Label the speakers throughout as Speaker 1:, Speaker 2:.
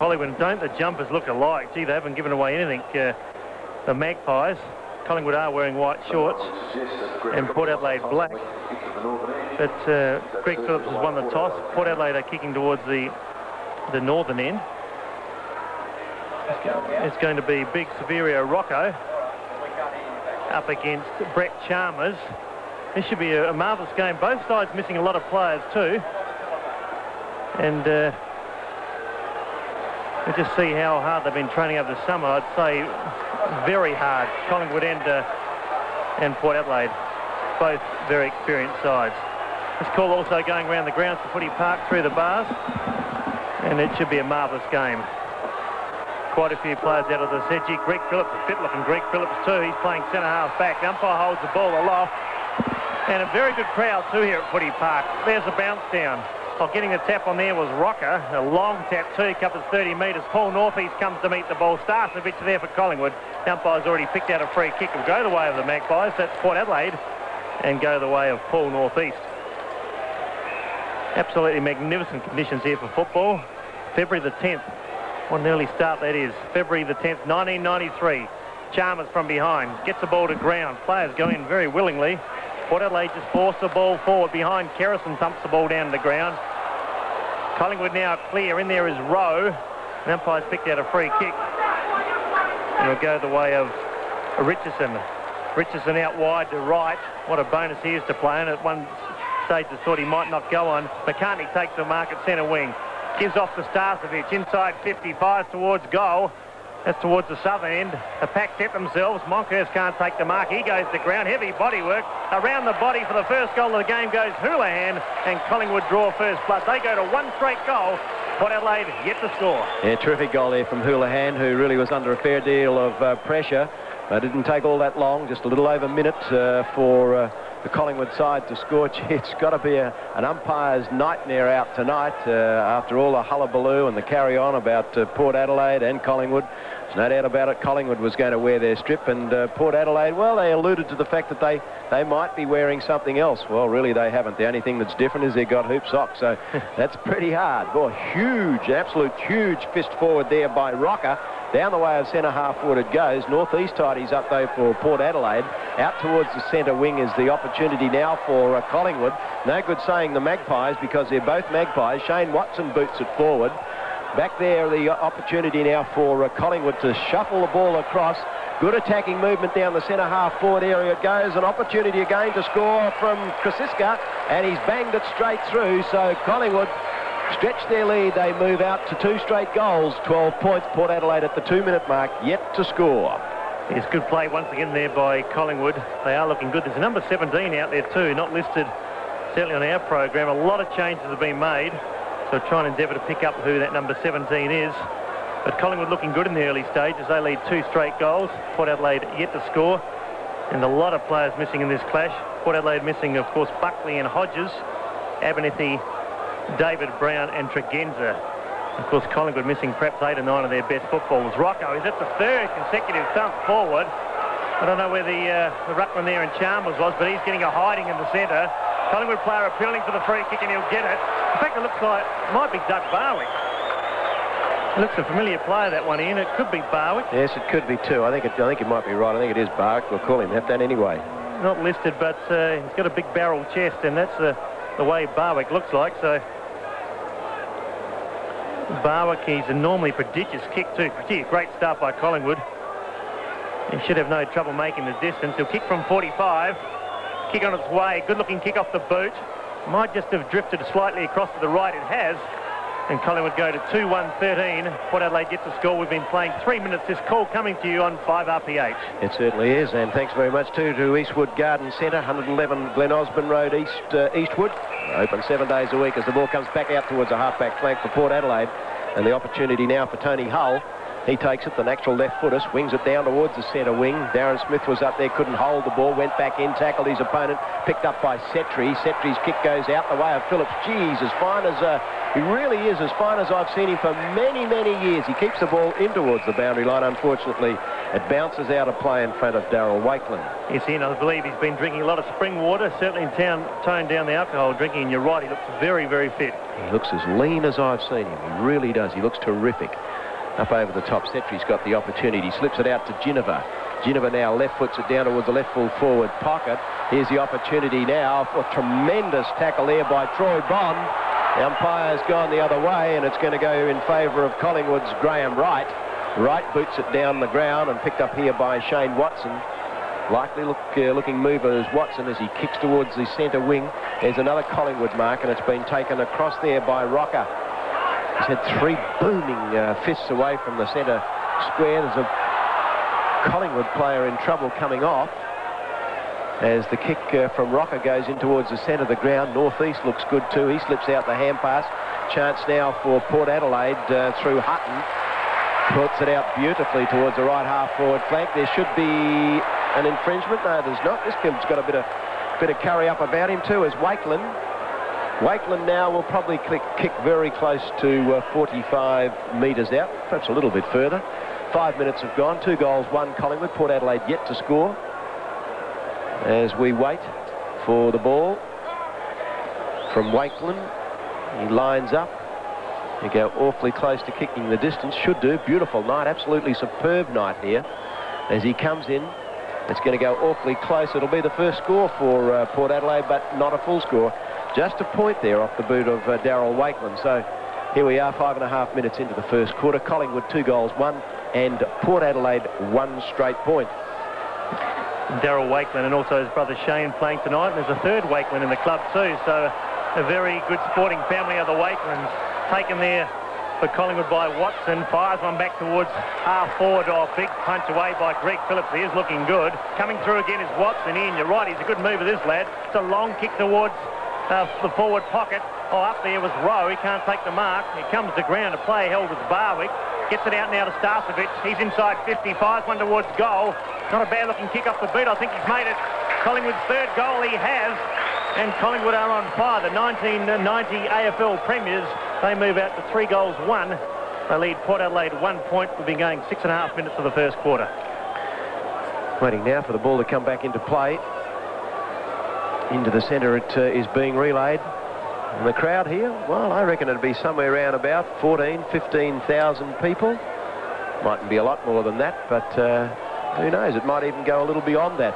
Speaker 1: Collingwood. Don't the jumpers look alike? Gee, they haven't given away anything. The Magpies. Collingwood are wearing white shorts and Port Adelaide black. But Greg Phillips has won the toss. Port Adelaide are kicking towards the northern end. It's going to be Big Severio Rocco up against Brett Chalmers. This should be a marvellous game. Both sides missing a lot of players too. And we just see how hard they've been training over the summer. I'd say very hard. Collingwood and Port Adelaide, both very experienced sides. This call also going around the grounds to Footy Park through the bars, and it should be a marvellous game. Quite a few players out of the sedgy. Greg Phillips, a fit-looking Greg Phillips too. He's playing centre-half back. The umpire holds the ball aloft. And a very good crowd too here at Footy Park. There's a bounce down. Well, getting the tap on there was Rocker. A long tap too, covers 30 metres. Paul Northeast comes to meet the ball. Starcevic there for Collingwood. The umpire's already picked out a free kick. Will go the way of the Magpies. That's Port Adelaide. And go the way of Paul Northeast. Absolutely magnificent conditions here for football. February the 10th. What an early start that is. February the 10th, 1993. Chalmers from behind. Gets the ball to ground. Players go in very willingly. Port Adelaide just force the ball forward behind. Kerrison thumps the ball down to the ground. Collingwood now clear. In there is Rowe. The umpire's picked out a free kick. And it'll go the way of Richardson. Richardson out wide to right. What a bonus he is to play. And at one stage I thought he might not go on. McCartney takes the mark at centre wing. Gives off to Starcevic. Inside 55 towards goal. That's towards the southern end. The pack set themselves. Monkhurst can't take the mark. He goes to ground. Heavy body work. Around the body for the first goal of the game goes Houlihan. And Collingwood draw first blood. They go to one straight goal. Port Adelaide yet to score.
Speaker 2: Yeah, terrific goal there from Houlihan, who really was under a fair deal of pressure. But it didn't take all that long. Just a little over a minute for the Collingwood side to score. It's got to be an umpire's nightmare out tonight after all the hullabaloo and the carry-on about Port Adelaide and Collingwood. There's no doubt about it. Collingwood was going to wear their strip, and Port Adelaide, well, they alluded to the fact that they might be wearing something else. Well, really, they haven't. The only thing that's different is they've got hoop socks, so that's pretty hard. Boy, huge, absolute huge fist forward there by Rocker. Down the way of centre-half forward it goes. Northeast tidies up, though, for Port Adelaide. Out towards the centre wing is the opportunity now for Collingwood. No good saying the Magpies because they're both Magpies. Shane Watson boots it forward. Back there, the opportunity now for Collingwood to shuffle the ball across. Good attacking movement down the centre-half forward area it goes. An opportunity again to score from Krasiska, and he's banged it straight through. So Collingwood stretch their lead. They move out to 2 straight goals. 12 points. Port Adelaide at the 2-minute mark, yet to score.
Speaker 1: It's good play once again there by Collingwood. They are looking good. There's a number 17 out there too, not listed certainly on our program. A lot of changes have been made, so try and endeavour to pick up who that number 17 is. But Collingwood looking good in the early stages. They lead 2 straight goals. Port Adelaide yet to score. And a lot of players missing in this clash. Port Adelaide missing, of course, Buckley and Hodges, Abernethy, David Brown and Tregenza. Of course, Collingwood missing perhaps 8 or 9 of their best footballers. Rocco is at the 3rd consecutive thump forward. I don't know where the ruckman there in Chalmers was, but he's getting a hiding in the centre. Collingwood player appealing for the free kick, and he'll get it. In fact, it looks like it might be Doug Barwick. It looks a familiar player, that one, Ian. It could be Barwick.
Speaker 2: Yes, it could be too. I think you might be right. I think it is Barwick. We'll call him that anyway.
Speaker 1: Not listed, but he's got a big barrel chest, and that's the way Barwick looks like. So Barwick, he's a normally prodigious kick too. Gee, great start by Collingwood. He should have no trouble making the distance. He'll kick from 45. Kick on its way. Good looking kick off the boot. Might just have drifted slightly across to the right. It has. And Collingwood go to 2-1-13. Port Adelaide gets a score. We've been playing 3 minutes. This call coming to you on 5RPH.
Speaker 2: It certainly is. And thanks very much too to Eastwood Garden Centre, 111 Glen Osborne Road, Eastwood. Open 7 days a week as the ball comes back out towards the half-back flank for Port Adelaide. And the opportunity now for Tony Hull. He takes it, the natural left footer, swings it down towards the centre wing. Darren Smith was up there, couldn't hold the ball, went back in, tackled his opponent, picked up by Setri. Setri's kick goes out the way of Phillips. Geez, as fine as he really is, as fine as I've seen him for many, many years. He keeps the ball in towards the boundary line. Unfortunately, it bounces out of play in front of Darryl Wakeland.
Speaker 1: Yes, Ian, I believe he's been drinking a lot of spring water, certainly toned down the alcohol drinking, and you're right, he looks very, very fit.
Speaker 2: He looks as lean as I've seen him. He really does. He looks terrific. Up over the top, Setri's got the opportunity. Slips it out to Ginniver. Ginniver now left foots it down towards the left full forward pocket. Here's the opportunity now for a tremendous tackle there by Troy Bond. The umpire's gone the other way, and it's going to go in favour of Collingwood's Graham Wright. Wright boots it down the ground and picked up here by Shane Watson. Likely looking mover is Watson as he kicks towards the centre wing. There's another Collingwood mark, and it's been taken across there by Rocker. He's had 3 booming fists away from the centre square. There's a Collingwood player in trouble coming off as the kick from Rocker goes in towards the centre of the ground. Northeast looks good too. He slips out the hand pass. Chance now for Port Adelaide through Hutton. Puts it out beautifully towards the right half forward flank. There should be an infringement. No, there's not. This kid's got a bit of curry up about him too, as Wakeland. Wakeland now will probably kick very close to 45 metres out, perhaps a little bit further. 5 minutes have gone. 2 goals, 1 Collingwood. Port Adelaide yet to score. As we wait for the ball from Wakeland. He lines up. They go awfully close to kicking the distance. Should do. Beautiful night. Absolutely superb night here. As he comes in, it's going to go awfully close. It'll be the first score for Port Adelaide, but not a full score. Just a point there off the boot of Darryl Wakeland. So here we are, 5.5 minutes into the first quarter. Collingwood 2 goals, 1, and Port Adelaide 1 straight point.
Speaker 1: Darryl Wakeland and also his brother Shane playing tonight. And there's a third Wakeland in the club too. So a very good sporting family of the Wakelands. Taken there for Collingwood by Watson. Fires one back towards half forward. Oh, big punch away by Greg Phillips. He is looking good. Coming through again is Watson. Ian, you're right. He's a good mover, this lad. It's a long kick towards the forward pocket. Oh, up there was Rowe. He can't take the mark. He comes to ground. A play held with Barwick. Gets it out now to Starcevic. He's inside 50. Fires one towards goal. Not a bad looking kick off the boot. I think he's made it. Collingwood's 3rd goal he has. And Collingwood are on fire. The 1990 AFL Premiers. They move out to 3 goals, 1. They lead Port Adelaide 1 point. We've been going 6.5 minutes of the first quarter.
Speaker 2: Waiting now for the ball to come back into play. Into the centre it is being relayed. And the crowd here, well, I reckon it'd be somewhere around about 15,000 people. Mightn't be a lot more than that, but who knows? It might even go a little beyond that.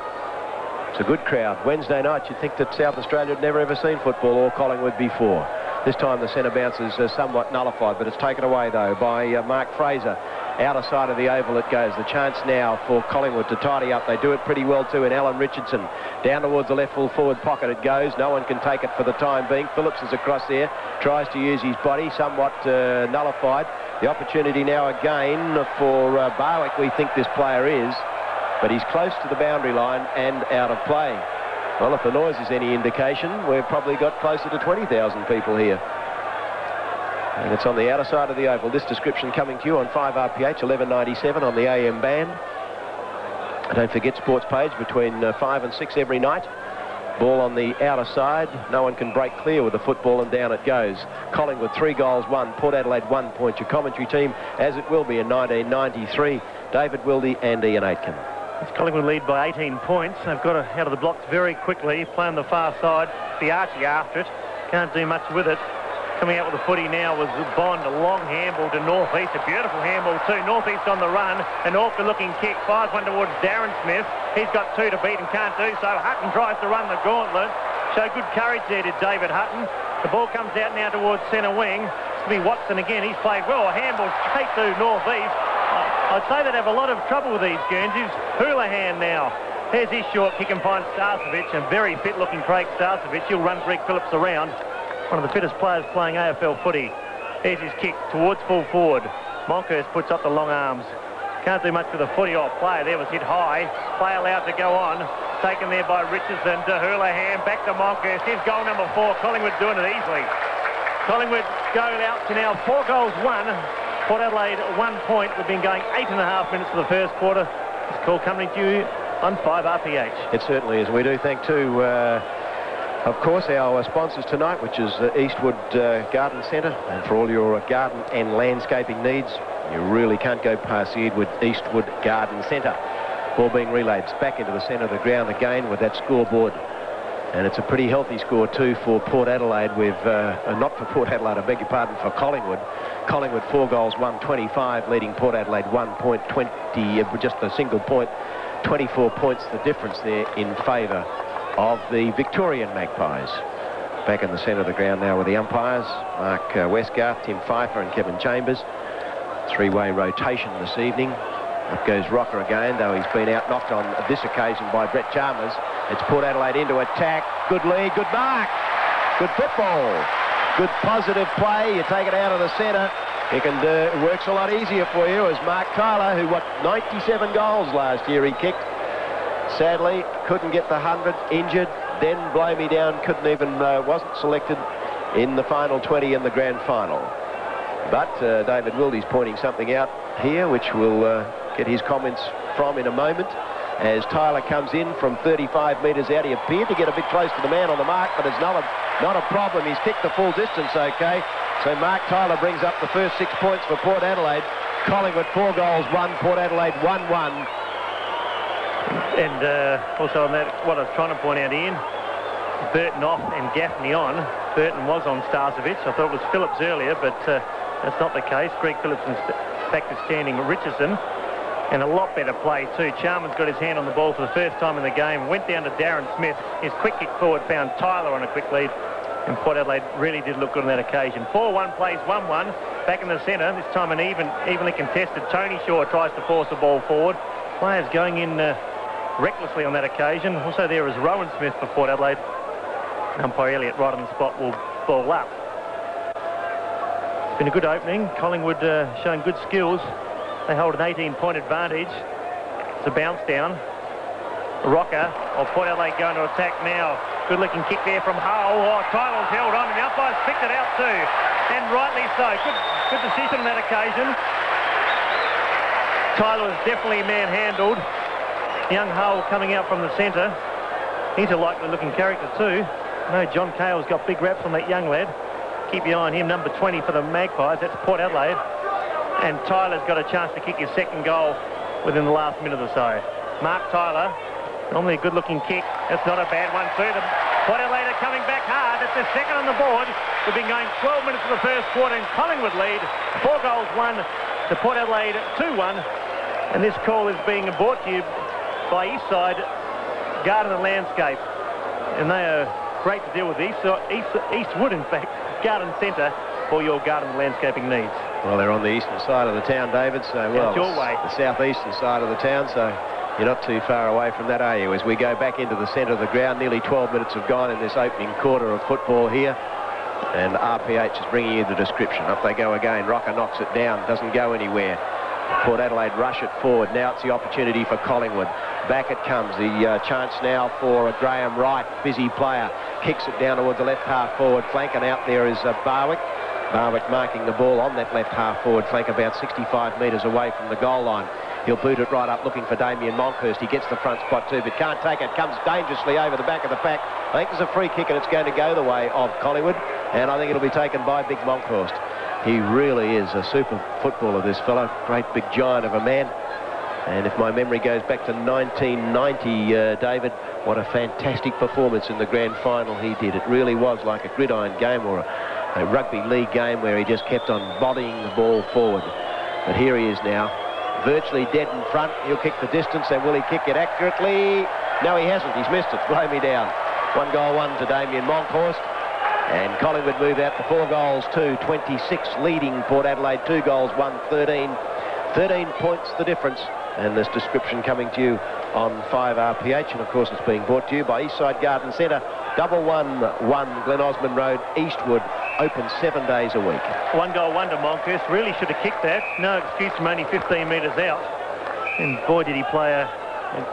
Speaker 2: It's a good crowd. Wednesday night, you'd think that South Australia had never ever seen football or Collingwood before. This time the centre bounce is somewhat nullified, but it's taken away, though, by Mark Fraser. Outer side of the oval it goes. The chance now for Collingwood to tidy up. They do it pretty well, too, in Alan Richardson. Down towards the left full forward pocket it goes. No one can take it for the time being. Phillips is across there. Tries to use his body. Somewhat nullified. The opportunity now again for Barwick, we think this player is. But he's close to the boundary line and out of play. Well, if the noise is any indication, we've probably got closer to 20,000 people here. And it's on the outer side of the oval. This description coming to you on 5RPH, 1197 on the AM band. Don't forget Sports Page between 5 and 6 every night. Ball on the outer side. No one can break clear with the football, and down it goes. Collingwood 3 goals, 1. Port Adelaide 1 point. Your commentary team, as it will be in 1993, David Wilde and Ian Aitken.
Speaker 1: Collingwood lead by 18 points. They've got out of the blocks very quickly. Play on the far side. The Archie after it. Can't do much with it. Coming out with the footy now was Bond. A long handball to Northeast. A beautiful handball too. Northeast on the run. An awkward looking kick. Fires one towards Darren Smith. He's got 2 to beat and can't do so. Hutton tries to run the gauntlet. Show good courage there to David Hutton. The ball comes out now towards centre wing. It's going to be Watson again. He's played well. A handball straight to Northeast. I'd say they'd have a lot of trouble with these Guernseys. Houlihan now. There's his short kick and finds Starcevic. A very fit-looking Craig Starcevic. He'll run Greg Phillips around. One of the fittest players playing AFL footy. There's his kick towards full forward. Monkhurst puts up the long arms. Can't do much with the footy. Oh, player there was hit high. Play allowed to go on. Taken there by Richardson to Houlihan. Back to Monkhurst. Here's goal number 4. Collingwood doing it easily. Collingwood go out to now 4 goals, 1. Port Adelaide 1 point. We've been going 8.5 minutes for the first quarter. This call coming to you on 5RPH.
Speaker 2: It certainly is. We do thank too, of course, our sponsors tonight, which is Eastwood Garden Centre. And for all your garden and landscaping needs, you really can't go past the Eastwood Garden Centre. Ball being relayed back into the centre of the ground again with that scoreboard And it's a pretty healthy score too for Port Adelaide with, not for Port Adelaide, I beg your pardon, for Collingwood. Collingwood 4 goals, 125, leading Port Adelaide 1 point, 20, just a single point, 24 points the difference there in favour of the Victorian Magpies. Back in the centre of the ground now with the umpires, Mark Westgarth, Tim Pfeiffer and Kevin Chambers. 3-way rotation this evening. Up goes Rocker again, though he's been out-knocked on this occasion by Brett Chalmers. It's Port Adelaide into attack. Good lead, good mark. Good football. Good positive play. You take it out of the centre. It works a lot easier for you as Mark Tyler, who, 97 goals last year he kicked. Sadly, couldn't get the 100, injured. Then blow me down, couldn't even, wasn't selected in the final 20 in the grand final. But David Wilde's pointing something out here, which we'll get his comments from in a moment. As Tyler comes in from 35 metres out, he appeared to get a bit close to the man on the mark, but it's not a problem. He's kicked the full distance okay. So Mark Tyler brings up the first 6 points for Port Adelaide. Collingwood 4 goals, 1. Port Adelaide 1-1.
Speaker 1: And also on that, what I was trying to point out, Ian, Burton off and Gaffney on. Burton was on Starcevic. I thought it was Phillips earlier, but that's not the case. Greg Phillips, in fact, is standing Richardson. And a lot better play too. Chalmers got his hand on the ball for the first time in the game. Went down to Darren Smith. His quick kick forward found Tyler on a quick lead. And Port Adelaide really did look good on that occasion. 4-1 plays 1-1. Back in the centre. This time an evenly contested. Tony Shaw tries to force the ball forward. Players going in recklessly on that occasion. Also there is Rowan Smith for Port Adelaide. Umpire Elliott right on the spot will ball up. It's been a good opening. Collingwood showing good skills. They hold an 18-point advantage. It's a bounce down. Rocker, or Port Adelaide going to attack now. Good-looking kick there from Hull. Oh, Tyler's held on, and the umpire's picked it out too. And rightly so. Good decision on that occasion. Tyler was definitely manhandled. Young Hull coming out from the centre. He's a likely-looking character too. I know John Cale's got big raps on that young lad. Keep your eye on him, number 20 for the Magpies. That's Port Adelaide. And Tyler's got a chance to kick his second goal within the last minute or so. Mark Tyler, normally a good-looking kick. That's not a bad one too. The Port Adelaide are coming back hard. That's their second on the board. We've been going 12 minutes of the first quarter and Collingwood lead. 4 goals, 1 to Port Adelaide, 2-1. And this call is being brought to you by Eastside Garden and Landscape. And they are great to deal with. Eastwood, in fact, Garden Centre for your garden landscaping needs.
Speaker 2: Well, they're on the eastern side of the town, David, so well,
Speaker 1: your way.
Speaker 2: The southeastern side of the town, so you're not too far away from that, are you? As we go back into the centre of the ground, nearly 12 minutes have gone in this opening quarter of football here, and RPH is bringing you the description. Up they go again. Rocker knocks it down, doesn't go anywhere. Port Adelaide rush it forward. Now it's the opportunity for Collingwood. Back it comes. The chance now for Graham Wright, busy player. Kicks it down towards the left half forward flank, and out there is Barwick. Barwick marking the ball on that left half forward flank about 65 metres away from the goal line. He'll boot it right up looking for Damien Monkhurst. He gets the front spot too, but can't take it. Comes dangerously over the back of the pack. I think there's a free kick and it's going to go the way of Collingwood, and I think it'll be taken by Big Monkhurst. He really is a super footballer, this fellow. Great big giant of a man. And if my memory goes back to 1990, David, what a fantastic performance in the grand final he did. It really was like a gridiron game or a rugby league game where he just kept on bodying the ball forward. But here he is now, virtually dead in front. He'll kick the distance, and will he kick it accurately? No, he hasn't. He's missed it. Blow me down. 1 goal, 1 to Damien Monkhurst. And Collingwood move out to 4 goals, 2, 26, leading Port Adelaide 2 goals, 1, 13. 13 points the difference. And this description coming to you on 5RPH, and of course it's being brought to you by Eastside Garden Centre, 111 Glen Osmond Road, Eastwood, open 7 days a week. 1
Speaker 1: goal, 1 to Monkhurst. Really should have kicked that. No excuse from only 15 metres out. And boy, did he play a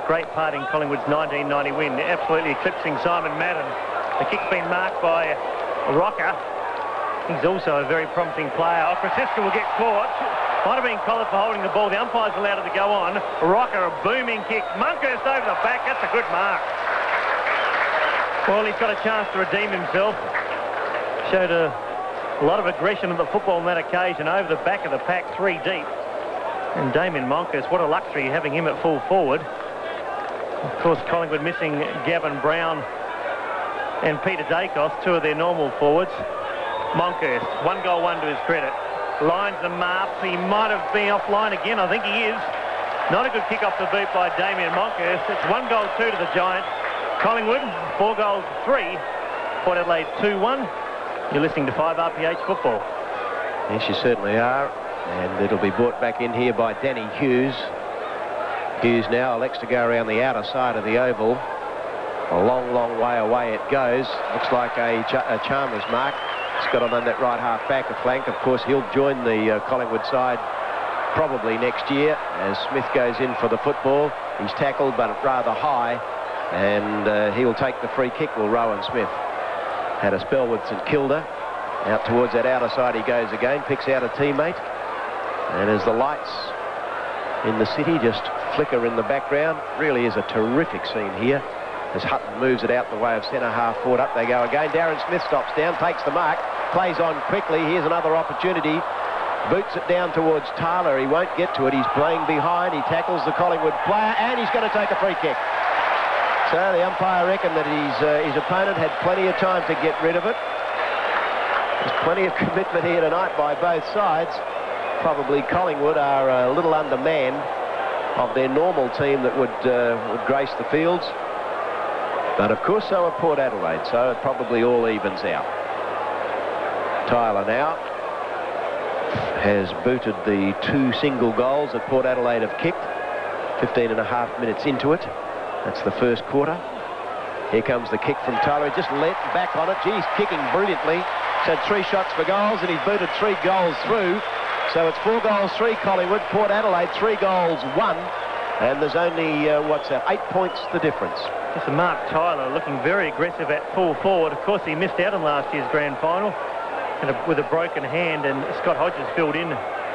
Speaker 1: great part in Collingwood's 1990 win, absolutely eclipsing Simon Madden. The kick's been marked by Rocker. He's also a very promising player. Krasiska will get caught. Might have been collared for holding the ball. The umpire's allowed it to go on. Rocker, a booming kick. Monkhurst over the back. That's a good mark. Well, he's got a chance to redeem himself. Showed a lot of aggression of the football on that occasion. Over the back of the pack, 3 deep. And Damien Monkhurst, what a luxury having him at full forward. Of course, Collingwood missing Gavin Brown and Peter Dacos, two of their normal forwards. Monkhurst, 1 goal, 1 to his credit. Lines them up. He might have been offline again. I think he is. Not a good kick off the boot by Damien Monkhurst. It's 1 goal, 2 to the Giants. Collingwood, 4 goals, 3. Port Adelaide 2-1. You're listening to 5RPH football.
Speaker 2: Yes, you certainly are. And it'll be brought back in here by Danny Hughes. Hughes now elects to go around the outer side of the oval. A long, long way away it goes. Looks like a Chalmers mark. It's got on that right half back, a flank. Of course, he'll join the Collingwood side probably next year as Smith goes in for the football. He's tackled, but rather high. And he'll take the free kick, will Rowan Smith. Had a spell with St Kilda. Out towards that outer side he goes again, picks out a teammate. And as the lights in the city just flicker in the background, really is a terrific scene here. As Hutton moves it out the way of centre half forward, up they go again. Darren Smith stops down, takes the mark, plays on quickly. Here's another opportunity. Boots it down towards Tyler. He won't get to it. He's playing behind. He tackles the Collingwood player, and he's going to take a free kick. So the umpire reckoned that his opponent had plenty of time to get rid of it. There's plenty of commitment here tonight by both sides. Probably Collingwood are a little undermanned of their normal team that would grace the fields. But of course so are Port Adelaide, so it probably all evens out. Tyler now has booted the 2 single goals that Port Adelaide have kicked. 15.5 minutes into it. That's the first quarter. Here comes the kick from Tyler. He just let back on it. Geez, kicking brilliantly. He's had 3 shots for goals and he's booted 3 goals through. So it's 4 goals, 3 Collingwood. Port Adelaide, 3 goals, 1. And there's only, 8 points the difference.
Speaker 1: It's Mark Tyler looking very aggressive at full forward. Of course, he missed out on last year's grand final with a broken hand, and Scott Hodges filled in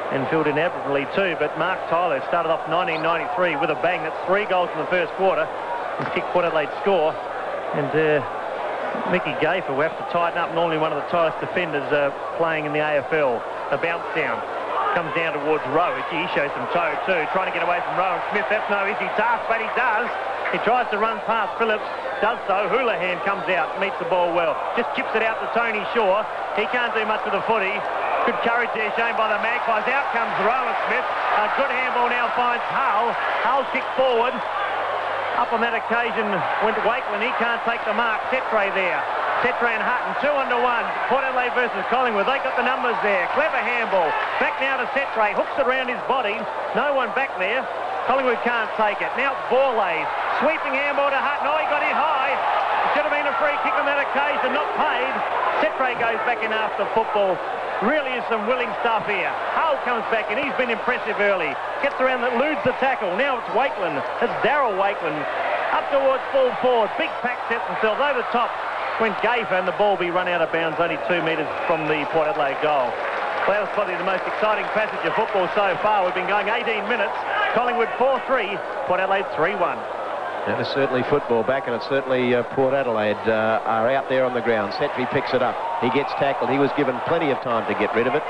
Speaker 1: admirably too. But Mark Tyler started off 1993 with a bang. That's 3 goals in the first quarter. He's kicked Port Adelaide score. And Mickey Gaffer will have to tighten up. Normally one of the tightest defenders playing in the AFL. The bounce down comes down towards Rowe. He shows some toe too, trying to get away from Rowan Smith. That's no easy task, but he does. He tries to run past Phillips, does so. Houlihan comes out, meets the ball well. Just chips it out to Tony Shaw. He can't do much with the footy. Good courage there shown by the Magpies. Out comes Rowan Smith. A good handball now finds Hull. Hull kicked forward. Up on that occasion went Wakeland. He can't take the mark. Tetre there. Tetre and Hutton, 2-1. Port Adelaide versus Collingwood. They got the numbers there. Clever handball. Back now to Tetre. Hooks it around his body. No one back there. Collingwood can't take it. Now Borlase. Sweeping handball to Hutton. Oh, he got hit high. It should have been a free kick on that occasion. Not paid. Tetre goes back in after football. Really is some willing stuff here. Hull comes back and he's been impressive early. Gets around, that eludes the tackle. Now it's Wakeland. It's Darryl Wakeland. Up towards full forward. Big pack sets themselves over the top. Went Gaffer and the ball be run out of bounds only 2 metres from the Port Adelaide goal. Well, that was probably the most exciting passage of football so far. We've been going 18 minutes. Collingwood 4-3. Port Adelaide 3-1.
Speaker 2: That is certainly football back, and it's certainly Port Adelaide are out there on the ground. Setri picks it up. He gets tackled. He was given plenty of time to get rid of it.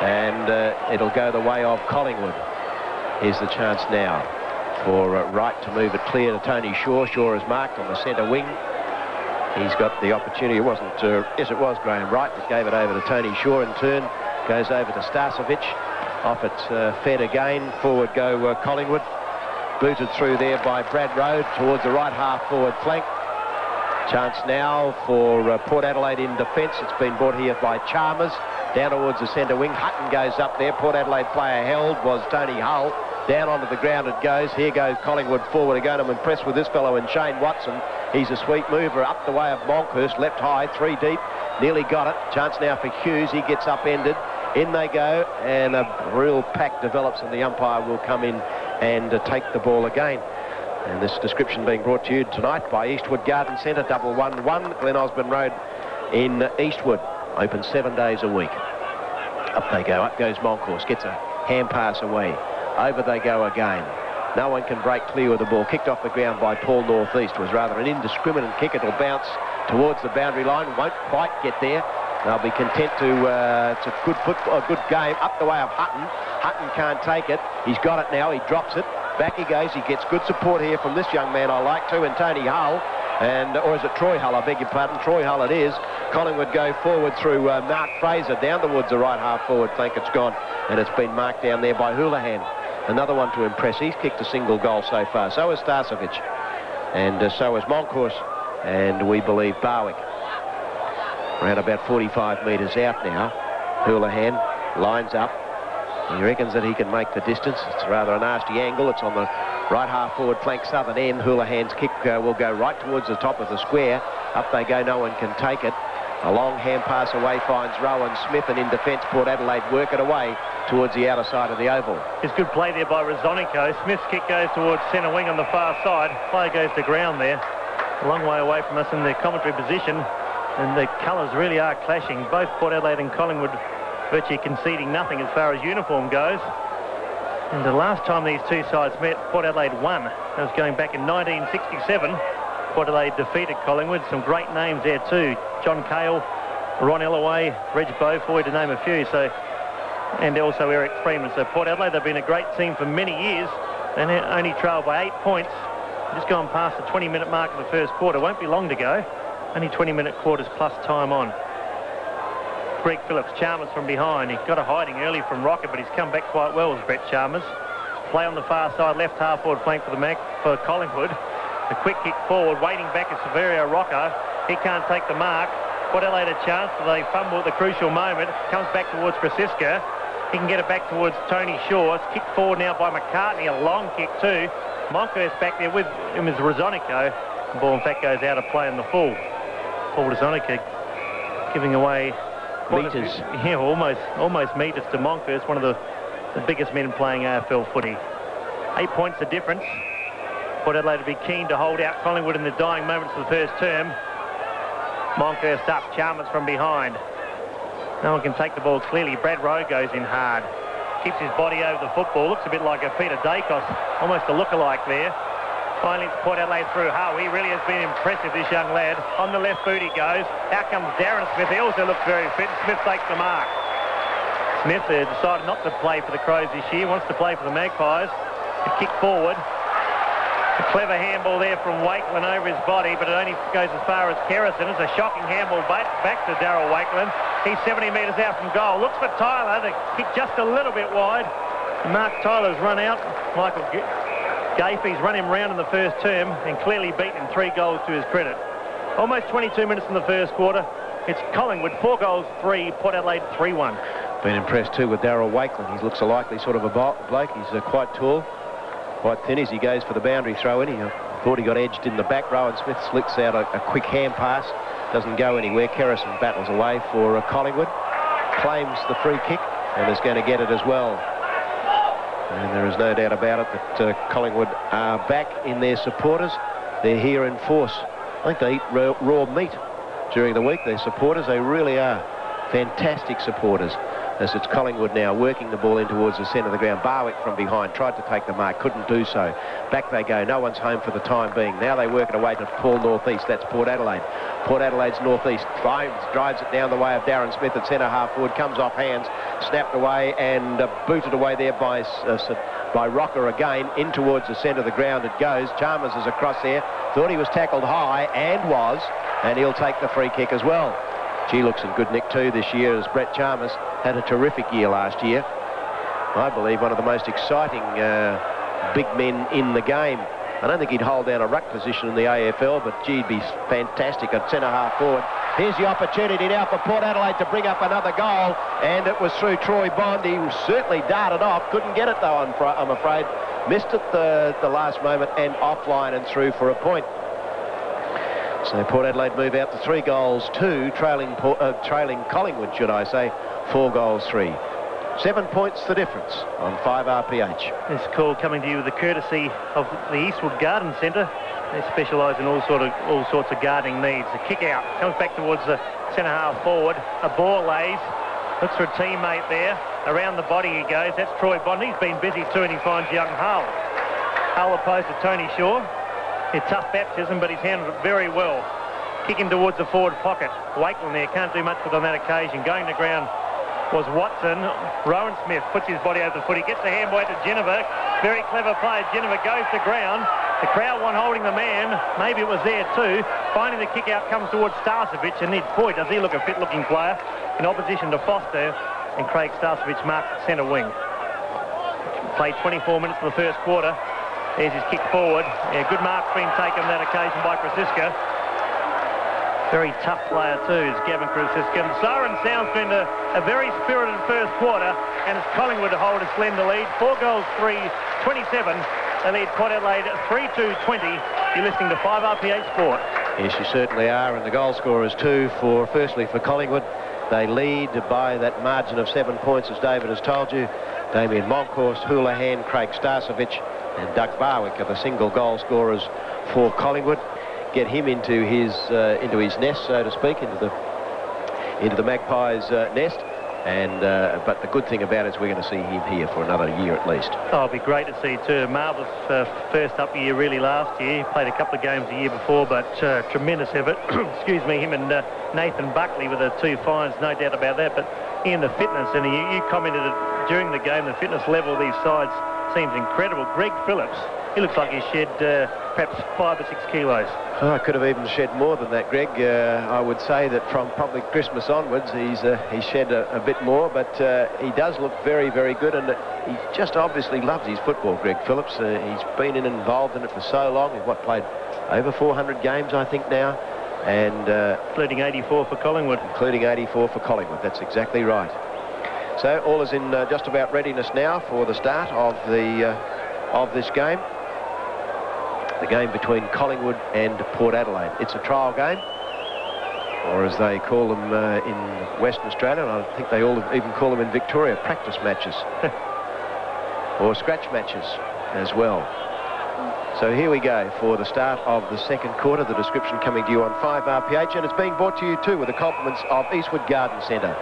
Speaker 2: And it'll go the way of Collingwood. Here's the chance now for Wright to move it clear to Tony Shaw. Shaw is marked on the centre wing. He's got the opportunity. It wasn't, yes, it was Graham Wright that gave it over to Tony Shaw in turn. Goes over to Starcevic. Off it's fed again. Forward go Collingwood. Booted through there by Brad Road towards the right half forward flank. Chance now for Port Adelaide in defence. It's been brought here by Chalmers. Down towards the centre wing. Hutton goes up there. Port Adelaide player held was Tony Hull. Down onto the ground it goes. Here goes Collingwood forward again. I'm impressed with this fellow and Shane Watson. He's a sweet mover up the way of Monkhurst. Left high, 3 deep. Nearly got it. Chance now for Hughes. He gets upended. In they go, and a real pack develops, and the umpire will come in and take the ball again. And this description being brought to you tonight by Eastwood Garden Centre, 111 Glen Osborne Road in Eastwood. Open 7 days a week. Up they go. Up goes Monkhurst. Gets a hand pass away. Over they go again. No one can break clear with the ball. Kicked off the ground by Paul Northeast. It was rather an indiscriminate kick. It'll bounce towards the boundary line. Won't quite get there. They'll be content to, it's a good game. Up the way of Hutton. Hutton can't take it. He's got it now. He drops it. Back he goes. He gets good support here from this young man I like too, and Tony Hull. or is it Troy Hull? I beg your pardon. Troy Hull it is. Collingwood go forward through Mark Fraser down towards the right half forward flank. It's gone, and it's been marked down there by Houlihan. Another one to impress. He's kicked a single goal so far. So is Starcevic, and so is Moncourse, and we believe Barwick. Around about 45 metres out now. Houlihan lines up. He reckons that he can make the distance. It's rather a nasty angle. It's on the right half forward flank southern end. Houlihan's kick will go right towards the top of the square. Up they go, no one can take it. A long hand pass away finds Rowan Smith, and in defence Port Adelaide work it away towards the outer side of the oval.
Speaker 1: It's good play there by Rosonico. Smith's kick goes towards centre wing on the far side. Player goes to ground there. A long way away from us in the commentary position, and the colours really are clashing. Both Port Adelaide and Collingwood virtually conceding nothing as far as uniform goes. And the last time these two sides met, Port Adelaide won. That was going back in 1967. Port Adelaide defeated Collingwood. Some great names there too. John Cale, Ron Ellaway, Reg Beaufoy, to name a few. And also Eric Freeman. So Port Adelaide, they've been a great team for many years, and they're only trailed by 8 points. Just gone past the 20-minute mark of the first quarter. Won't be long to go. Only 20-minute quarters plus time on. Greg Phillips, Chalmers from behind. He got a hiding early from Rocket, but he's come back quite well as Brett Chalmers. Play on the far side, left half forward flank for Collingwood. A quick kick forward, waiting back is Severio Rocco. He can't take the mark. Port Adelaide a chance, but they fumble at the crucial moment. Comes back towards Krasiska. He can get it back towards Tony Shaw. It's kicked forward now by McCartney, a long kick too. Monkhurst back there with him as Rosonico. The ball in fact goes out of play in the full. Paul Rosonico giving away
Speaker 2: meters.
Speaker 1: Yeah, almost meters to Monkhurst, one of the biggest men playing AFL footy. 8 points the difference. Port Adelaide to be keen to hold out Collingwood in the dying moments of the first term. Monkhurst up, Chalmers from behind. No one can take the ball clearly. Brad Rowe goes in hard. Keeps his body over the football. Looks a bit like a Peter Dacos, almost a lookalike there. Finally, it's Port Adelaide through Hull. He really has been impressive, this young lad. On the left boot he goes. Out comes Darren Smith. He also looks very fit. Smith takes the mark. Smith decided not to play for the Crows this year. Wants to play for the Magpies. A kick forward. A clever handball there from Wakelin over his body, but it only goes as far as Kerrison. It's a shocking handball back to Darryl Wakelin. He's 70 metres out from goal. Looks for Tyler. The kick just a little bit wide. Mark Tyler's run out. Michael Gafey's run him round in the first term and clearly beaten 3 goals to his credit. Almost 22 minutes in the first quarter. It's Collingwood 4 goals, 3. Port Adelaide 3-1.
Speaker 2: Been impressed too with Darryl Wakelin. He looks a likely sort of a bloke. He's quite tall, quite thin as he goes for the boundary throw in. He thought he got edged in the back row, and Smith slicks out a quick hand pass. Doesn't go anywhere. Kerrison battles away for Collingwood. Claims the free kick and is going to get it as well. And there is no doubt about it that Collingwood are back in their supporters. They're here in force. I think they eat raw meat during the week. Their supporters, they really are fantastic supporters. As it's Collingwood now working the ball in towards the centre of the ground. Barwick from behind tried to take the mark, couldn't do so. Back they go. No one's home for the time being. Now they work it away to Paul northeast. That's Port Adelaide. Port Adelaide's northeast drives it down the way of Darren Smith at centre half forward. Comes off hands, snapped away and booted away there by Rocker again. In towards the centre of the ground it goes. Chalmers is across there. Thought he was tackled high and was, and he'll take the free kick as well. She looks in good nick too this year, as Brett Chalmers had a terrific year last year. I believe one of the most exciting big men in the game. I don't think he'd hold down a ruck position in the AFL, but gee, he'd be fantastic at centre half forward. Here's the opportunity now for Port Adelaide to bring up another goal, and it was through Troy Bond. He certainly darted off, couldn't get it though, I'm afraid. Missed it the last moment and offline and through for a point. So Port Adelaide move out to 3 goals, 2, trailing Collingwood, should I say, 4 goals, 3. 7 points the difference on 5 RPH.
Speaker 1: This call coming to you with the courtesy of the Eastwood Garden Centre. They specialise in all sorts of gardening needs. A kick out, comes back towards the centre half forward. A ball lays, looks for a teammate there. Around the body he goes. That's Troy Bond. He's been busy too, and he finds young Hull. Hull opposed to Tony Shaw. It's tough baptism, but he's handled it very well. Kicking towards the forward pocket. Wakelin there, can't do much with on that occasion. Going to ground was Watson. Rowan Smith puts his body over the foot. He gets the handball out to Geneva. Very clever play. Geneva goes to ground. The crowd one holding the man. Maybe it was there too. Finding the kick out comes towards Starcevic, and boy, does he look a fit-looking player in opposition to Foster, and Craig Starcevic marks at centre wing. Played 24 minutes of the first quarter. There's his kick forward. Yeah, good mark's been taken on that occasion by Krasiska. Very tough player too is Gavin Krasiska. And the siren sounds been a very spirited first quarter, and it's Collingwood to hold a slender lead. 4 goals, 3-27. They lead Port Adelaide 3-2-20. You're listening to 5RPH Sport.
Speaker 2: Yes, you certainly are, and the goal scorers too, firstly for Collingwood. They lead by that margin of 7 points, as David has told you. Damien Monkhorst, Houlihan, Craig Starcevic and Doug Barwick are the single goal scorers for Collingwood. Get him into his nest, so to speak, into the Magpies' nest. And but the good thing about it is we're going to see him here for another year at least.
Speaker 1: Oh, it'll be great to see too. Marvellous first up year really last year. He played a couple of games the year before, but tremendous effort. Excuse me, him and Nathan Buckley with the 2 fines, no doubt about that. But in the fitness, and you commented it during the game, the fitness level of these sides seems incredible. Greg Phillips, he looks like he's shed perhaps 5 or 6 kilos.
Speaker 2: Oh, I could have even shed more than that, Greg. I would say that from probably Christmas onwards, he's shed a bit more, but he does look very, very good, and he just obviously loves his football, Greg Phillips. He's been involved in it for so long. He's played over 400 games, I think, now, and
Speaker 1: including 84 for Collingwood.
Speaker 2: Including 84 for Collingwood. That's exactly right. So all is in just about readiness now for the start of this game. The game between Collingwood and Port Adelaide. It's a trial game, or as they call them in Western Australia, and I think they all even call them in Victoria, practice matches or scratch matches as well. So here we go for the start of the second quarter. The description coming to you on 5RPH, and it's being brought to you too with the compliments of Eastwood Garden Centre.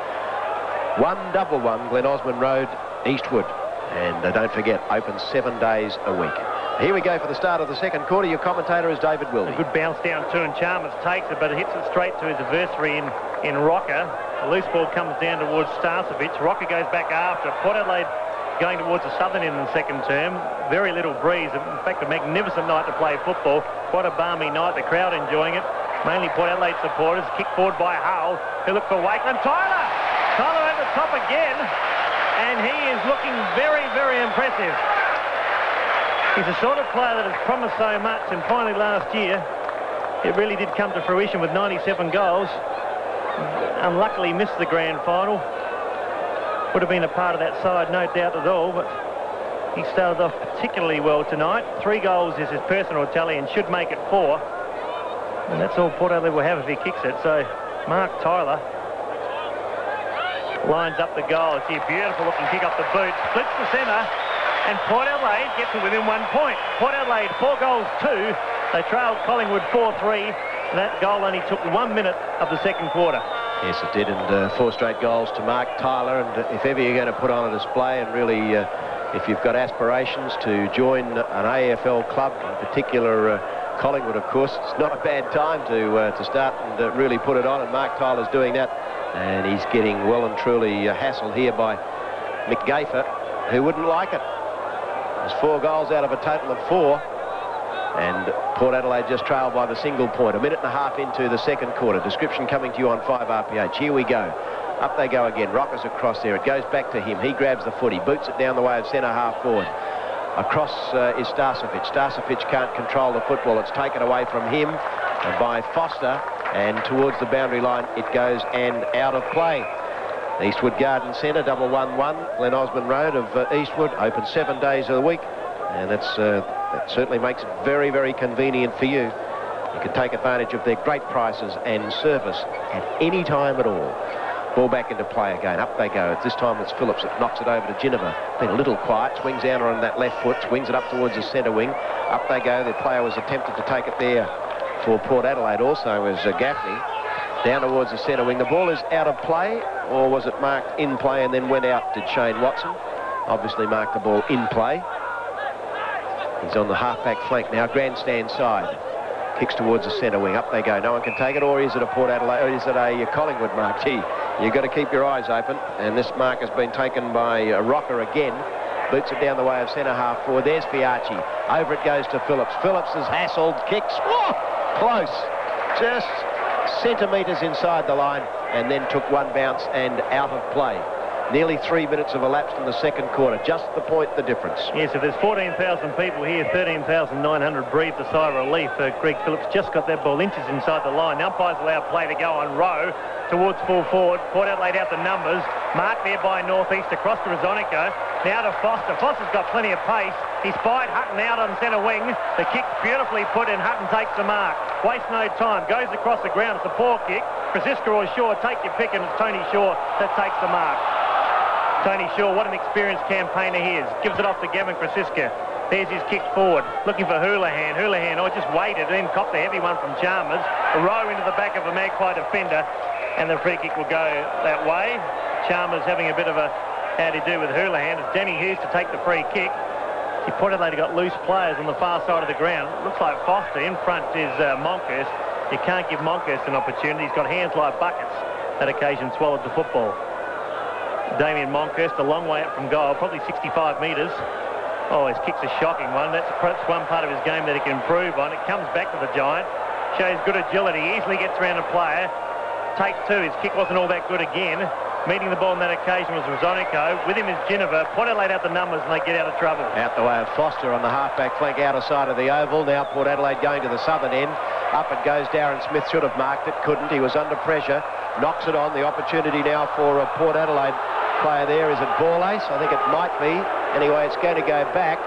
Speaker 2: 111 Glen Osmond Road, Eastwood. And don't forget, open 7 days a week. Here we go for the start of the second quarter. Your commentator is David Wilde.
Speaker 1: A good bounce down too, and Chalmers takes it, but it hits it straight to his adversary in Rocker. The loose ball comes down towards Starcevic. Rocker goes back after. Port Adelaide going towards the southern end in the second term. Very little breeze. In fact, a magnificent night to play football. Quite a balmy night. The crowd enjoying it. Mainly Port Adelaide supporters. Kick forward by Hull, who look for Wakeland. Tyler at the top again, and he is looking very, very impressive. He's the sort of player that has promised so much, and finally last year it really did come to fruition with 97 goals. Unluckily missed the grand final. Would have been a part of that side, no doubt at all, but he started off particularly well tonight. 3 goals is his personal tally and should make it 4. And that's all Port Adelaide will have if he kicks it. So Mark Tyler lines up the goal. See a beautiful looking kick off the boot. Splits the centre. And Port Adelaide gets it within 1 point. Port Adelaide 4 goals 2. They trailed Collingwood 4-3. And that goal only took 1 minute of the second quarter.
Speaker 2: Yes, it did, and 4 straight goals to Mark Tyler. And if ever you're going to put on a display, and really, if you've got aspirations to join an AFL club, in particular Collingwood, of course, it's not a bad time to start and really put it on. And Mark Tyler's doing that, and he's getting well and truly hassled here by Mick Gafer, who wouldn't like it. There's 4 goals out of a total of 4. And Port Adelaide just trailed by the single point. 1.5 minutes into the second quarter. Description coming to you on 5RPH. Here we go. Up they go again. Rockers across there. It goes back to him. He grabs the foot. He boots it down the way of centre half forward. Across is Starcevic. Starcevic can't control the football. It's taken away from him and by Foster. And towards the boundary line it goes and out of play. Eastwood Garden Centre, 111 Glen Osmond Road of Eastwood. Open 7 days of the week. And that certainly makes it very, very convenient for you. You can take advantage of their great prices and service at any time at all. Ball back into play again. Up they go. This time it's Phillips that knocks it over to Ginniver. Been a little quiet. Swings out on that left foot. Swings it up towards the centre wing. Up they go. The player was attempted to take it there for Port Adelaide also as Gaffney. Down towards the centre wing. The ball is out of play, or was it marked in play and then went out? Did Shane Watson obviously mark the ball in play? He's on the half-back flank now, grandstand side. Kicks towards the centre wing. Up they go. No one can take it, or is it a Port Adelaide, or is it a Collingwood mark? Gee, you've got to keep your eyes open. And this mark has been taken by Rocker again. Boots it down the way of centre half forward. There's Fiarchi. Over it goes to Phillips. Phillips is hassled. Kicks. Whoa! Close. Just centimetres inside the line, and then took one bounce and out of play. Nearly 3 minutes have elapsed in the second quarter. Just the point, the difference.
Speaker 1: Yes, if there's 14,000 people here, 13,900 breathed a sigh of relief. Greg Phillips just got that ball inches inside the line. The umpires allow play to go on Rowe towards full forward. Port Adelaide out the numbers. Mark there by Northeast across to Rosonico. Now to Foster. Foster's got plenty of pace. He spied Hutton out on centre wing. The kick's beautifully put in. Hutton takes the mark. Wastes no time. Goes across the ground. It's a poor kick. Francisca or Shaw, take your pick, and it's Tony Shaw that takes the mark. Tony Shaw, what an experienced campaigner he is. Gives it off to Gavin Krasiska. There's his kick forward. Looking for Houlihan. Houlihan, just waited and then copped the heavy one from Chalmers. A row into the back of a Magpie defender. And the free kick will go that way. Chalmers having a bit of a how-to-do with Houlihan. It's Danny Hughes to take the free kick. See, Port Adelaide got loose players on the far side of the ground. Looks like Foster. In front is Monkhurst. You can't give Monkhurst an opportunity. He's got hands like buckets. That occasion swallowed the football. Damien Monkhurst, a long way up from goal, probably 65 metres. Oh, his kick's a shocking one. That's perhaps one part of his game that he can improve on. It comes back to the Giant. Shows good agility. Easily gets around a player. Take two. His kick wasn't all that good again. Meeting the ball on that occasion was Rosonico. With him is Ginniver. Port Adelaide out the numbers and they get out of trouble.
Speaker 2: Out the way of Foster on the half-back flank, outer side of the oval. Now Port Adelaide going to the southern end. Up it goes. Darren Smith should have marked it. Couldn't. He was under pressure. Knocks it on. The opportunity now for Port Adelaide. Player there, is it Borlace? I think it might be. Anyway, it's going to go back,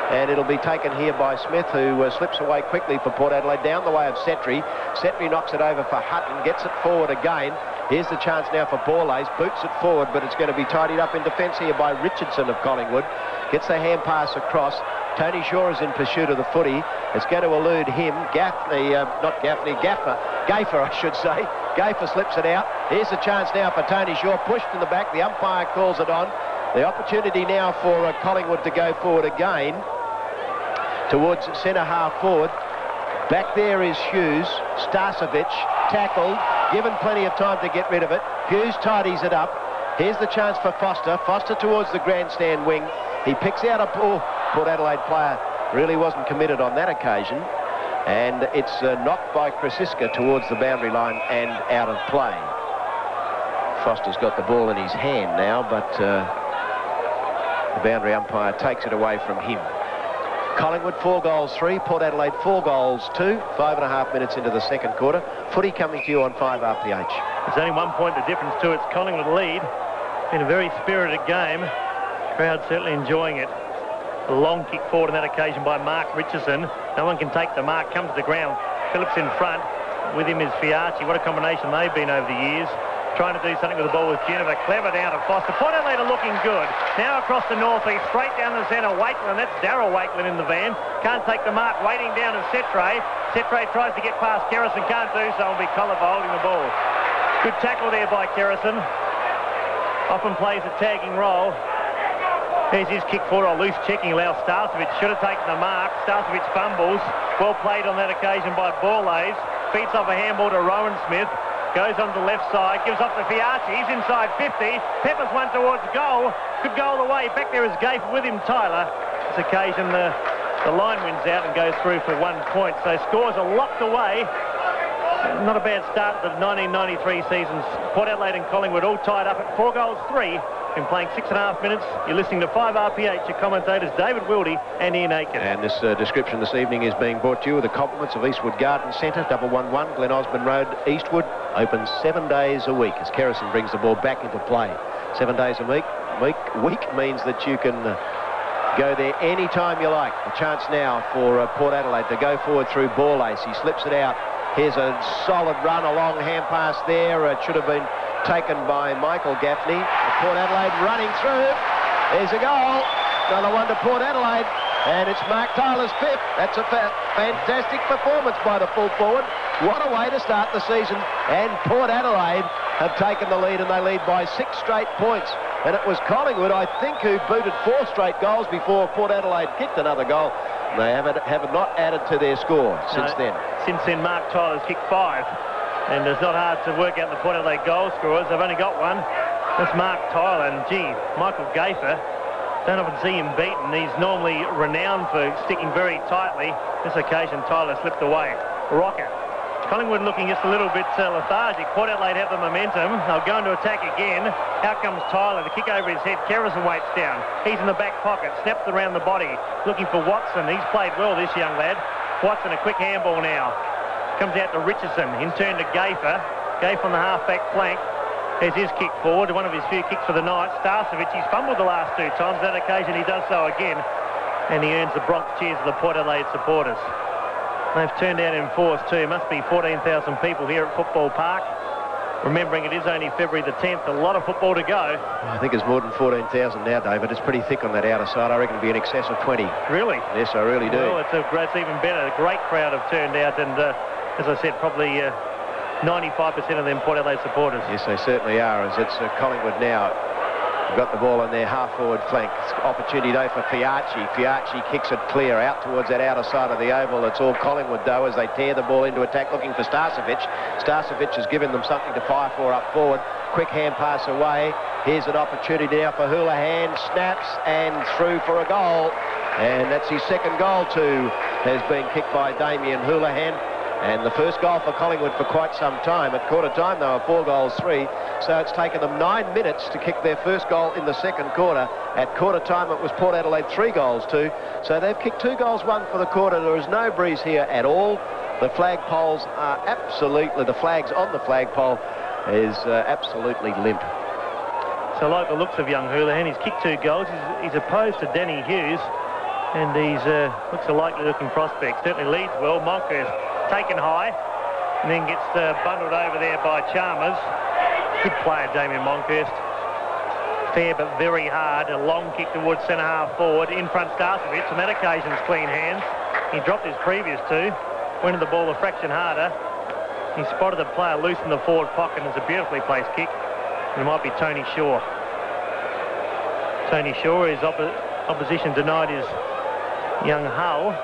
Speaker 2: and it'll be taken here by Smith, who slips away quickly for Port Adelaide down the way of Setri. Setri knocks it over for Hutton, gets it forward again. Here's the chance now for Borlace, boots it forward, but it's going to be tidied up in defence here by Richardson of Collingwood. Gets the hand pass across. Tony Shaw is in pursuit of the footy. It's going to elude him. Gaffer, I should say. Gaffer slips it out. Here's the chance now for Tony Shaw. Pushed in the back. The umpire calls it on. The opportunity now for Collingwood to go forward again towards centre half forward. Back there is Hughes. Starcevic tackled. Given plenty of time to get rid of it. Hughes tidies it up. Here's the chance for Foster. Foster towards the grandstand wing. He picks out a Port Adelaide player. Really wasn't committed on that occasion. And it's knocked by Krasiska towards the boundary line and out of play. Foster's got the ball in his hand now, but the boundary umpire takes it away from him. Collingwood 4 goals 3, Port Adelaide 4 goals 2, 5.5 minutes into the second quarter. Footy coming to you on 5 RPH.
Speaker 1: There's only 1 point the difference to its Collingwood lead. Been a very spirited game. Crowd certainly enjoying it. A long kick forward on that occasion by Mark Richardson. No one can take the mark, comes to the ground. Phillips in front. With him is Fiarchi. What a combination they've been over the years. Trying to do something with the ball with Ginniver. Clever down to Foster. Port Adelaide are looking good. Now across the northeast, straight down the centre. Wakeland, that's Darryl Wakeland in the van. Can't take the mark. Waiting down is Setray. Setray tries to get past Kerrison. Can't do so. Will be Colliver holding the ball. Good tackle there by Kerrison. Often plays a tagging role. Here's his kick forward, or loose checking, allows Starcevic. Should have taken the mark. Starcevic fumbles. Well played on that occasion by Borlace. Beats off a handball to Rowan Smith. Goes on the left side, gives off to Fiarchi. He's inside 50. Peppers one towards goal. Good goal away. Back there is Gafe with him, Tyler. This occasion the line wins out and goes through for 1 point. So scores are locked away. Not a bad start to the 1993 seasons. Port Adelaide and Collingwood all tied up at 4 goals 3. Been playing 6.5 minutes. You're listening to 5 RPH. Your commentators David Wildy and Ian Aiken.
Speaker 2: And this description this evening is being brought to you with the compliments of Eastwood Garden Centre, 111 Glen Osmond Road, Eastwood. Open 7 days a week as Kerrison brings the ball back into play. 7 days a week means that you can go there any time you like. A chance now for Port Adelaide to go forward through Borlace. He slips it out. Here's a solid run, a long hand pass there. It should have been taken by Michael Gaffney. Port Adelaide running through. There's a goal. Another one to Port Adelaide. And it's Mark Tyler's 5th. That's a fantastic performance by the full forward. What a way to start the season. And Port Adelaide have taken the lead, and they lead by 6 straight points. And it was Collingwood, I think, who booted 4 straight goals before Port Adelaide kicked another goal. They have not added to their score since then.
Speaker 1: Since then, Mark Tyler's kicked 5. And it's not hard to work out the Port Adelaide goal scorers. They've only got one. That's Mark Tyler. And, gee, Michael Gafer Don't often see him beaten. He's normally renowned for sticking very tightly. This occasion, Tyler slipped away. Rocker. Collingwood looking just a little bit lethargic. Port Adelaide have the momentum. They'll go into attack again. Out comes Tyler. The kick over his head. Kerrison waits down. He's in the back pocket. Snaps around the body. Looking for Watson. He's played well, this young lad. Watson, a quick handball now. Comes out to Richardson. In turn to Gafer. Gafer on the half-back flank. There's his kick forward, one of his few kicks for the night. Starcevic, he's fumbled the last 2 times. That occasion he does so again. And he earns the Bronx cheers of the Port Adelaide supporters. They've turned out in force too. Must be 14,000 people here at Football Park. Remembering it is only February the 10th. A lot of football to go.
Speaker 2: I think it's more than 14,000 now, David. It's pretty thick on that outer side. I reckon it'll be in excess of 20.
Speaker 1: Really?
Speaker 2: Yes, I really do.
Speaker 1: Well, it's even better. A great crowd have turned out. And as I said, probably 95% of them Port Adelaide supporters.
Speaker 2: Yes, they certainly are, as it's Collingwood now. They've got the ball on their half-forward flank. It's opportunity, though, for Fiacci. Fiacci kicks it clear out towards that outer side of the oval. It's all Collingwood, though, as they tear the ball into attack, looking for Starcevic. Starcevic has given them something to fire for up forward. Quick hand pass away. Here's an opportunity now for Houlihan. Snaps and through for a goal. And that's his second goal, too, has been kicked by Damien Houlihan. And the first goal for Collingwood for quite some time. At quarter time, they were 4-3. So it's taken them 9 minutes to kick their first goal in the second quarter. At quarter time, it was Port Adelaide 3-2. So they've kicked 2 goals, 1 for the quarter. There is no breeze here at all. The flagpoles are absolutely, the flags on the flagpole is absolutely limp.
Speaker 1: So like the looks of young Houlihan, he's kicked 2 goals. He's opposed to Danny Hughes. And he's looks a likely looking prospect. Certainly leads well. Monkhurst taken high and then gets bundled over there by Chalmers. Good player, Damien Monkhurst. Fair but very hard. A long kick towards centre half forward. In front Starcevic. On that occasion, it's clean hands. He dropped his previous 2. Went to the ball a fraction harder. He spotted the player loose in the forward pocket, and it's a beautifully placed kick. And it might be Tony Shaw. Tony Shaw, his opposition denied his young Hull.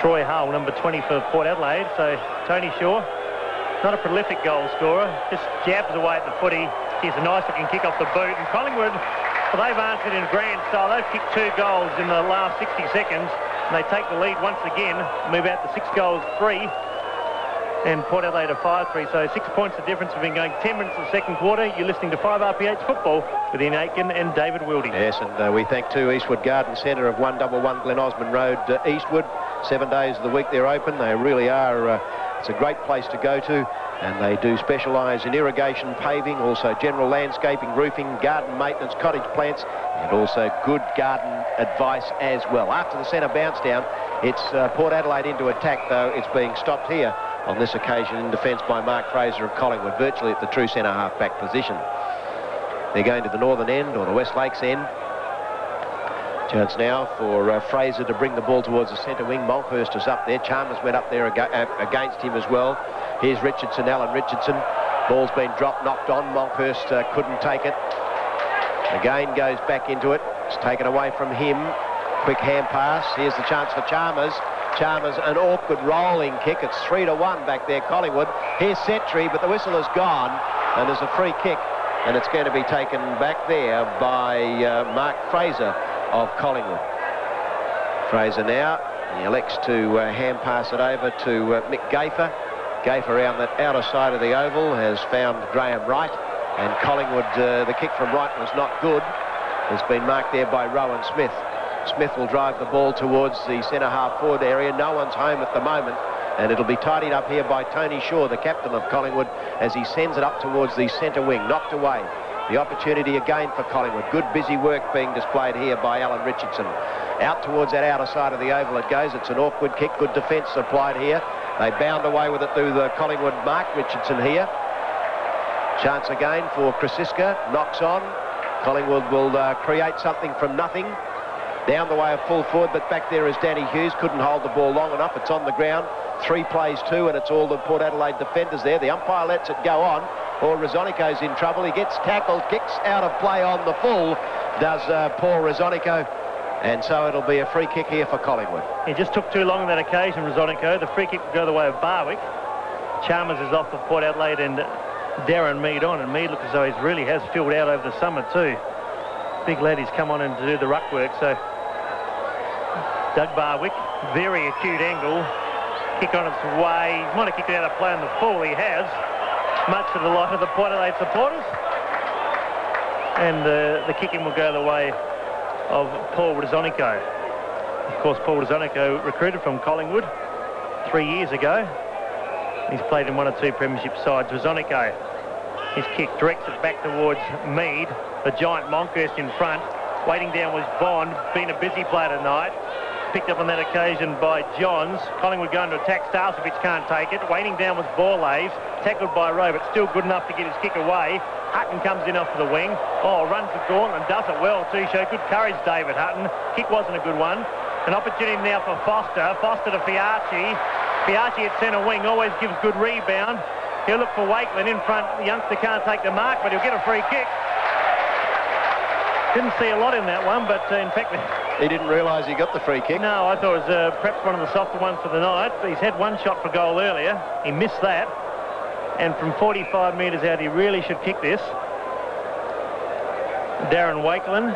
Speaker 1: Troy Hull, number 20 for Port Adelaide. So Tony Shaw, not a prolific goal scorer, just jabs away at the footy. Here's a nice looking kick off the boot. And Collingwood, well, they've answered in grand style. They've kicked 2 goals in the last 60 seconds. And they take the lead once again, move out to 6-3. And Port Adelaide are 5-3. So 6 points the difference. We've been going 10 minutes of the second quarter. You're listening to 5RPH Football with Ian Aitken and David Wildy.
Speaker 2: Yes, and we thank too Eastwood Garden Centre of 111 Glen Osmond Road, Eastwood. 7 days of the week they're open. They really are. It's a great place to go to. And they do specialise in irrigation, paving, also general landscaping, roofing, garden maintenance, cottage plants, and also good garden advice as well. After the centre bounce down, it's Port Adelaide into attack, though it's being stopped here on this occasion in defence by Mark Fraser of Collingwood, virtually at the true centre half-back position. They're going to the northern end, or the West Lakes end. Chance now for Fraser to bring the ball towards the centre wing. Monkhurst is up there. Chalmers went up there against him as well. Here's Richardson, Alan Richardson. Ball's been dropped, knocked on. Monkhurst couldn't take it. Again goes back into it. It's taken away from him. Quick hand pass. Here's the chance for Chalmers. Chalmers, an awkward rolling kick. It's 3-1 back there, Collingwood. Here's Setri, but the whistle is gone. And there's a free kick. And it's going to be taken back there by Mark Fraser of Collingwood. Fraser now, he elects to hand pass it over to Mick Gafer. Gafer around that outer side of the oval has found Graham Wright, and Collingwood, the kick from Wright was not good. Has been marked there by Rowan Smith. Smith will drive the ball towards the centre half forward area. No one's home at the moment, and it'll be tidied up here by Tony Shaw, the captain of Collingwood, as he sends it up towards the centre wing. Knocked away. The opportunity again for Collingwood. Good busy work being displayed here by Alan Richardson. Out towards that outer side of the oval it goes. It's an awkward kick. Good defence applied here. They bound away with it through the Collingwood mark. Richardson here. Chance again for Krasiska. Knocks on. Collingwood will create something from nothing. Down the way of full forward, but back there is Danny Hughes. Couldn't hold the ball long enough. It's on the ground. 3 plays 2, and it's all the Port Adelaide defenders there. The umpire lets it go on. Or Rosonico's in trouble. He gets tackled, kicks out of play on the full, does Paul Rosonico. And so it'll be a free kick here for Collingwood.
Speaker 1: He just took too long on that occasion, Rosonico. The free kick will go the way of Barwick. Chalmers is off for Port Adelaide and Darren Mead on. And Mead looks as though he really has filled out over the summer too. big lad, he's come on in to do the ruck work. So Doug Barwick, very acute angle. Kick on its way. He might have kicked it out of play on the full. He has, much to the delight of the Port Adelaide supporters. And the kicking will go the way of Paul Rizonico. Of course, Paul Rizonico recruited from Collingwood 3 years ago. He's played in 1 or 2 premiership sides. Rizonico, his kick directs it back towards Mead. The giant Monkhurst in front. Waiting down was Bond, been a busy player tonight. Picked up on that occasion by Johns. Collingwood going to attack. Starcevic can't take it. Waiting down was Borlays. Tackled by Rowe, but still good enough to get his kick away. Hutton comes in off the wing. Oh, runs the gauntlet and does it well too. Show good courage, David Hutton. Kick wasn't a good one. An opportunity now for Foster. Foster to Fiarchi. Fiarchi at centre wing always gives good rebound. He'll look for Wakeland in front. The youngster can't take the mark, but he'll get a free kick. Didn't see a lot in that one, but in fact...
Speaker 2: He didn't realise he got the free kick.
Speaker 1: No, I thought it was perhaps one of the softer ones for the night. He's had one shot for goal earlier. He missed that. And from 45 metres out, he really should kick this. Darren Wakeland.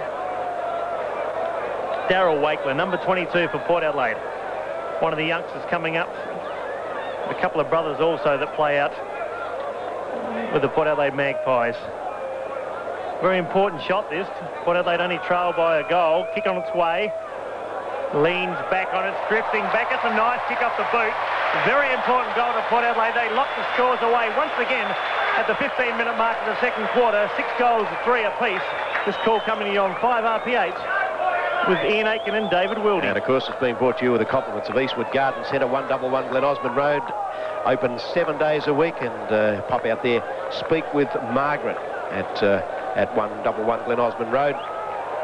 Speaker 1: Darryl Wakeland, number 22 for Port Adelaide. One of the youngsters coming up. A couple of brothers also that play out with the Port Adelaide Magpies. Very important shot this. Port Adelaide only trail by a goal. Kick on its way. Leans back on it, drifting back. It's a nice kick off the boot. Very important goal to Port Adelaide. They lock the scores away once again at the 15-minute mark of the second quarter. 6 goals, 3 apiece. This call coming to you on 5 RPH with Ian Aiken and David Wildy.
Speaker 2: And of course it's been brought to you with the compliments of Eastwood Garden Centre, 111 Glen Osmond Road. Open 7 days a week, and pop out there, speak with Margaret at 111 Glen Osmond Road,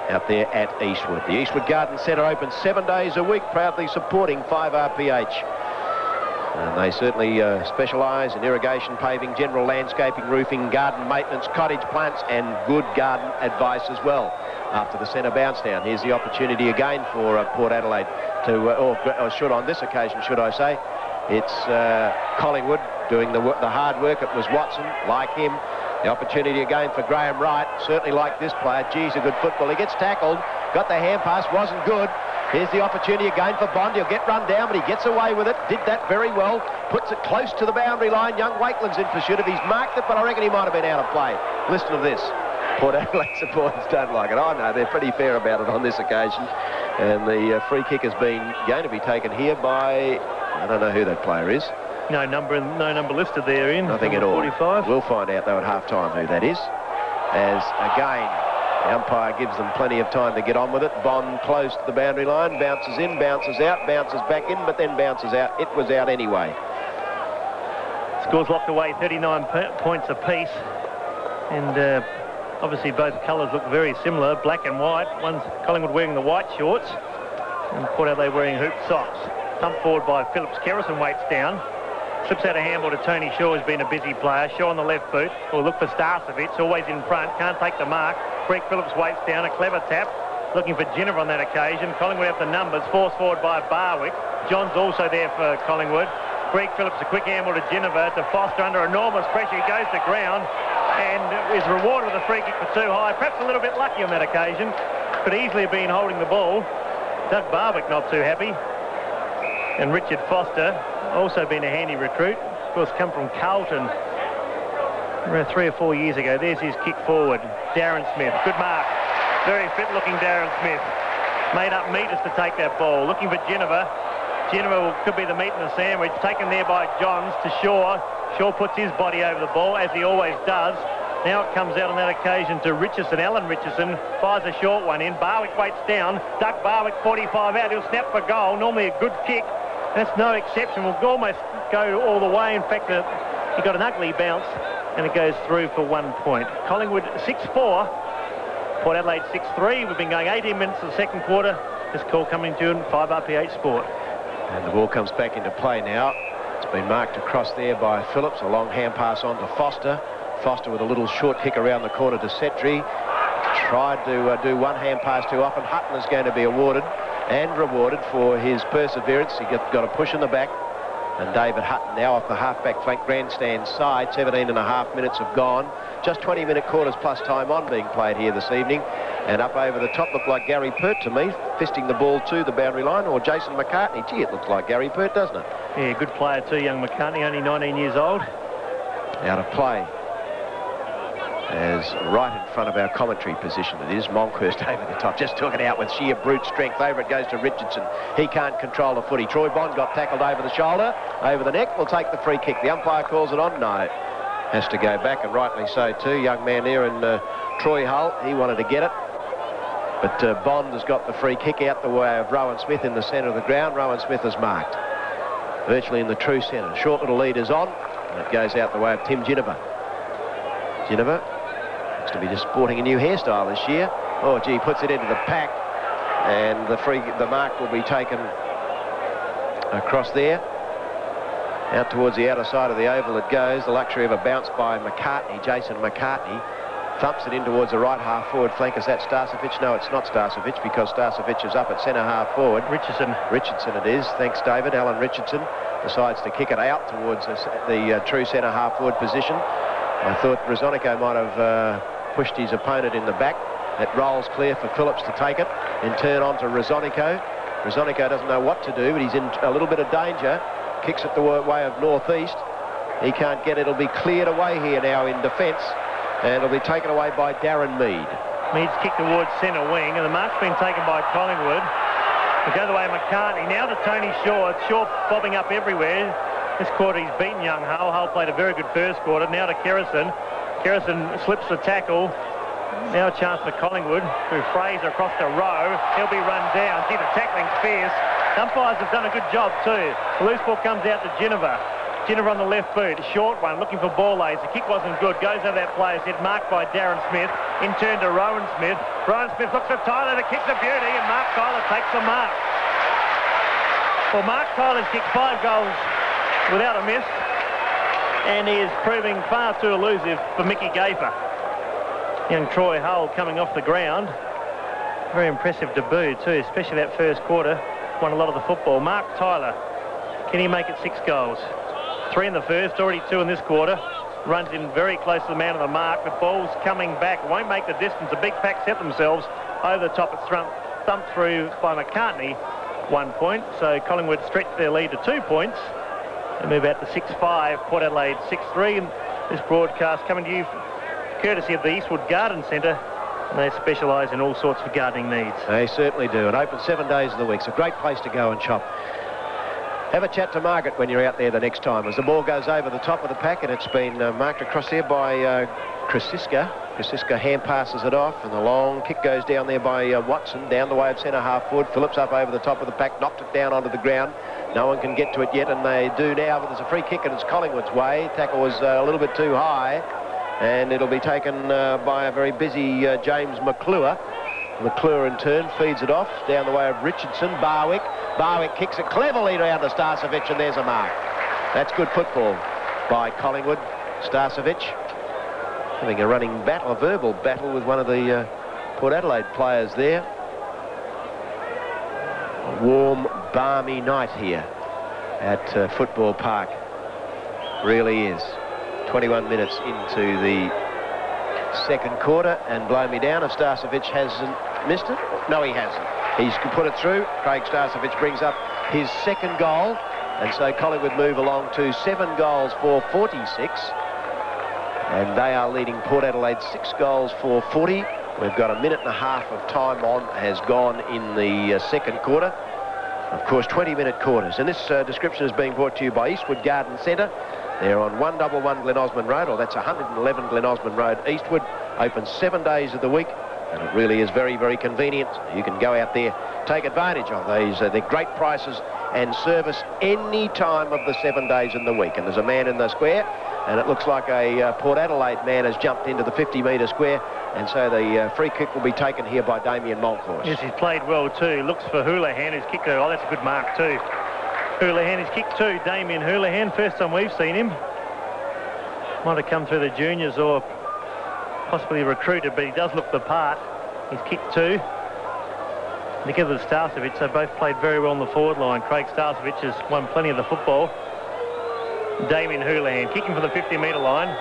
Speaker 2: out there at Eastwood. The Eastwood Garden Centre open 7 days a week, proudly supporting 5RPH. And they certainly specialise in irrigation, paving, general landscaping, roofing, garden maintenance, cottage plants, and good garden advice as well. After the centre bounce down, here's the opportunity again for Port Adelaide to, or should on this occasion, should I say, it's Collingwood doing the hard work. It was Watson, like him. The opportunity again for Graham Wright. Certainly like this player. Geez, a good football. He gets tackled. Got the hand pass. Wasn't good. Here's the opportunity again for Bond. He'll get run down, but he gets away with it. Did that very well. Puts it close to the boundary line. Young Wakeland's in pursuit of. He's marked it, but I reckon he might have been out of play. Listen to this. Port Adelaide supporters don't like it. I know, they're pretty fair about it on this occasion. And the free kick is going to be taken here by... I don't know who that player is.
Speaker 1: No number listed there, Ian.
Speaker 2: Nothing at all.
Speaker 1: 45.
Speaker 2: We'll find out, though, at half-time who that is. As, again, the umpire gives them plenty of time to get on with it. Bond close to the boundary line, bounces in, bounces out, bounces back in, but then bounces out. It was out anyway.
Speaker 1: Scores locked away, 39 points apiece. And obviously both colours look very similar, black and white. One's Collingwood wearing the white shorts and Port Adelaide wearing hoop socks. Thumped forward by Phillips. Kerrison waits down. Slips out a handball to Tony Shaw, who's been a busy player. Shaw on the left boot. Will look for Starcevic, always in front. Can't take the mark. Greg Phillips waits down. A clever tap. Looking for Jennifer on that occasion. Collingwood have the numbers. Forced forward by Barwick. John's also there for Collingwood. Greg Phillips, a quick handball to Jennifer. To Foster under enormous pressure. He goes to ground and is rewarded with a free kick for too high. Perhaps a little bit lucky on that occasion. Could easily have been holding the ball. Doug Barwick not too happy. And Richard Foster, also been a handy recruit. Of course, come from Carlton around 3 or 4 years ago. There's his kick forward. Darren Smith, good mark. Very fit-looking Darren Smith. Made up meters to take that ball. Looking for Jennifer. Jennifer could be the meat in the sandwich. Taken there by Johns to Shaw. Shaw puts his body over the ball, as he always does. Now it comes out on that occasion to Richardson. Alan Richardson fires a short one in. Barwick waits down. Doug Barwick, 45 out. He'll snap for goal. Normally a good kick. That's no exception. Will almost go all the way. In fact, he got an ugly bounce, and it goes through for 1 point. Collingwood 6-4. Port Adelaide 6-3. We've been going 18 minutes of the second quarter. This call coming to you on 5RPH Sport.
Speaker 2: And the ball comes back into play now. It's been marked across there by Phillips. A long hand pass on to Foster. Foster with a little short kick around the corner to Setri. Tried to do one hand pass too often. Hutton is going to be awarded and rewarded for his perseverance. He got a push in the back. And David Hutton now off the half-back flank grandstand side. 17 and a half minutes have gone. just 20-minute quarters plus time on being played here this evening. And up over the top looked like Gary Pert to me, fisting the ball to the boundary line, or Jason McCartney. Gee, it looks like Gary Pert, doesn't it?
Speaker 1: Yeah, good player too, young McCartney, only 19 years old.
Speaker 2: Out of play. As right in front of our commentary position it is. Monkhurst over the top, just took it out with sheer brute strength. Over it goes to Richardson. He can't control the footy. Troy Bond got tackled over the shoulder, over the neck. Will take the free kick. The umpire calls it on. No. Has to go back, and rightly so too. Young man there in Troy Hull, he wanted to get it. But Bond has got the free kick out the way of Rowan Smith in the centre of the ground. Rowan Smith is marked. Virtually in the true centre. Short little lead is on, and it goes out the way of Tim Ginniver. Ginniver looks to be just sporting a new hairstyle this year. Oh, gee, puts it into the pack, and the mark will be taken across there. Out towards the outer side of the oval it goes. The luxury of a bounce by McCartney, Jason McCartney. Thumps it in towards the right half forward flank. Is that Starcevic? No, it's not Starcevic, because Starcevic is up at centre half forward. Richardson it is. Thanks, David. Alan Richardson decides to kick it out towards the true centre half forward position. I thought Rosonico might have pushed his opponent in the back. It rolls clear for Phillips to take it and turn on to Rosonico. Rosonico doesn't know what to do, but he's in a little bit of danger. Kicks it the way of northeast. He can't get it. It'll be cleared away here now in defence, and it'll be taken away by Darren Mead.
Speaker 1: Mead's kicked towards centre wing, and the mark's been taken by Collingwood. We go the way of McCartney. Now to Tony Shaw. It's Shaw bobbing up everywhere. This quarter he's beaten young Hull. Hull played a very good first quarter. Now to Kerrison. Kerrison slips the tackle. Now a chance for Collingwood through Fraser across the row. He'll be run down. See, the tackling's fierce. Umpires have done a good job too. The loose ball comes out to Ginniver. Ginniver on the left boot. Short one, looking for ball lays. The kick wasn't good. Goes over that player's head. Marked by Darren Smith. In turn to Rowan Smith. Rowan Smith looks for Tyler. The kick's a beauty, and Mark Tyler takes the mark. Well, Mark Tyler's kicked 5 goals without a miss, and he is proving far too elusive for Mickey Gafer. Young Troy Hull coming off the ground. Very impressive debut too, especially that first quarter. Won a lot of the football. Mark Tyler, can he make it 6 goals? 3 in the first, already 2 in this quarter. Runs in very close to the man of the mark. The ball's coming back, won't make the distance. The big pack set themselves over the top. It's thumped through by McCartney. 1 point, so Collingwood stretched their lead to 2 points. They move out to 6-5, Port Adelaide 6-3. And this broadcast coming to you courtesy of the Eastwood Garden Centre. And they specialise in all sorts of gardening needs.
Speaker 2: They certainly do. And open 7 days of the week. It's a great place to go and shop. Have a chat to Margaret when you're out there the next time, as the ball goes over the top of the pack, and it's been marked across there by Krasiska. Krasiska hand passes it off, and the long kick goes down there by Watson, down the way of centre half forward. Phillips up over the top of the pack, knocked it down onto the ground. No one can get to it yet, and they do now, but there's a free kick, and it's Collingwood's way. Tackle was a little bit too high, and it'll be taken by a very busy James McClure. McClure in turn feeds it off down the way of Richardson. Barwick kicks it cleverly around to Starcevic, and there's a mark. That's good football by Collingwood. Starcevic having a running battle, a verbal battle with one of the Port Adelaide players there. A warm, balmy night here at Football Park. Really is. 21 minutes into the second quarter, and blow me down if Starcevic hasn't missed it. No, he hasn't. He's put it through. Craig Starcevic brings up his second goal, and so Collingwood move along to 7 goals for 46, and they are leading Port Adelaide 6 goals for 40. We've got 1.5 minutes of time on has gone in the second quarter. Of course, 20-minute quarters, and this description is being brought to you by Eastwood Garden Centre. They're on 111 Glen Osmond Road, or that's 111 Glen Osmond Road, Eastwood. Open 7 days of the week, and it really is very, very convenient. You can go out there, take advantage of these. They're great prices and service any time of the 7 days in the week. And there's a man in the square, and it looks like a Port Adelaide man has jumped into the 50-metre square, and so the free kick will be taken here by Damien Monkhorst.
Speaker 1: Yes, he's played well too. Looks for Houlihan, who's kicked it. Oh, that's a good mark too. Houlihan is kicked too. Damien Houlihan, first time we've seen him. Might have come through the juniors or possibly recruited, but he does look the part. He's kicked too. Together with Starcevic, they both played very well on the forward line. Craig Starcevic has won plenty of the football. Damien Houlihan kicking for the 50-metre line.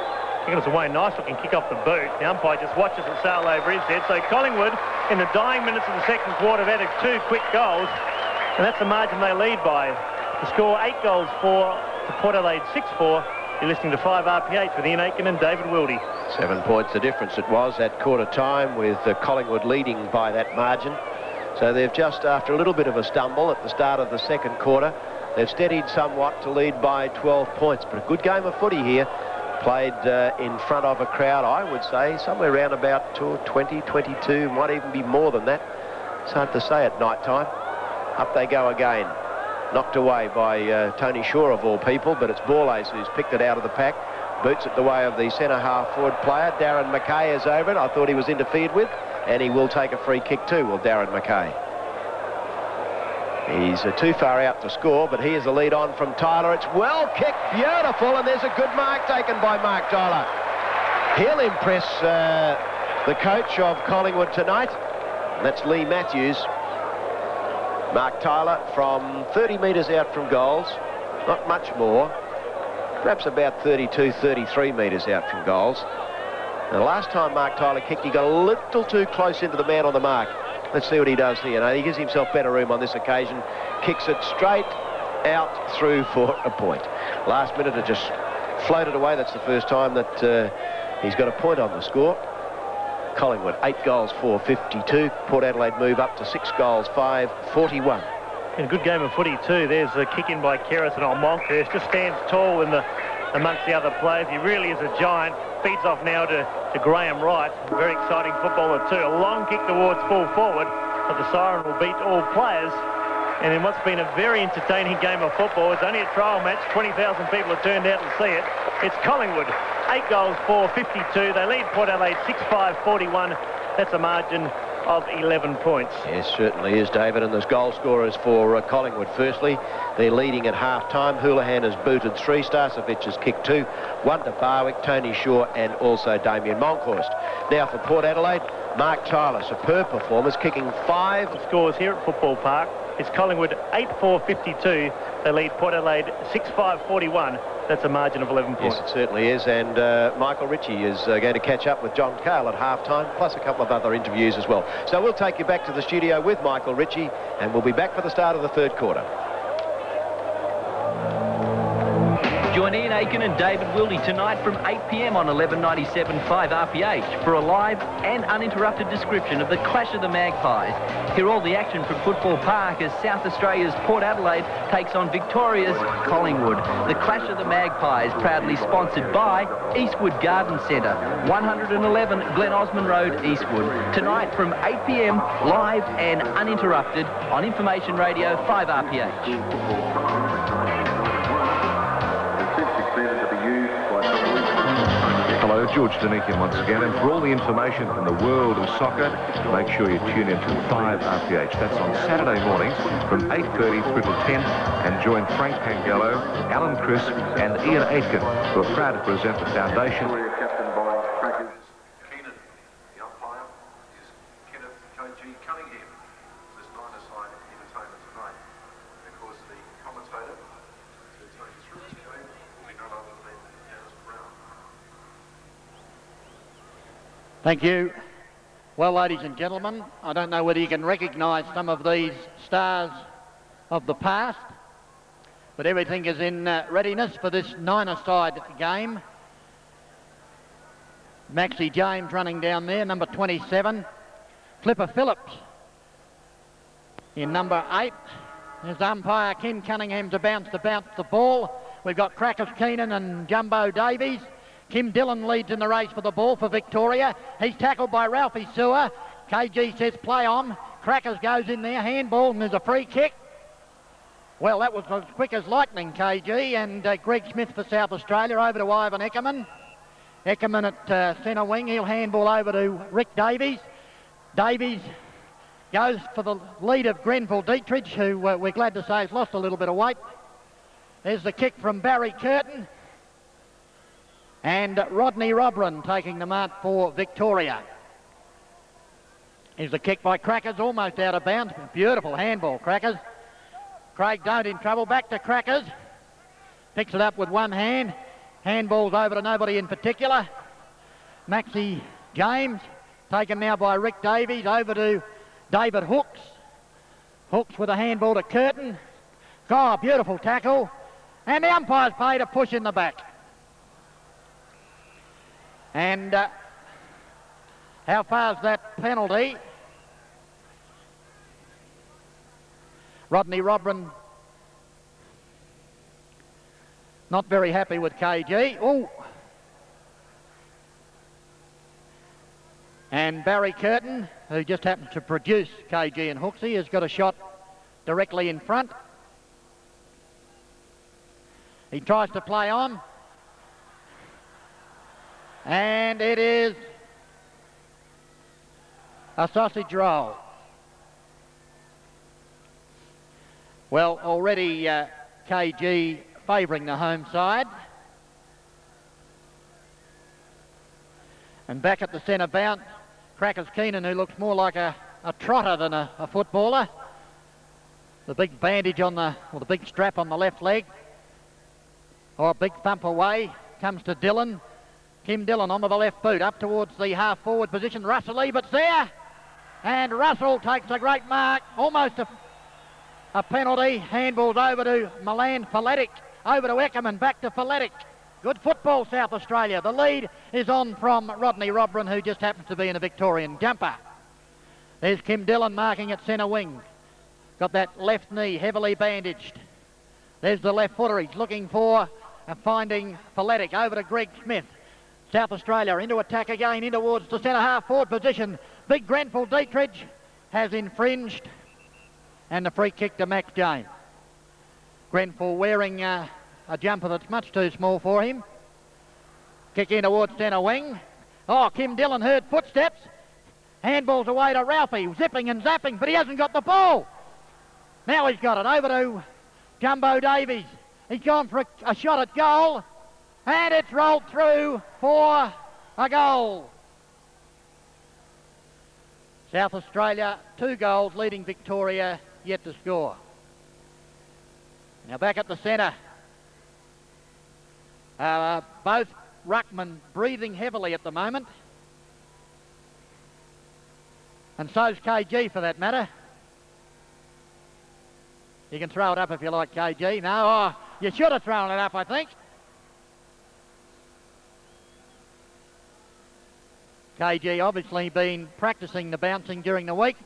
Speaker 1: Kicking us away, nice looking kick off the boot. The umpire just watches it sail over his head. So Collingwood, in the dying minutes of the second quarter, have added 2 quick goals, and that's the margin they lead by. The score 8 goals to Port Adelaide 6-4. You're listening to 5 RPH with Ian Aiken and David Wildy.
Speaker 2: 7 points the difference it was at quarter time, with Collingwood leading by that margin. So they've just, after a little bit of a stumble at the start of the second quarter, they've steadied somewhat to lead by 12 points. But a good game of footy here, played in front of a crowd, I would say, somewhere around about 20, 22, might even be more than that. It's hard to say at night time. Up they go again. Knocked away by Tony Shaw, of all people, but it's Borlase who's picked it out of the pack. Boots it the way of the centre-half forward player. Darren Mackay is over it. I thought he was interfered with, and he will take a free kick too, will Darren Mackay. He's too far out to score, but here's the lead on from Tyler. It's well kicked, beautiful, and there's a good mark taken by Mark Tyler. He'll impress the coach of Collingwood tonight. That's Lee Matthews. Mark Tyler from 30 metres out from goals, not much more, perhaps about 32, 33 metres out from goals. And the last time Mark Tyler kicked, he got a little too close into the man on the mark. Let's see what he does here. Now, he gives himself better room on this occasion, kicks it straight out through for a point. Last minute it just floated away. That's the first time that he's got a point on the score. Collingwood 8 goals for 52. Port Adelaide move up to 6 goals, 5-41.
Speaker 1: And a good game of footy too. There's a kick in by Keris, and Monkhurst just stands tall amongst the other players. He really is a giant. Feeds off now to Graham Wright. Very exciting footballer too. A long kick towards full forward, but the siren will beat all players. And in what's been a very entertaining game of football, it's only a trial match. 20,000 people have turned out to see it. It's Collingwood, 8 goals for 52. They lead Port Adelaide 6-5-41. That's a margin of 11 points.
Speaker 2: Yes, certainly is, David. And there's goal scorers for Collingwood. Firstly, they're leading at half-time. Houlihan has booted 3. Starcevic has kicked 2. 1 to Barwick, Tony Shaw, and also Damien Monkhurst. Now for Port Adelaide, Mark Tyler, superb performance, kicking 5.
Speaker 1: The scores here at Football Park. It's Collingwood 8-4-52. They lead Port Adelaide 6-5-41. That's a margin of 11 points.
Speaker 2: Yes, it certainly is. And Michael Ritchie is going to catch up with John Cale at half-time, plus a couple of other interviews as well. So we'll take you back to the studio with Michael Ritchie, and we'll be back for the start of the third quarter.
Speaker 3: Join Ian Aiken and David Wildy tonight from 8 p.m. on 1197 5 RPH for a live and uninterrupted description of the Clash of the Magpies. Hear all the action from Football Park as South Australia's Port Adelaide takes on Victoria's Collingwood. The Clash of the Magpies, proudly sponsored by Eastwood Garden Centre, 111 Glen Osmond Road, Eastwood. Tonight from 8 p.m, live and uninterrupted on Information Radio 5 RPH.
Speaker 4: Hello, George Danikian once again, and for all the information from the world of soccer, make sure you tune in to 5 RPH. That's on Saturday mornings from 8:30 through to 10, and join Frank Pangello, Alan Crisp, and Ian Aitken, who are proud to present the foundation. Captain by Crackers Keenan. The umpire is Kenneth K.G. Cunningham. This 9-a-side entertainment tonight. And of course, the commentator to take us through this game will be none other than Dennis Brown.
Speaker 5: Thank you. Well, ladies and gentlemen, I don't know whether you can recognise some of these stars of the past, but everything is in readiness for this 9-a-side game. Maxie James running down there, number 27. Flipper Phillips in number 8. There's umpire Ken Cunningham to bounce the ball. We've got Crackers Keenan and Jumbo Davies. Kim Dillon leads in the race for the ball for Victoria. He's tackled by Ralphie Sewer. KG says play on. Crackers goes in there, handball, and there's a free kick. Well, that was as quick as lightning, KG, and Greg Smith for South Australia over to Ivan Eckerman. Eckerman at centre wing, he'll handball over to Rick Davies. Davies goes for the lead of Grenville Dietrich, who we're glad to say has lost a little bit of weight. There's the kick from Barry Curtin. And Rodney Robran taking the mark for Victoria. Here's the kick by Crackers, almost out of bounds. Beautiful handball, Crackers. Craig Don't in trouble, back to Crackers. Picks it up with one hand. Handballs over to nobody in particular. Maxie James, taken now by Rick Davies, over to David Hooks. Hooks with a handball to Curtin. Oh, beautiful tackle. And the umpire's paid a push in the back. And how far's that penalty? Rodney Robran not very happy with KG. Oh. And Barry Curtin, who just happens to produce KG and Hooksy, has got a shot directly in front. He tries to play on. And it is a sausage roll. Well, already KG favouring the home side. And back at the centre bounce, Crackers Keenan, who looks more like a trotter than a footballer. The big bandage on the big strap on the left leg. Or a big thump away, comes to Dillon. Kim Dillon onto the left boot, up towards the half-forward position. Russell Ebert's there. And Russell takes a great mark, almost a penalty. Handballs over to Milan Faletic, over to Eckerman, back to Faletic. Good football, South Australia. The lead is on from Rodney Robran, who just happens to be in a Victorian jumper. There's Kim Dillon marking at centre wing. Got that left knee heavily bandaged. There's the left footer. He's looking for and finding Faletic, over to Greg Smith. South Australia into attack again, in towards the centre half forward position. Big Grenfell Dietrich has infringed, and the free kick to Max James. Grenfell wearing a jumper that's much too small for him. Kick in towards centre wing. Oh, Kim Dillon heard footsteps. Handballs away to Ralphie, zipping and zapping, but he hasn't got the ball. Now he's got it over to Jumbo Davies. He's gone for a shot at goal, and it's rolled through for a goal. South Australia, 2 goals, leading Victoria yet to score. Now back at the centre. Both ruckmen breathing heavily at the moment. And so's KG for that matter. You can throw it up if you like, KG. No, you should have thrown it up, I think. KG obviously been practicing the bouncing during the week.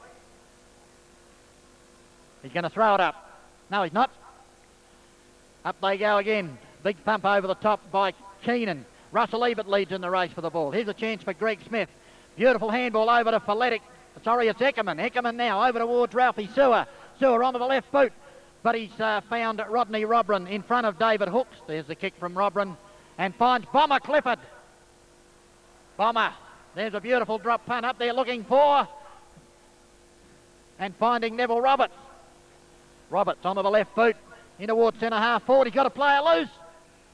Speaker 5: He's going to throw it up. No, he's not. Up they go again. Big pump over the top by Keenan. Russell Ebert leads in the race for the ball. Here's a chance for Greg Smith. Beautiful handball over to Faletic. Sorry, it's Eckerman. Eckerman now over towards Ralphie Sewer. Sewer onto the left boot. But he's found Rodney Robran in front of David Hooks. There's the kick from Robran. And finds Bomber Clifford. Bomber. There's a beautiful drop punt up there looking for. And finding Neville Roberts. Roberts onto the left boot. In towards centre half forward. He's got to play it loose.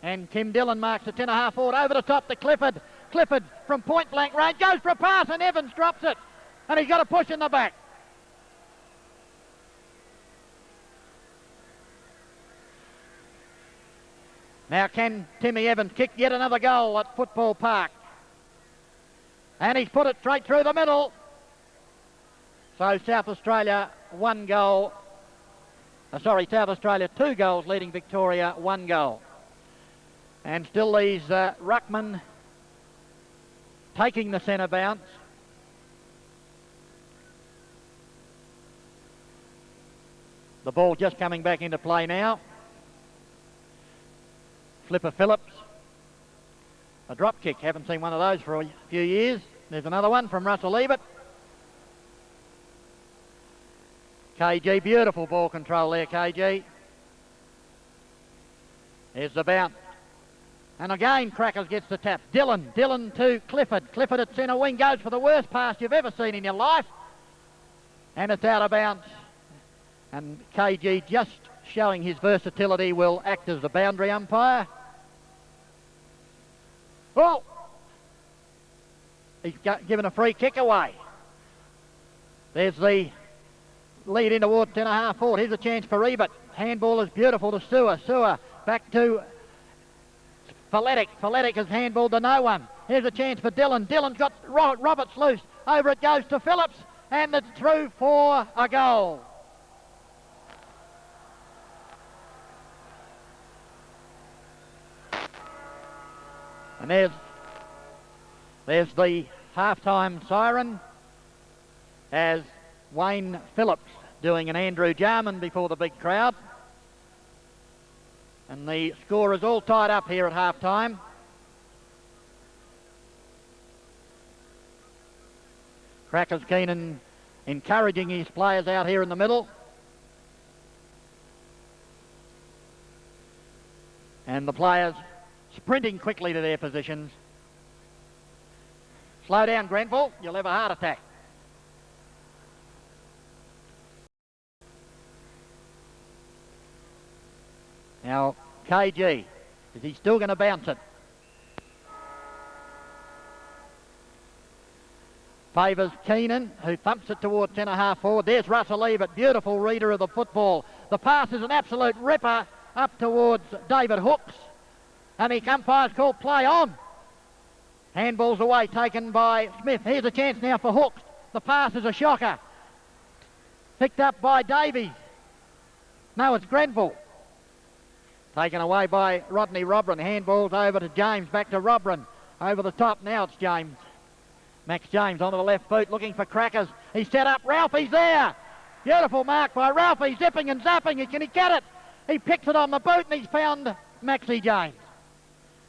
Speaker 5: And Kim Dillon marks the centre half forward. Over the top to Clifford. Clifford from point blank range goes for a pass and Evans drops it. And he's got a push in the back. Now can Timmy Evans kick yet another goal at Football Park? And he's put it straight through the middle. So South Australia 1 goal. South Australia 2 goals leading Victoria 1 goal. And still these ruckmen taking the centre bounce. The ball just coming back into play now. Flipper Phillips. A drop kick. Haven't seen one of those for a few years. There's another one from Russell Ebert. KG, beautiful ball control there, KG. There's the bounce. And again, Crackers gets the tap. Dillon to Clifford. Clifford at centre wing goes for the worst pass you've ever seen in your life. And it's out of bounds. And KG, just showing his versatility, will act as the boundary umpire. Oh! He's given a free kick away. There's the lead in towards centre half forward. Here's a chance for Ebert. Handball is beautiful to Sewer. Sewer back to Folletic. Folletic has handballed to no one. Here's a chance for Dillon. Dillon's got Roberts loose. Over it goes to Phillips, and it's through for a goal. And there's the half-time siren as Wayne Phillips doing an Andrew Jarman before the big crowd. And the score is all tied up here at half-time. Crackers Keenan encouraging his players out here in the middle. And the players sprinting quickly to their positions. Slow down, Grenville. You'll have a heart attack. Now, KG, is he still going to bounce it? Favours Keenan, who thumps it towards centre-half forward. There's Russell Ebert, beautiful reader of the football. The pass is an absolute ripper up towards David Hooks. And the umpire's called play on. Handball's away, taken by Smith. Here's a chance now for Hooks. The pass is a shocker. Picked up by Davies. No, it's Grenville. Taken away by Rodney Robran. Handball's over to James, back to Robran. Over the top, now it's James. Max James onto the left boot, looking for Crackers. He's set up, Ralphie's there. Beautiful mark by Ralphie, zipping and zapping. Can he get it? He picks it on the boot and he's found Maxie James.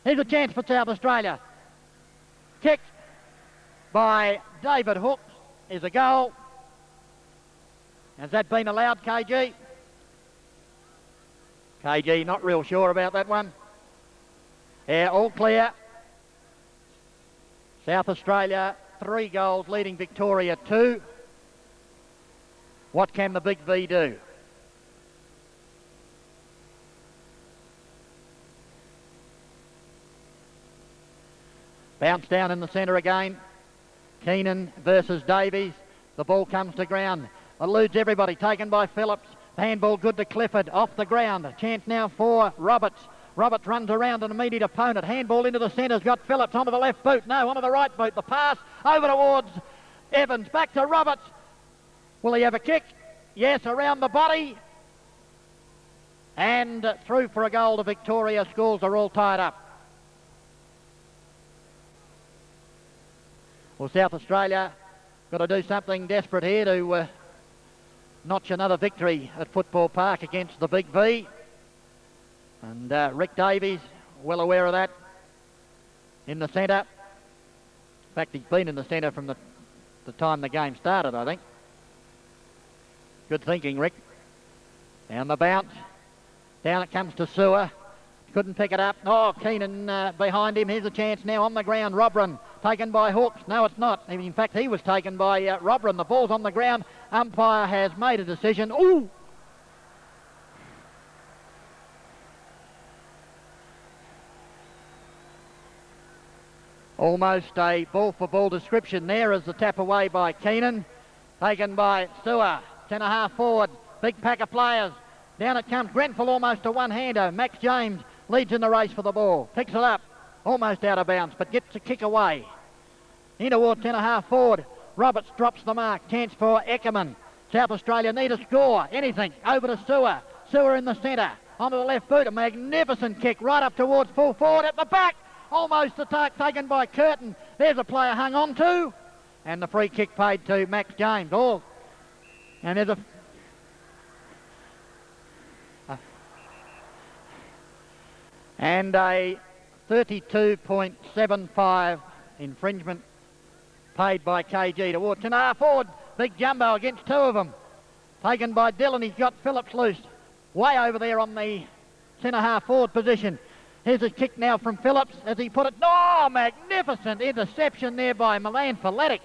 Speaker 5: Here's a chance for South Australia. Kick by David Hooks is a goal. Has that been allowed, KG? KG not real sure about that one. Yeah, all clear. South Australia 3 goals, leading Victoria 2. What can the Big V do? Bounce down in the centre again. Keenan versus Davies. The ball comes to ground. Eludes everybody, taken by Phillips. Handball good to Clifford, off the ground. A chance now for Roberts. Roberts runs around an immediate opponent. Handball into the centre's got Phillips onto the left boot. No, onto the right boot. The pass over towards Evans. Back to Roberts. Will he have a kick? Yes, around the body. And through for a goal to Victoria. Scores are all tied up. Well, South Australia got to do something desperate here to notch another victory at Football Park against the Big V. And Rick Davies, well aware of that, in the centre. In fact, he's been in the centre from the time the game started, I think. Good thinking, Rick. Down the bounce. Down it comes to Sewer. Couldn't pick it up. Oh, Keenan behind him. Here's a chance now on the ground. Robran taken by Hooks. No, it's not. In fact, he was taken by Robran. The ball's on the ground. Umpire has made a decision. Ooh! Almost a ball-for-ball description there as the tap away by Keenan. Taken by Sewer. Centre-half forward. Big pack of players. Down it comes. Grenfell almost a one-hander. Max James leads in the race for the ball. Picks it up. Almost out of bounds, but gets a kick away. In towards centre-half forward. Roberts drops the mark. Chance for Eckerman. South Australia need a score. Anything. Over to Sewer. Sewer in the centre. Onto the left boot. A magnificent kick right up towards full forward at the back. Almost attack taken by Curtin. There's a player hung on to. And the free kick paid to Max James. And there's a 32.75 infringement paid by KG towards centre forward. Big jumbo against 2 of them. Taken by Dillon. He's got Phillips loose. Way over there on the centre-half forward position. Here's a kick now from Phillips as he put it. Oh, magnificent interception there by Milan Folletic.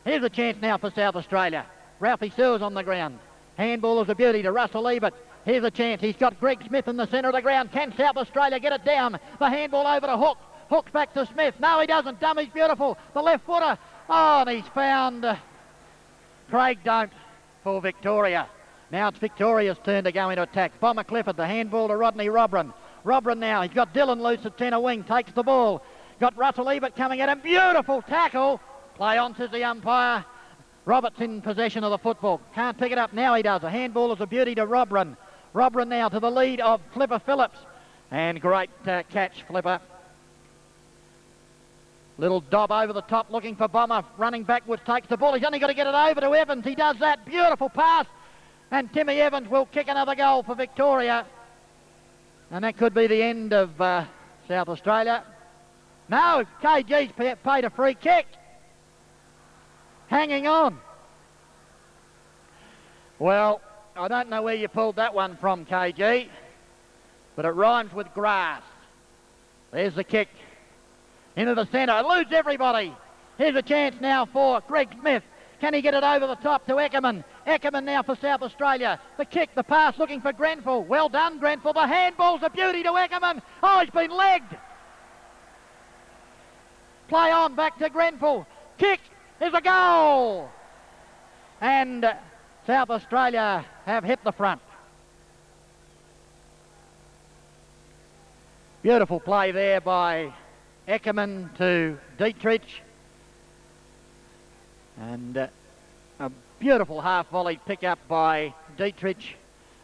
Speaker 5: Here's a chance now for South Australia. Ralphie Sears on the ground. Handball is a beauty to Russell Ebert. Here's a chance. He's got Greg Smith in the centre of the ground. Can South Australia get it down? The handball over to Hook. Hook's back to Smith. No, he doesn't. Dummy's beautiful. The left footer. Oh, and he's found Craig Don't for Victoria. Now it's Victoria's turn to go into attack. Bomber Clifford, the handball to Rodney Robran. Robran now. He's got Dillon loose at centre wing. Takes the ball. Got Russell Ebert coming at him. Beautiful tackle. Play on, says the umpire. Roberts in possession of the football. Can't pick it up. Now he does. A handball is a beauty to Robran. Robran now to the lead of Flipper Phillips. And great catch, Flipper. Little dob over the top looking for Bomber. Running backwards, takes the ball. He's only got to get it over to Evans. He does that. Beautiful pass. And Timmy Evans will kick another goal for Victoria. And that could be the end of South Australia. No, KG's paid a free kick. Hanging on. Well, I don't know where you pulled that one from, KG, but it rhymes with grass. There's the kick. Into the centre. Eludes everybody. Here's a chance now for Greg Smith. Can he get it over the top to Eckerman? Eckerman now for South Australia. The kick, the pass looking for Grenfell. Well done, Grenfell. The handball's a beauty to Eckerman. Oh, he's been legged. Play on, back to Grenfell. Kick is a goal. And South Australia have hit the front. Beautiful play there by Eckerman to Dietrich. And a beautiful half volley pick up by Dietrich.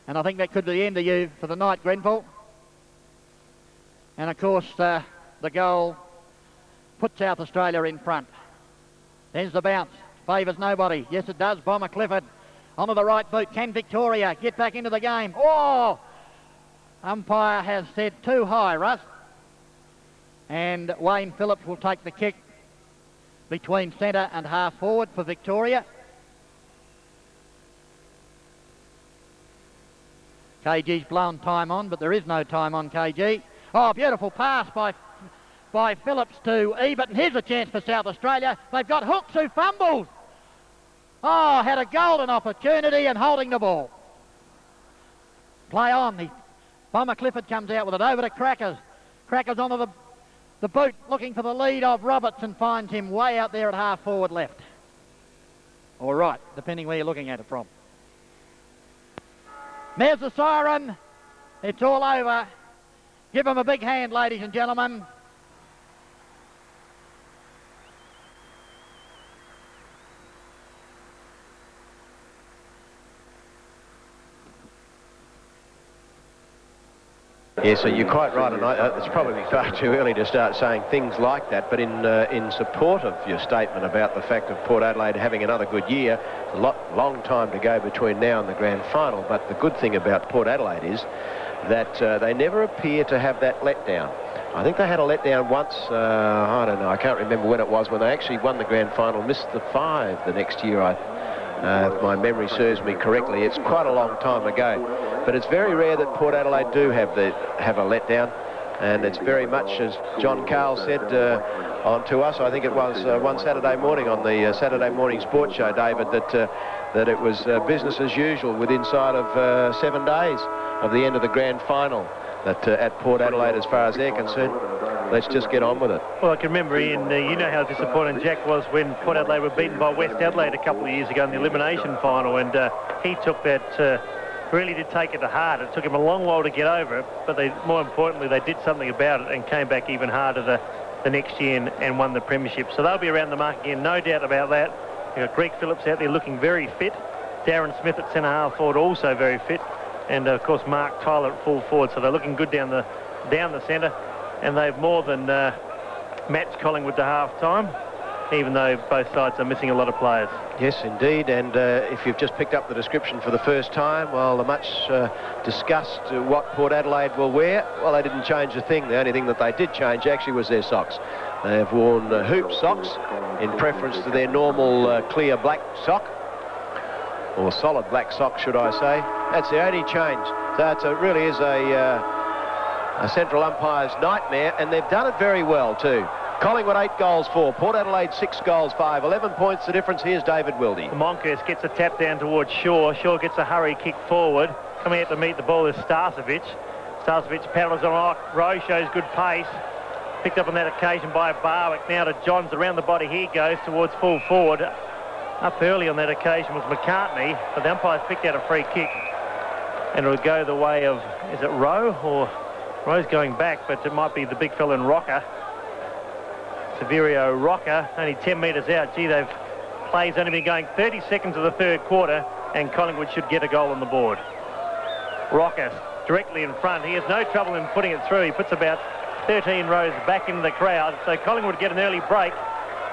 Speaker 5: And I think that could be the end of you for the night, Grenfell. And of course, the goal put South Australia in front. There's the bounce. Favours nobody. Yes, it does. Bomber Clifford onto the right boot. Can Victoria get back into the game? Oh! Umpire has said too high, Russ. And Wayne Phillips will take the kick between centre and half forward for Victoria. KG's blown time on, but there is no time on KG. Oh, beautiful pass by Phillips to Ebert, and here's a chance for South Australia. They've got Hooks who fumbles. Oh, had a golden opportunity and holding the ball. Play on. The Bomber Clifford comes out with it over to Crackers. Crackers onto the boot, looking for the lead of Roberts, and finds him way out there at half forward left. Or right, depending where you're looking at it from. There's the siren. It's all over. Give him a big hand, ladies and gentlemen.
Speaker 2: Yeah, so you're quite right, and it's probably far too early to start saying things like that, but in support of your statement about the fact of Port Adelaide having another good year, a long time to go between now and the grand final, but the good thing about Port Adelaide is that they never appear to have that letdown. I think they had a letdown once, I don't know, I can't remember when it was, when they actually won the grand final, missed the 5 the next year, if my memory serves me correctly. It's quite a long time ago. But it's very rare that Port Adelaide do have a letdown, and it's very much, as John Carl said on to us, I think it was one Saturday morning on the Saturday morning sports show, David, that it was business as usual with inside of 7 days of the end of the grand final at Port Adelaide, as far as they're concerned. Let's just get on with it.
Speaker 1: Well, I can remember, Ian, you know how disappointing Jack was when Port Adelaide were beaten by West Adelaide a couple of years ago in the elimination final, and he took that, really did take it to heart. It took him a long while to get over it, but more importantly, they did something about it and came back even harder the next year and won the premiership. So they'll be around the mark again, no doubt about that. You've got Greg Phillips out there looking very fit. Darren Smith at centre half forward also very fit. And, of course, Mark Tyler at full forward. So they're looking good down the centre. And they've more than matched Collingwood to half-time, even though both sides are missing a lot of players.
Speaker 2: Yes, indeed, and if you've just picked up the description for the first time, well, the much discussed what Port Adelaide will wear, well, they didn't change a thing. The only thing that they did change actually was their socks. They have worn hoop socks in preference to their normal clear black sock, or solid black sock, should I say. That's the only change. So it really is a central umpire's nightmare, and they've done it very well too. Collingwood 8 goals 4, Port Adelaide 6 goals 5, 11 points the difference. Here's David Wilde.
Speaker 1: Monkhurst gets a tap down towards Shaw. Shaw gets a hurry kick forward. Coming out to meet the ball is Starcevic. Starcevic paddles on row, shows good pace. Picked up on that occasion by Barwick. Now to Johns, around the body he goes towards full forward. Up early on that occasion was McCartney, but the umpire's picked out a free kick. And it would go the way of, is it Rowe or Rose going back, but it might be the big fella in Rocker. Severio Rocker, only 10 metres out. Gee, play's only been going 30 seconds of the third quarter, and Collingwood should get a goal on the board. Rocker directly in front. He has no trouble in putting it through. He puts about 13 rows back into the crowd. So Collingwood get an early break.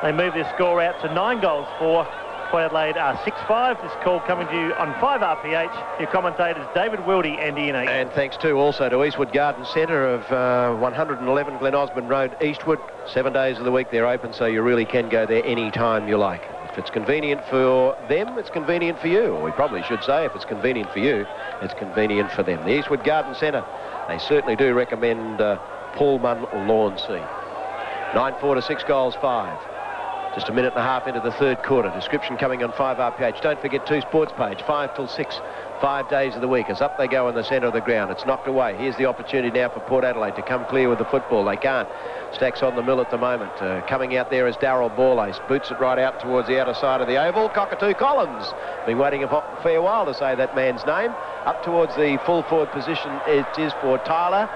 Speaker 1: They move their score out to 9 goals for. Port Adelaide are 6-5. This call coming to you on 5 RPH. Your commentators David Wildy and Ian Aiken.
Speaker 2: And thanks too also to Eastwood Garden Centre of 111 Glen Osmond Road, Eastwood. 7 days of the week they're open, so you really can go there any time you like. If it's convenient for them, it's convenient for you. Or we probably should say if it's convenient for you, it's convenient for them. The Eastwood Garden Centre, they certainly do recommend Paul Munn Lawn Sea. 9-4 to 6 goals 5. Just a minute and a half into the third quarter. Description coming on 5 RPH. Don't forget 2 Sports page, 5 till 6, 5 days of the week. As up they go in the centre of the ground. It's knocked away. Here's the opportunity now for Port Adelaide to come clear with the football. They can't. Stacks on the mill at the moment. Coming out there is Darryl Borlace. Boots it right out towards the outer side of the oval. Cockatoo Collins. Been waiting a fair while to say that man's name. Up towards the full forward position it is for Tyler.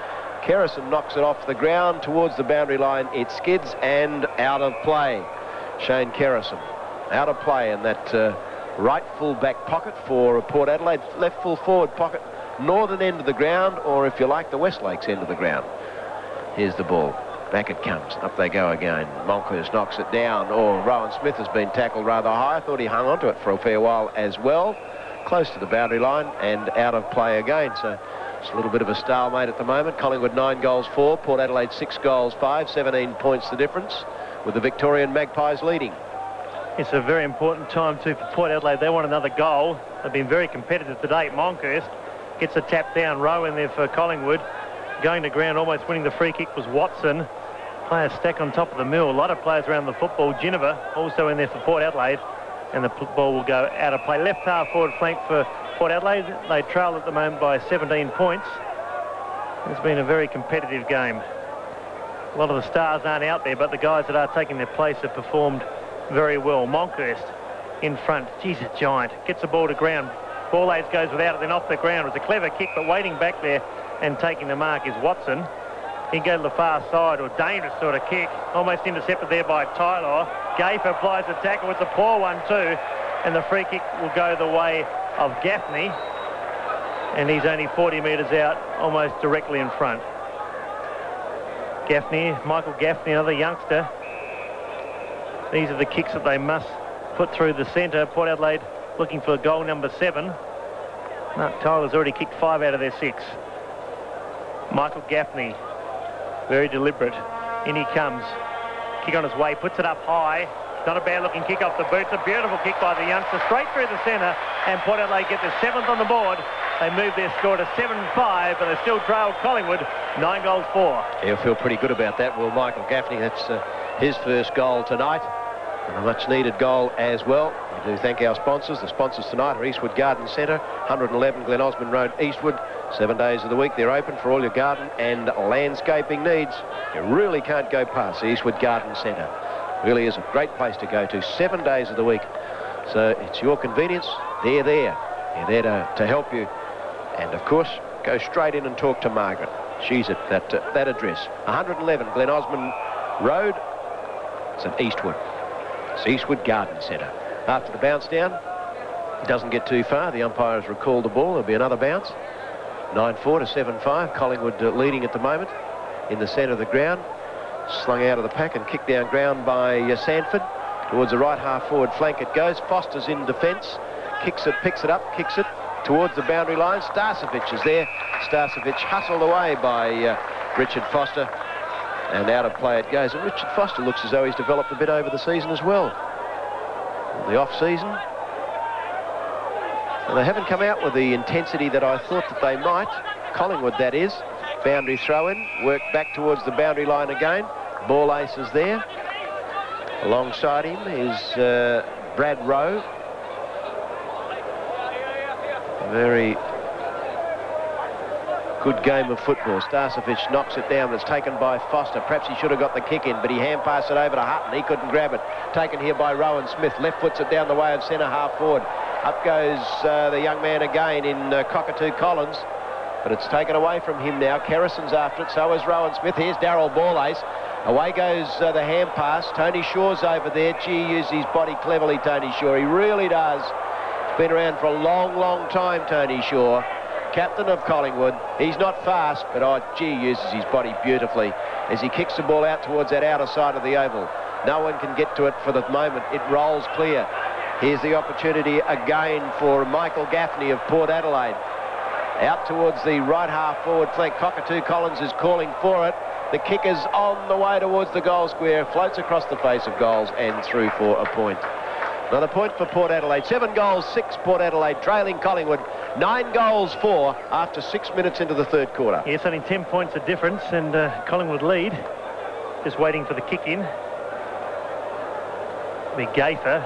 Speaker 2: Kerrison knocks it off the ground towards the boundary line. It skids and out of play. Shane Kerrison out of play in that right full back pocket for Port Adelaide. Left full forward pocket, northern end of the ground, or if you like, the West Lakes end of the ground. Here's the ball. Back it comes. Up they go again. Monkhurst knocks it down. Rowan Smith has been tackled rather high. I thought he hung onto it for a fair while as well. Close to the boundary line and out of play again. So it's a little bit of a stalemate at the moment. Collingwood 9 goals 4. Port Adelaide 6 goals 5. 17 points the difference, with the Victorian Magpies leading.
Speaker 1: It's a very important time too for Port Adelaide. They want another goal. They've been very competitive to date. Monkhurst gets a tap down, row in there for Collingwood. Going to ground, almost winning the free kick was Watson. Players stack on top of the mill. A lot of players around the football. Ginniver also in there for Port Adelaide. And the ball will go out of play. Left half forward flank for Port Adelaide. They trail at the moment by 17 points. It's been a very competitive game. A lot of the stars aren't out there, but the guys that are taking their place have performed very well. Monkhurst in front. Geez, a giant. Gets the ball to ground. Borlace goes without it, then off the ground. It was a clever kick, but waiting back there and taking the mark is Watson. He can go to the far side, or dangerous sort of kick. Almost intercepted there by Tyler. Gafe applies the tackle. It's a poor one too. And the free kick will go the way of Gaffney. And he's only 40 metres out, almost directly in front. Gaffney, Michael Gaffney, another youngster. These are the kicks that they must put through the centre. Port Adelaide looking for goal number 7. Mark Tyler's already kicked 5 out of their 6. Michael Gaffney, very deliberate. In he comes. Kick on his way, puts it up high. Not a bad looking kick off the boots. A beautiful kick by the youngster, straight through the centre. And Port Adelaide get their 7th on the board. They move their score to 7-5, but they still trail Collingwood 9 goals 4.
Speaker 2: He'll feel pretty good about that. Well, Michael Gaffney, that's his first goal tonight. And a much-needed goal as well. We do thank our sponsors. The sponsors tonight are Eastwood Garden Centre, 111 Glen Osmond Road, Eastwood. 7 days of the week they're open for all your garden and landscaping needs. You really can't go past the Eastwood Garden Centre. Really is a great place to go to 7 days of the week. So it's your convenience. They're there. They're there to help you. And of course, go straight in and talk to Margaret. She's at that address. 111 Glen Osmond Road. It's at Eastwood. It's Eastwood Garden Centre. After the bounce down, it doesn't get too far. The umpire has recalled the ball. There'll be another bounce. 9-4 to 7-5. Collingwood leading at the moment in the centre of the ground. Slung out of the pack and kicked down ground by Sanford. Towards the right half forward flank it goes. Foster's in defence. Kicks it, picks it up, kicks it towards the boundary line. Starcevic is there. Starcevic hustled away by Richard Foster. And out of play it goes. And Richard Foster looks as though he's developed a bit over the season as well. The off-season. And they haven't come out with the intensity that I thought that they might. Collingwood, that is. Boundary throw-in. Worked back towards the boundary line again. Ball ace is there. Alongside him is Brad Rowe. A very good game of football. Starcevic knocks it down. It's taken by Foster. Perhaps he should have got the kick in, but he hand passed it over to Hutton. He couldn't grab it. Taken here by Rowan Smith. Left foots it down the way of centre half forward. Up goes the young man again in Cockatoo Collins. but it's taken away from him now. Kerrison's after it, so is Rowan Smith. Here's Darryl Borlace. Away goes the hand pass. Tony Shaw's over there. Gee, uses his body cleverly, Tony Shaw. He really does. He's been around for a long, long time, Tony Shaw. Captain of Collingwood. He's not fast, but gee, uses his body beautifully as he kicks the ball out towards that outer side of the oval. No one can get to it for the moment. It rolls clear. Here's the opportunity again for Michael Gaffney of Port Adelaide. Out towards the right half forward flank. Cockatoo Collins is calling for it. The kick is on the way towards the goal square, floats across the face of goals and through for a point. Another point for Port Adelaide. 7 goals, 6 Port Adelaide, trailing Collingwood. 9 goals, 4 after 6 minutes into the third quarter.
Speaker 1: Yes, only 10 points of difference, and Collingwood lead. Just waiting for the kick in. The Gafer.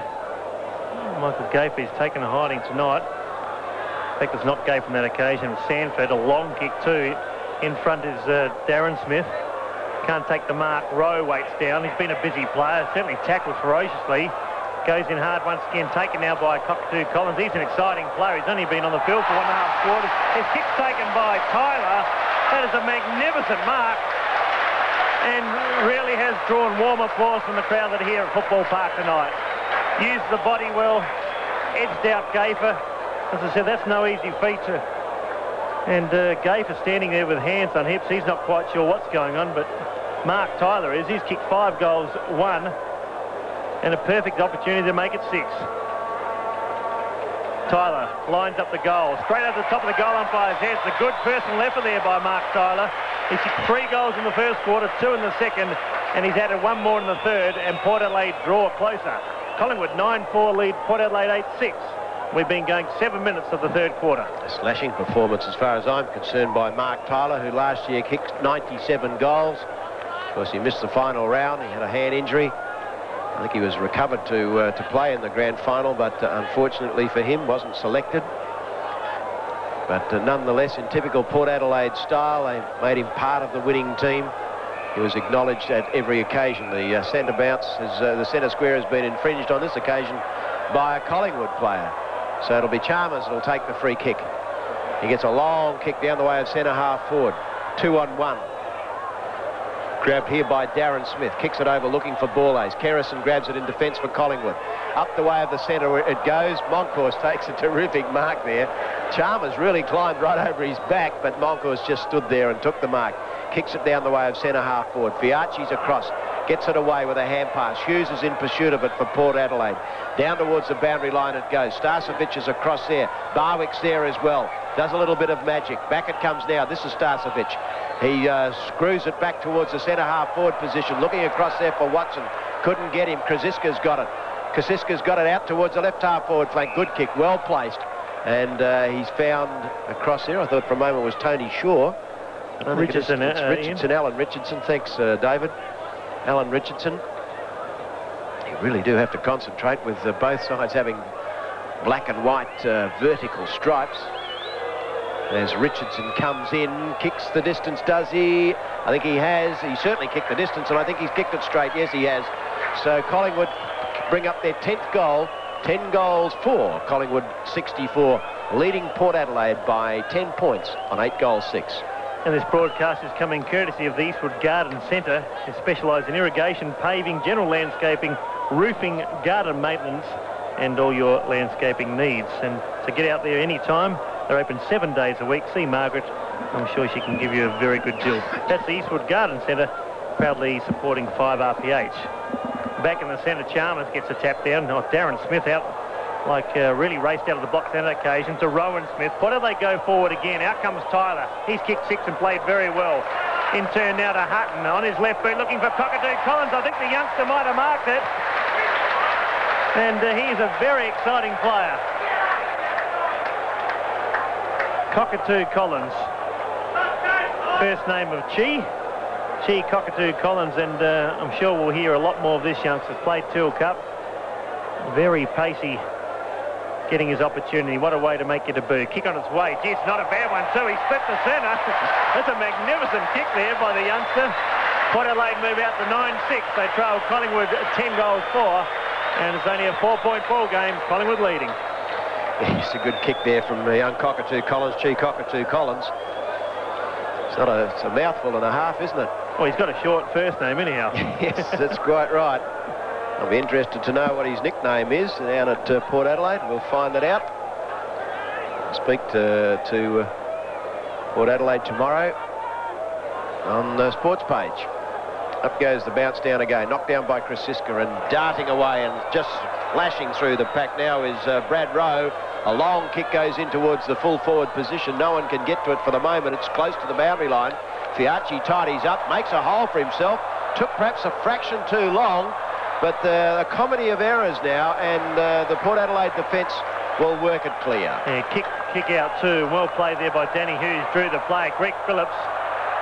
Speaker 1: Michael Gafer is taken a hiding tonight. In fact, it's not Gafer on that occasion. It's Sanford, a long kick too. In front is Darren Smith. Can't take the mark. Rowe waits down. He's been a busy player. Certainly tackled ferociously. Goes in hard once again. Taken now by Cockatoo Collins. He's an exciting player. He's only been on the field for 1.5 quarters. His kick's taken by Tyler. That is a magnificent mark. And really has drawn warm applause from the crowd that are here at Football Park tonight. Used the body well. Edged out Gafer. As I said, that's no easy feature. And Gafer standing there with hands on hips. He's not quite sure what's going on, but Mark Tyler is. He's kicked 5 goals, 1. And a perfect opportunity to make it 6. Tyler lines up the goal. Straight over the top of the goal umpire's head. It's a good personal effort there by Mark Tyler. He's kicked 3 goals in the first quarter, 2 in the second, and he's added 1 more in the third, and Port Adelaide draw closer. Collingwood 9-4 lead, Port Adelaide 8-6. We've been going 7 minutes of the third quarter.
Speaker 2: A slashing performance as far as I'm concerned by Mark Tyler, who last year kicked 97 goals. Of course, he missed the final round. He had a hand injury. I think he was recovered to play in the grand final, but unfortunately for him, wasn't selected. But nonetheless, in typical Port Adelaide style, they made him part of the winning team. He was acknowledged at every occasion. The centre bounce, the centre square has been infringed on this occasion by a Collingwood player. So it'll be Chalmers that'll take the free kick. He gets a long kick down the way of centre half forward. 2-on-1. Grabbed here by Darren Smith. Kicks it over looking for Borlace. Kerrison grabs it in defence for Collingwood. Up the way of the centre it goes. Moncourse takes a terrific mark there. Chalmers really climbed right over his back, but Moncourse just stood there and took the mark. Kicks it down the way of centre half forward. Fiachi's across. Gets it away with a hand pass. Hughes is in pursuit of it for Port Adelaide. Down towards the boundary line it goes. Starcevic is across there. Barwick's there as well. Does a little bit of magic. Back it comes now. This is Starcevic. He screws it back towards the centre half forward position. Looking across there for Watson. Couldn't get him. Krasiska's got it. Krasiska's got it out towards the left half forward flank. Good kick. Well placed. And he's found across there. I thought for a moment it was Tony Shaw.
Speaker 1: Richardson.
Speaker 2: It's Richardson, Alan Richardson. Thanks, David. Alan Richardson. You really do have to concentrate with both sides having black and white vertical stripes. As Richardson comes in, kicks the distance, does he? I think he has. He certainly kicked the distance, and I think he's kicked it straight. Yes, he has. So Collingwood bring up their 10th goal. 10 goals for Collingwood 64, leading Port Adelaide by 10 points on 8 goals 6.
Speaker 1: And this broadcast is coming courtesy of the Eastwood Garden Centre. They specialise in irrigation, paving, general landscaping, roofing, garden maintenance, and all your landscaping needs. And to get out there anytime, they're open 7 days a week. See Margaret. I'm sure she can give you a very good deal. That's the Eastwood Garden Centre, proudly supporting 5RPH. Back in the centre, Chalmers gets a tap down. Oh, Darren Smith out, really raced out of the box on that occasion to Rowan Smith. Why do they go forward again? Out comes Tyler. He's kicked 6 and played very well. In turn now to Hutton on his left boot looking for Cockatoo Collins. I think the youngster might have marked it. And he's a very exciting player. Cockatoo Collins. First name of Chi Cockatoo Collins, and I'm sure we'll hear a lot more of this youngster. Played Teal Cup. Very pacey, getting his opportunity. What a way to make your debut. Kick on its way. Gee, it's not a bad one too. He split the centre. That's a magnificent kick there by the youngster. Port Adelaide move out to 9-6. They trail Collingwood 10 goals 4, and it's only a 4-point ball game. Collingwood leading.
Speaker 2: It's a good kick there from the young Cockatoo Collins, Chi Cockatoo Collins. It's a mouthful and a half, isn't it?
Speaker 1: Well, he's got a short first name anyhow.
Speaker 2: Yes, that's quite right. I'll be interested to know what his nickname is down at Port Adelaide. We'll find that out. I'll speak to Port Adelaide tomorrow on the sports page. Up goes the bounce down again. Knocked down by Chris Siska and darting away and just flashing through the pack now is Brad Rowe. A long kick goes in towards the full forward position. No one can get to it for the moment. It's close to the boundary line. Fiacci tidies up, makes a hole for himself. Took perhaps a fraction too long, but a comedy of errors now, and the Port Adelaide defence will work it clear.
Speaker 1: Yeah, kick out too. Well played there by Danny Hughes. Drew the play. Greg Phillips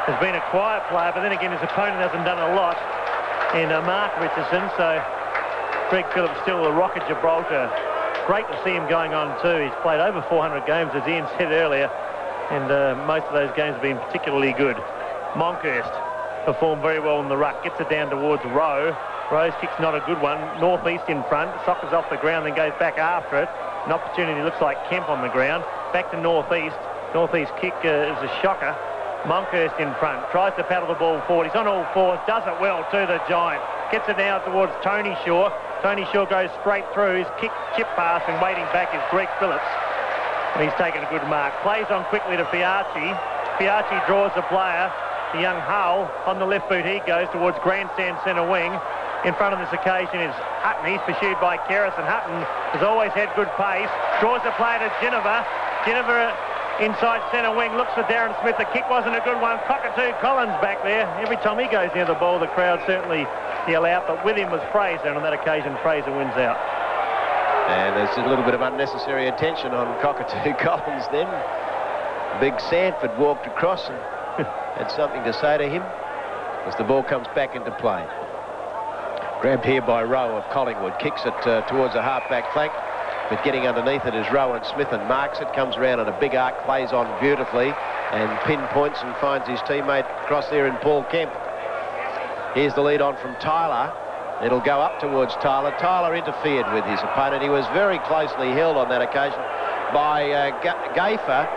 Speaker 1: has been a quiet player, but then again his opponent hasn't done a lot in Mark Richardson, so Greg Phillips still the Rock of Gibraltar. Great to see him going on too. He's played over 400 games, as Ian said earlier, and most of those games have been particularly good. Monkhurst performed very well in the ruck, gets it down towards Rowe. Rowe's kick's not a good one. Northeast in front, Soccer's off the ground, then goes back after it. An opportunity looks like Kemp on the ground. Back to Northeast. Northeast kick is a shocker. Monkhurst in front, tries to paddle the ball forward. He's on all fours, does it well to the giant. Gets it now towards Tony Shaw. Tony Shaw goes straight through. His chip pass, and waiting back is Greg Phillips. And he's taken a good mark. Plays on quickly to Fiacci. Fiacci draws the player. The young Hull on the left boot he goes towards grandstand centre wing. In front of this occasion is Hutton. He's pursued by Kerris, and Hutton has always had good pace. Draws the player to Geneva. Geneva inside centre wing, looks for Darren Smith. The kick wasn't a good one. Cockatoo Collins back there. Every time he goes near the ball, the crowd certainly yell out, but with him was Fraser, and on that occasion Fraser wins out.
Speaker 2: And there's a little bit of unnecessary attention on Cockatoo Collins then. Big Sanford walked across and had something to say to him as the ball comes back into play. Grabbed here by Rowe of Collingwood, kicks it towards the half-back flank, but getting underneath it is Rowan Smith and marks it, comes around on a big arc, plays on beautifully and pinpoints and finds his teammate across there in Paul Kemp. Here's the lead on from Tyler. It'll go up towards Tyler. Tyler interfered with his opponent. He was very closely held on that occasion by Gaffer.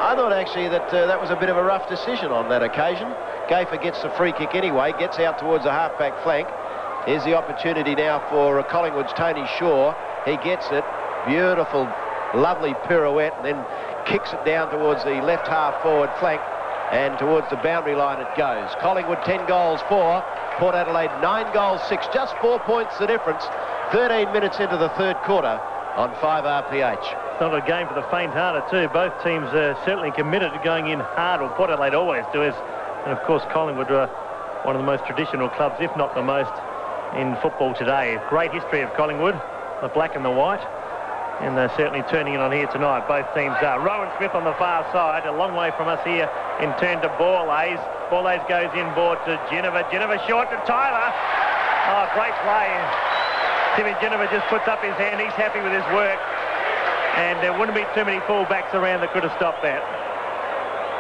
Speaker 2: I thought actually that that was a bit of a rough decision on that occasion. Gaffer gets the free kick anyway, gets out towards the half-back flank. Here's the opportunity now for Collingwood's Tony Shaw. He gets it. Beautiful, lovely pirouette, and then kicks it down towards the left half forward flank, and towards the boundary line it goes. Collingwood 10 goals 4, Port Adelaide 9 goals 6, just 4 points the difference. 13 minutes into the third quarter on 5 RPH.
Speaker 1: It's not a game for the faint-hearted too. Both teams are certainly committed to going in hard, or Port Adelaide always do. And of course Collingwood are one of the most traditional clubs, if not the most, in football today. Great history of Collingwood, the black and the white. And they're certainly turning it on here tonight. Both teams are. Rowan Smith on the far side, a long way from us here in turn to Borlays. Borlays goes inboard to Geneva. Geneva short to Tyler. Oh, great play. Timmy Geneva just puts up his hand. He's happy with his work. And there wouldn't be too many full-backs around that could have stopped that.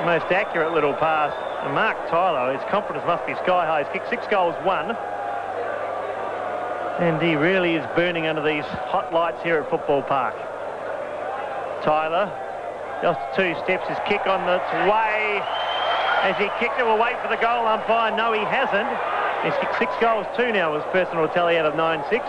Speaker 1: Most accurate little pass. And Mark Tyler, his confidence must be sky high. He's kicked 6 goals 1. And he really is burning under these hot lights here at Football Park. Tyler, just 2 steps, his kick on its way. As he kicked it, we'll wait for the goal umpire. No, he hasn't. He's kicked 6 goals 2 now, his personal tally out of 9-6.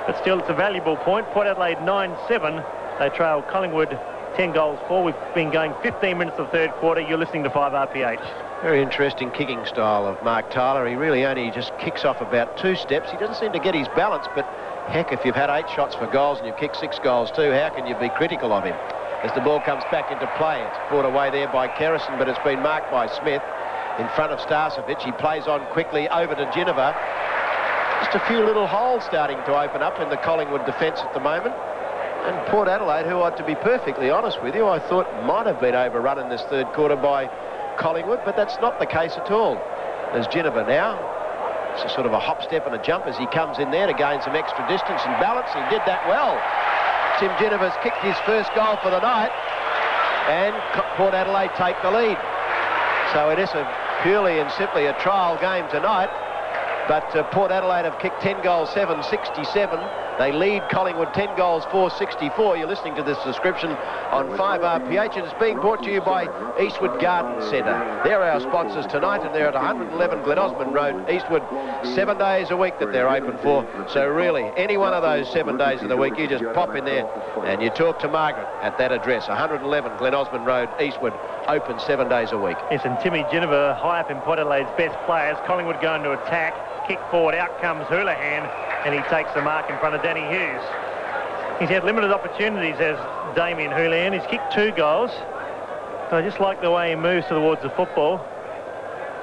Speaker 1: But still, it's a valuable point. Port Adelaide 9-7. They trail Collingwood 10 goals 4. We've been going 15 minutes of the third quarter. You're listening to 5 RPH.
Speaker 2: Very interesting kicking style of Mark Tyler. He really only just kicks off about 2 steps. He doesn't seem to get his balance, but heck, if you've had 8 shots for goals and you've kicked 6 goals too, how can you be critical of him? As the ball comes back into play, it's brought away there by Kerrison, but it's been marked by Smith in front of Starcevic. He plays on quickly over to Geneva. Just a few little holes starting to open up in the Collingwood defence at the moment. And Port Adelaide, who ought to be perfectly honest with you, I thought might have been overrun in this third quarter by Collingwood, but that's not the case at all. There's Geneva now. It's a sort of a hop, step and a jump as he comes in there to gain some extra distance and balance. He did that well. Tim Geneva's kicked his first goal for the night, and Port Adelaide take the lead. So it is purely and simply a trial game tonight, but Port Adelaide have kicked 10 goals 7, 67. They lead Collingwood 10 goals, 464. You're listening to this description on 5RPH, and it's being brought to you by Eastwood Garden Centre. They're our sponsors tonight, and they're at 111 Glen Osmond Road, Eastwood, 7 days a week that they're open for. So really, any one of those 7 days of the week, you just pop in there and you talk to Margaret at that address, 111 Glen Osmond Road, Eastwood, open 7 days a week.
Speaker 1: Yes, and Timmy Ginniver, high up in Port Adelaide's best players. Collingwood going to attack, kick forward, out comes Houlihan, and he takes the mark in front of Danny Hughes. He's had limited opportunities as Damien Houlihan. He's kicked 2 goals. I just like the way he moves towards the football.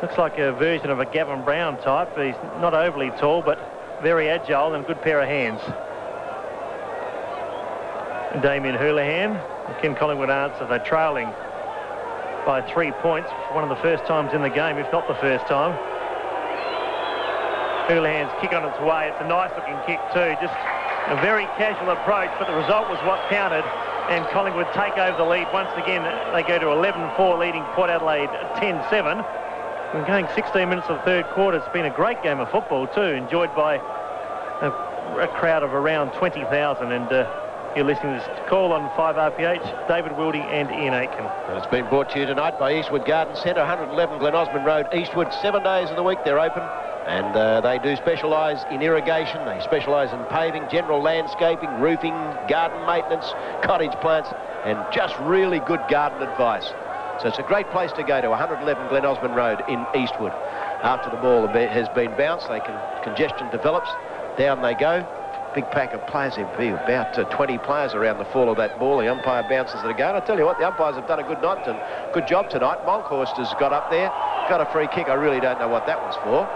Speaker 1: Looks like a version of a Gavin Brown type. He's not overly tall, but very agile and a good pair of hands. And Damien Houlihan, Ken Collingwood answer. They're trailing by 3 points. One of the first times in the game, if not the first time. Houlihan's kick on its way. It's a nice-looking kick too. Just a very casual approach, but the result was what counted. And Collingwood take over the lead. Once again, they go to 11-4, leading Port Adelaide 10-7. We're going 16 minutes of the third quarter. It's been a great game of football too, enjoyed by a crowd of around 20,000. And you're listening to this call on 5RPH, David Wildy and Ian Aitken.
Speaker 2: And it's been brought to you tonight by Eastwood Garden Centre, 111 Glen Osmond Road, Eastwood. 7 days of the week they're open, and they do specialise in irrigation. They specialise in paving, general landscaping, roofing, garden maintenance, cottage plants, and just really good garden advice. So it's a great place to go to, 111 Glen Osmond Road in Eastwood. After the ball has been bounced, congestion develops, down they go. Big pack of players. There'll be about 20 players around the fall of that ball. The umpire bounces it again. I tell you what, the umpires have done a good night and good job tonight. Monkhorst has got up there, got a free kick. I really don't know what that was for.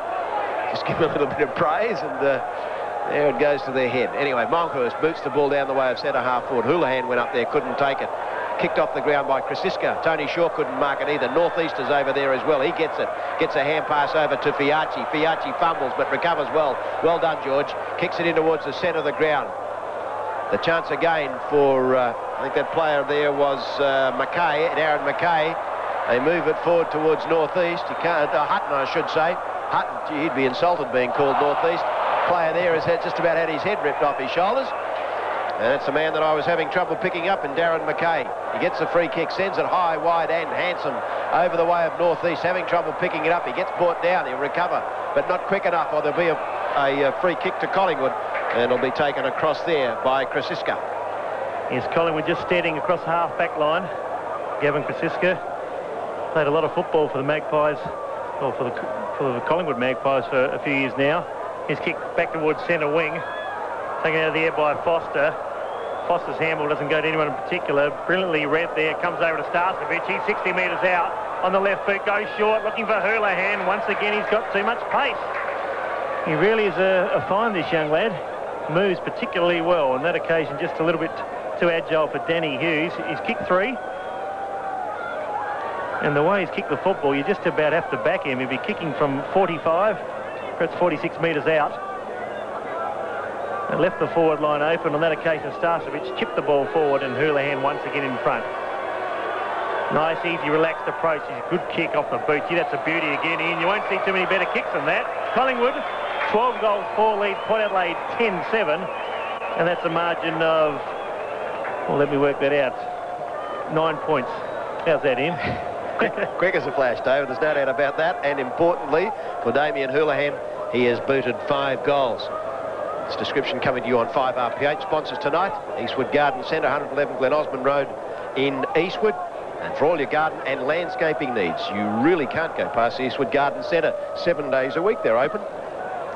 Speaker 2: Just give them a little bit of praise, and there it goes to their head. Anyway, Monkhorst boots the ball down the way of centre half forward. Houlihan went up there, couldn't take it. Kicked off the ground by Krasiska. Tony Shaw couldn't mark it either. Northeaster's over there as well. He gets it. Gets a hand pass over to Fiachi. Fiachi fumbles but recovers well. Well done, George. Kicks it in towards the centre of the ground. The chance again for, I think that player there was Mackay, Aaron Mackay. They move it forward towards northeast. He can't, Hutton, I should say. Hutton, gee, he'd be insulted being called northeast. Player there has just about had his head ripped off his shoulders. And it's the man that I was having trouble picking up in Darren Mackay. He gets the free kick, sends it high, wide and handsome over the way of northeast, having trouble picking it up. He gets brought down, he'll recover, but not quick enough, or there'll be a free kick to Collingwood, and it'll be taken across there by Krasiska.
Speaker 1: Yes, Collingwood just standing across the half-back line. Gavin Krasiska played a lot of football for the Magpies, or for the Collingwood Magpies for a few years now. His kick back towards centre wing, taken out of the air by Foster. Foster's handball doesn't go to anyone in particular. Brilliantly read there, comes over to Starcevic. He's 60 metres out on the left boot, goes short, looking for Houlihan. Once again, he's got too much pace. He really is a find, this young lad. Moves particularly well. On that occasion, just a little bit too agile for Danny Hughes. He's kicked 3. And the way he's kicked the football, you just about have to back him. He'll be kicking from 45, perhaps 46 metres out. And left the forward line open. On that occasion, Starcevic chipped the ball forward, and Houlihan once again in front. Nice, easy, relaxed approach. He's a good kick off the boot. Gee, that's a beauty again, Ian. You won't see too many better kicks than that. Collingwood, 12 goals, 4 lead. Port Adelaide, 10-7. And that's a margin of, well, let me work that out, 9 points. How's that, Ian?
Speaker 2: Quick as a flash, David. There's no doubt about that. And importantly, for Damien Houlihan, he has booted 5 goals. This description coming to you on 5RPH. Sponsors tonight, Eastwood Garden Centre, 111 Glen Osmond Road in Eastwood. And for all your garden and landscaping needs, you really can't go past the Eastwood Garden Centre. 7 days a week they're open.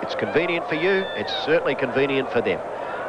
Speaker 2: It's convenient for you. It's certainly convenient for them.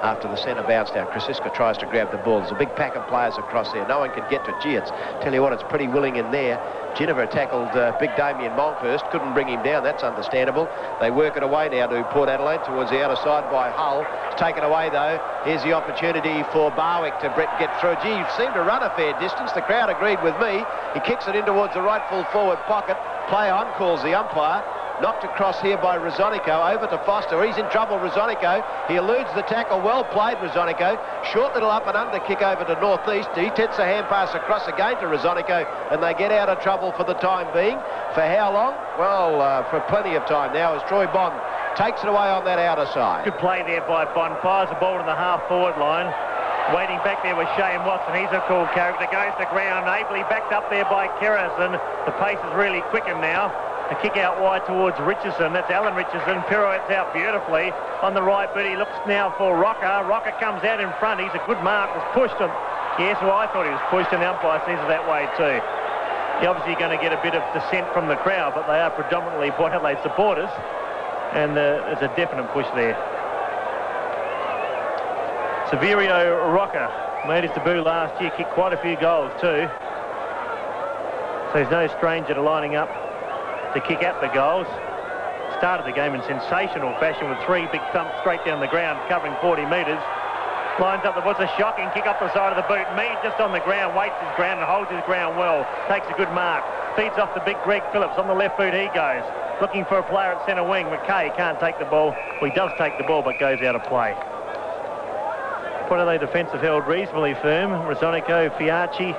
Speaker 2: After the centre bounced out, Krasiska tries to grab the ball. There's a big pack of players across there. No one can get to it. Gee, tell you what, it's pretty willing in there. Ginniver tackled big Damien Monkhorst. Couldn't bring him down. That's understandable. They work it away now to Port Adelaide towards the outer side by Hull. It's taken away, though. Here's the opportunity for Barwick to get through. Gee, you seem to run a fair distance. The crowd agreed with me. He kicks it in towards the right full forward pocket. Play on, calls the umpire. Knocked across here by Rosonico, over to Foster. He's in trouble, Rosonico. He eludes the tackle. Well played, Rosonico. Short little up and under kick over to northeast. He tits a hand pass across again to Rosonico, and they get out of trouble for the time being. For how long? Well, for plenty of time now, as Troy Bond takes it away on that outer side.
Speaker 1: Good play there by Bond. Fires the ball to the half-forward line. Waiting back there with Shane Watson. He's a cool character. Goes to ground, ably backed up there by Keras, and the pace is really quickened now. A kick out wide towards Richardson. That's Alan Richardson. Pirouettes out beautifully. On the right boot, he looks now for Rocker. Rocker comes out in front. He's a good mark. Was pushed on. Yes, well, I thought he was pushed, and the umpire sees it that way too. You're obviously going to get a bit of dissent from the crowd, but they are predominantly Port Adelaide supporters, and there's a definite push there. Severio Rocker made his debut last year, kicked quite a few goals too. So he's no stranger to lining up to kick at the goals. Started the game in sensational fashion with 3 big thumps straight down the ground, covering 40 metres. Lines up, there was a shocking kick up the side of the boot. Mead just on the ground, waits his ground and holds his ground well. Takes a good mark. Feeds off the big Greg Phillips. On the left boot he goes. Looking for a player at centre wing. McKay can't take the ball. Well, he does take the ball, but goes out of play. Port Adelaide defence have held reasonably firm. Rosonico, Fiachi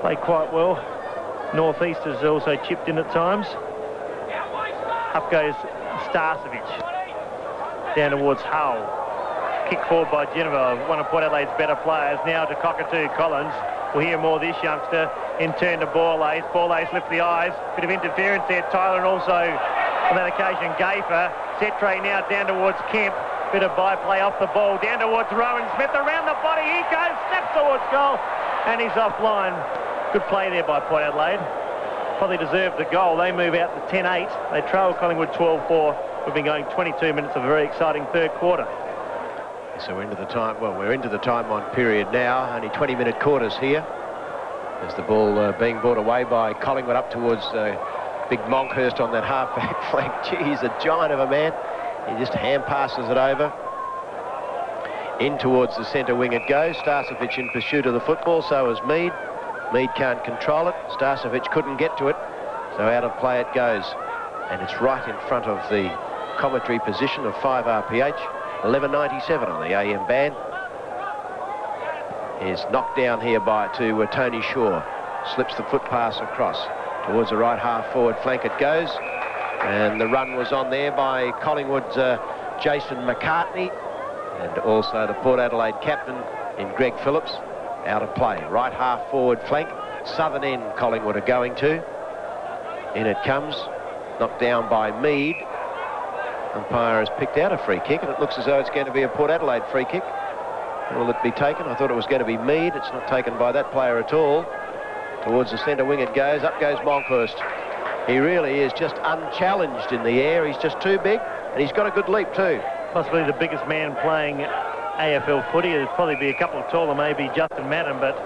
Speaker 1: played quite well. Northeast has also chipped in at times. Up goes Starcevic down towards Hull. Kick forward by Geneva, one of Port Adelaide's better players. Now to Cockatoo Collins. We'll hear more this youngster. In turn to Borlase. Borlase lifts the eyes. Bit of interference there. Tyler, and also on that occasion Gaffer. Setre now down towards Kemp. Bit of byplay off the ball. Down towards Rowan Smith. Around the body he goes. Snaps towards goal. And he's offline. Good play there by Port Adelaide. Probably deserved the goal. They move out to 10-8. They trail Collingwood 12-4. We've been going 22 minutes of a very exciting third quarter.
Speaker 2: So we're into the time, we're into the time on period now. Only 20-minute quarters here. As the ball being brought away by Collingwood up towards big Monkhurst on that half-back flank. Gee, he's a giant of a man. He just hand passes it over. In towards the centre wing it goes. Starcevic in pursuit of the football, so is Mead. Mead can't control it. Starcevic couldn't get to it, so out of play it goes. And it's right in front of the commentary position of 5 RPH. 11.97 on the AM band. Is knocked down here to Tony Shaw. Slips the foot pass across towards the right half forward flank it goes. And the run was on there by Collingwood's Jason McCartney, and also the Port Adelaide captain in Greg Phillips. Out of play. Right half forward flank. Southern end Collingwood are going to. In it comes. Knocked down by Mead. Umpire has picked out a free kick, and it looks as though it's going to be a Port Adelaide free kick. Will it be taken? I thought it was going to be Mead. It's not taken by that player at all. Towards the centre wing it goes. Up goes Monkhurst. He really is just unchallenged in the air. He's just too big, and he's got a good leap too.
Speaker 1: Possibly the biggest man playing AFL footy. There'd probably be a couple taller, maybe Justin Madden, but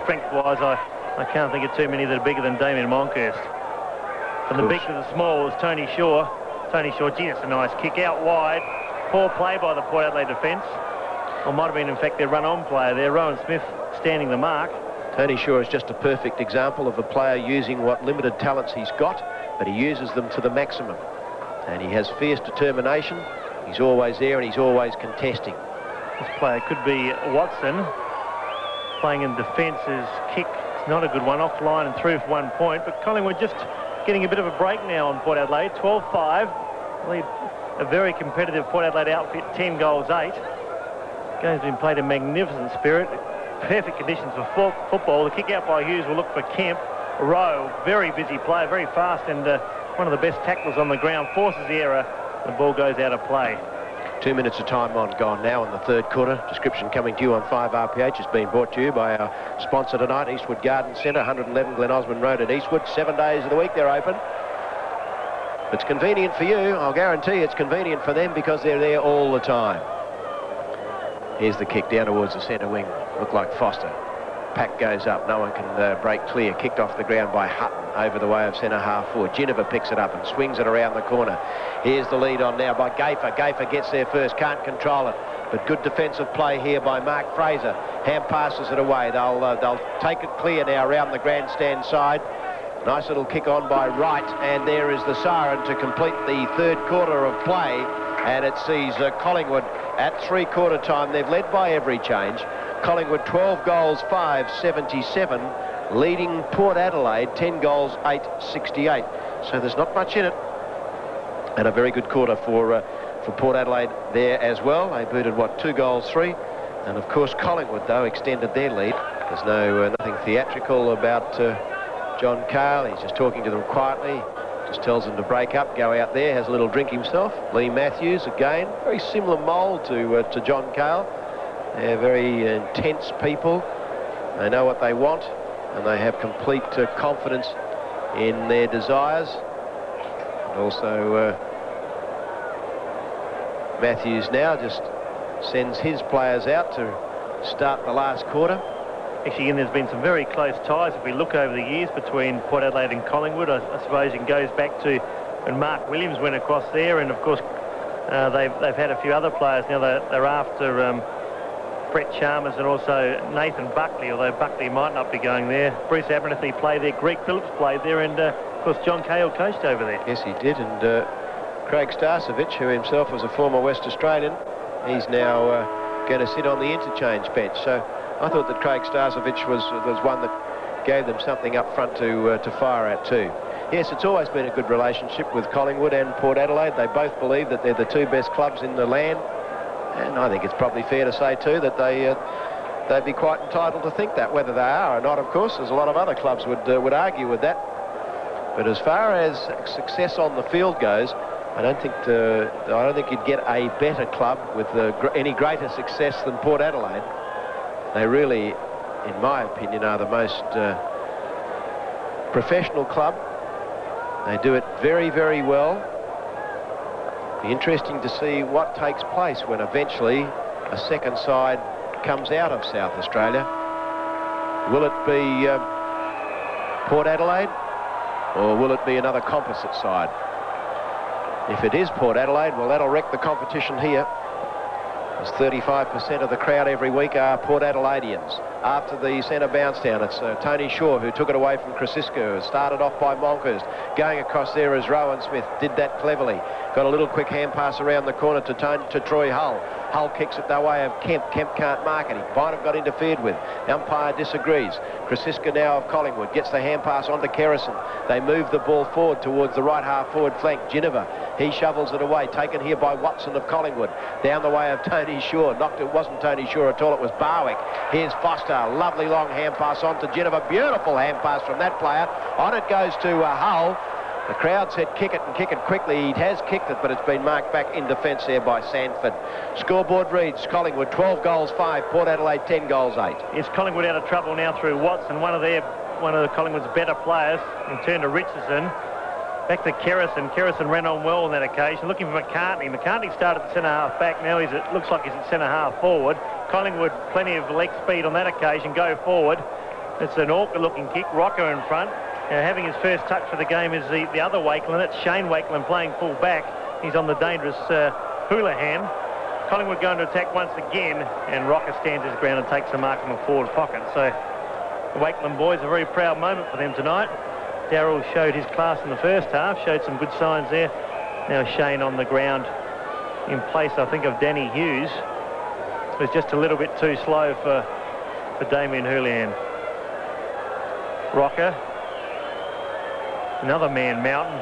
Speaker 1: strength-wise, I can't think of too many that are bigger than Damien Monkhurst. From the big to the small is Tony Shaw. Tony Shaw, gee, that's a nice kick out wide. Poor play by the Port Adelaide defence. Or might have been, in fact, their run-on player there. Rowan Smith standing the mark.
Speaker 2: Tony Shaw is just a perfect example of a player using what limited talents he's got, but he uses them to the maximum. And he has fierce determination. He's always there and he's always contesting.
Speaker 1: This player could be Watson. Playing in defence. His kick is not a good one. Off line and through for 1 point. But Collingwood just getting a bit of a break now on Port Adelaide. 12-5. Lead a very competitive Port Adelaide outfit. 10 goals, 8. Game's been played in magnificent spirit. Perfect conditions for football. The kick out by Hughes will look for Kemp. Rowe, very busy player, very fast, and one of the best tacklers on the ground. Forces the error. The ball goes out of play.
Speaker 2: 2 minutes of time gone now in the third quarter. Description coming to you on 5 RPH has been brought to you by our sponsor tonight, Eastwood Garden Centre, 111 Glen Osmond Road at Eastwood. 7 days of the week they're open. It's convenient for you. I'll guarantee it's convenient for them because they're there all the time. Here's the kick down towards the centre wing. Look like Foster. Pack goes up. No one can break clear. Kicked off the ground by Hutton over the way of centre half forward. Geneva picks it up and swings it around the corner. Here's the lead on now by Gaffer. Gaffer gets there first. Can't control it. But good defensive play here by Mark Fraser. Hand passes it away. They'll take it clear now around the grandstand side. Nice little kick on by Wright. And there is the siren to complete the third quarter of play. And it sees Collingwood at three-quarter time. They've led by every change. Collingwood 12 goals, 5, 77. Leading Port Adelaide 10 goals, 8, 68. So there's not much in it. And a very good quarter for Port Adelaide there as well. They booted, what, 2 goals, 3. And, of course, Collingwood, though, extended their lead. There's nothing theatrical about John Cale. He's just talking to them quietly. Just tells them to break up, go out there, has a little drink himself. Lee Matthews, again, very similar mould to John Cale. They're very intense people. They know what they want, and they have complete confidence in their desires. And also, Matthews now just sends his players out to start the last quarter.
Speaker 1: Actually, and there's been some very close ties. If we look over the years between Port Adelaide and Collingwood, I suppose it goes back to when Mark Williams went across there, and of course they've had a few other players now. They're after Brett Chalmers and also Nathan Buckley, although Buckley might not be going there. Bruce Abernethy played there, Greg Phillips played there, and of course John Cale coached over there.
Speaker 2: Yes, he did, and Craig Starcevich, who himself was a former West Australian, he's now going to sit on the interchange bench. So I thought that Craig Starcevich was one that gave them something up front to fire at too. Yes, it's always been a good relationship with Collingwood and Port Adelaide. They both believe that they're the 2 best clubs in the land, and I think it's probably fair to say too that they'd be quite entitled to think that. Whether they are or not, of course, there's a lot of other clubs would argue with that. But as far as success on the field goes, I don't think you'd get a better club with any greater success than Port Adelaide. They really, in my opinion, are the most professional club. They do it very, very well. Be interesting to see what takes place when eventually a second side comes out of South Australia. Will it be Port Adelaide, or will it be another composite side? If it is Port Adelaide, well, that'll wreck the competition here. As 35% of the crowd every week are Port Adelaideans. After the centre bounce down, it's Tony Shaw who took it away from Krasiska. Started off by Monkhurst. Going across there as Rowan Smith did that cleverly. Got a little quick hand pass around the corner to Troy Hull. Hull kicks it their way of Kemp. Kemp can't mark it. He might have got interfered with. The umpire disagrees. Krasiska now of Collingwood gets the hand pass onto Kerrison. They move the ball forward towards the right half forward flank. Ginniver, he shovels it away. Taken here by Watson of Collingwood. Down the way of Tony Shaw. It wasn't Tony Shaw at all. It was Barwick. Here's Foster. Lovely long hand pass on to Ginniver. Beautiful hand pass from that player. On it goes to Hull. The crowd said kick it and kick it quickly. He has kicked it, but it's been marked back in defence there by Sanford. Scoreboard reads Collingwood 12 goals 5, Port Adelaide 10 goals 8.
Speaker 1: Is Collingwood out of trouble now through Watson, one of Collingwood's better players, and turned to Richardson. Back to Kerrison. Kerrison ran on well on that occasion. Looking for McCartney. McCartney started at centre half back. Now it looks like he's at centre half forward. Collingwood plenty of leg speed on that occasion. Go forward. It's an awkward looking kick. Rocker in front. Having his first touch for the game is the other Wakelin. That's Shane Wakelin playing full back. He's on the dangerous Houlihan. Collingwood going to attack once again, and Rocker stands his ground and takes the mark from the forward pocket. So the Wakelin boys, a very proud moment for them tonight. Darryl showed his class in the first half, showed some good signs there. Now Shane on the ground in place, I think, of Danny Hughes. It was just a little bit too slow for Damien Houlihan. Rocker. Another man, Mountain,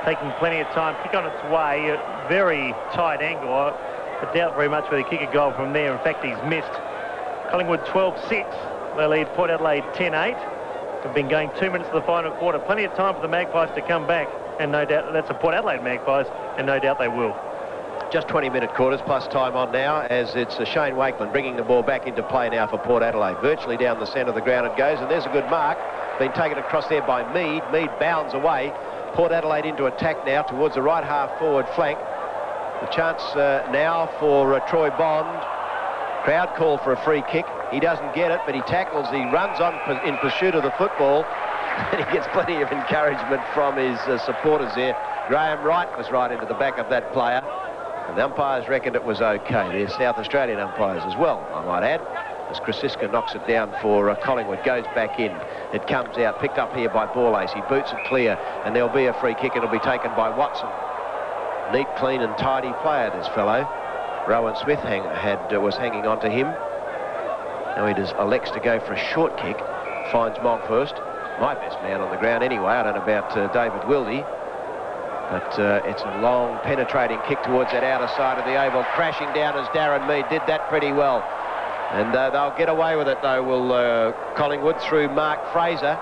Speaker 1: taking plenty of time. Kick on its way, a very tight angle. I doubt very much whether he kick a goal from there. In fact, he's missed. Collingwood 12-6. They lead Port Adelaide 10-8. We've been going 2 minutes to the final quarter. Plenty of time for the Magpies to come back, and no doubt that's the Port Adelaide Magpies, and no doubt they will.
Speaker 2: Just 20-minute quarters plus time on now, as it's Shane Wakelin bringing the ball back into play now for Port Adelaide. Virtually down the centre of the ground it goes, and there's a good mark. Been taken across there by Mead. Mead bounds away. Port Adelaide into attack now towards the right half forward flank. The chance now for Troy Bond. Crowd call for a free kick. He doesn't get it, but he tackles. He runs on in pursuit of the football, and he gets plenty of encouragement from his supporters there. Graham Wright was right into the back of that player, and the umpires reckoned it was okay. They're South Australian umpires as well, I might add. As Krasiska knocks it down for Collingwood, goes back in. It comes out, picked up here by Borlase. He boots it clear, and there'll be a free kick. It'll be taken by Watson. Neat, clean and tidy player, this fellow. Rowan Smith was hanging on to him. Now he elects to go for a short kick. Finds Monkhurst, my best man on the ground anyway. I don't know about David Wildy. But it's a long penetrating kick towards that outer side of the oval, crashing down as Darren Mead did that pretty well. And they'll get away with it though, will Collingwood, through Mark Fraser.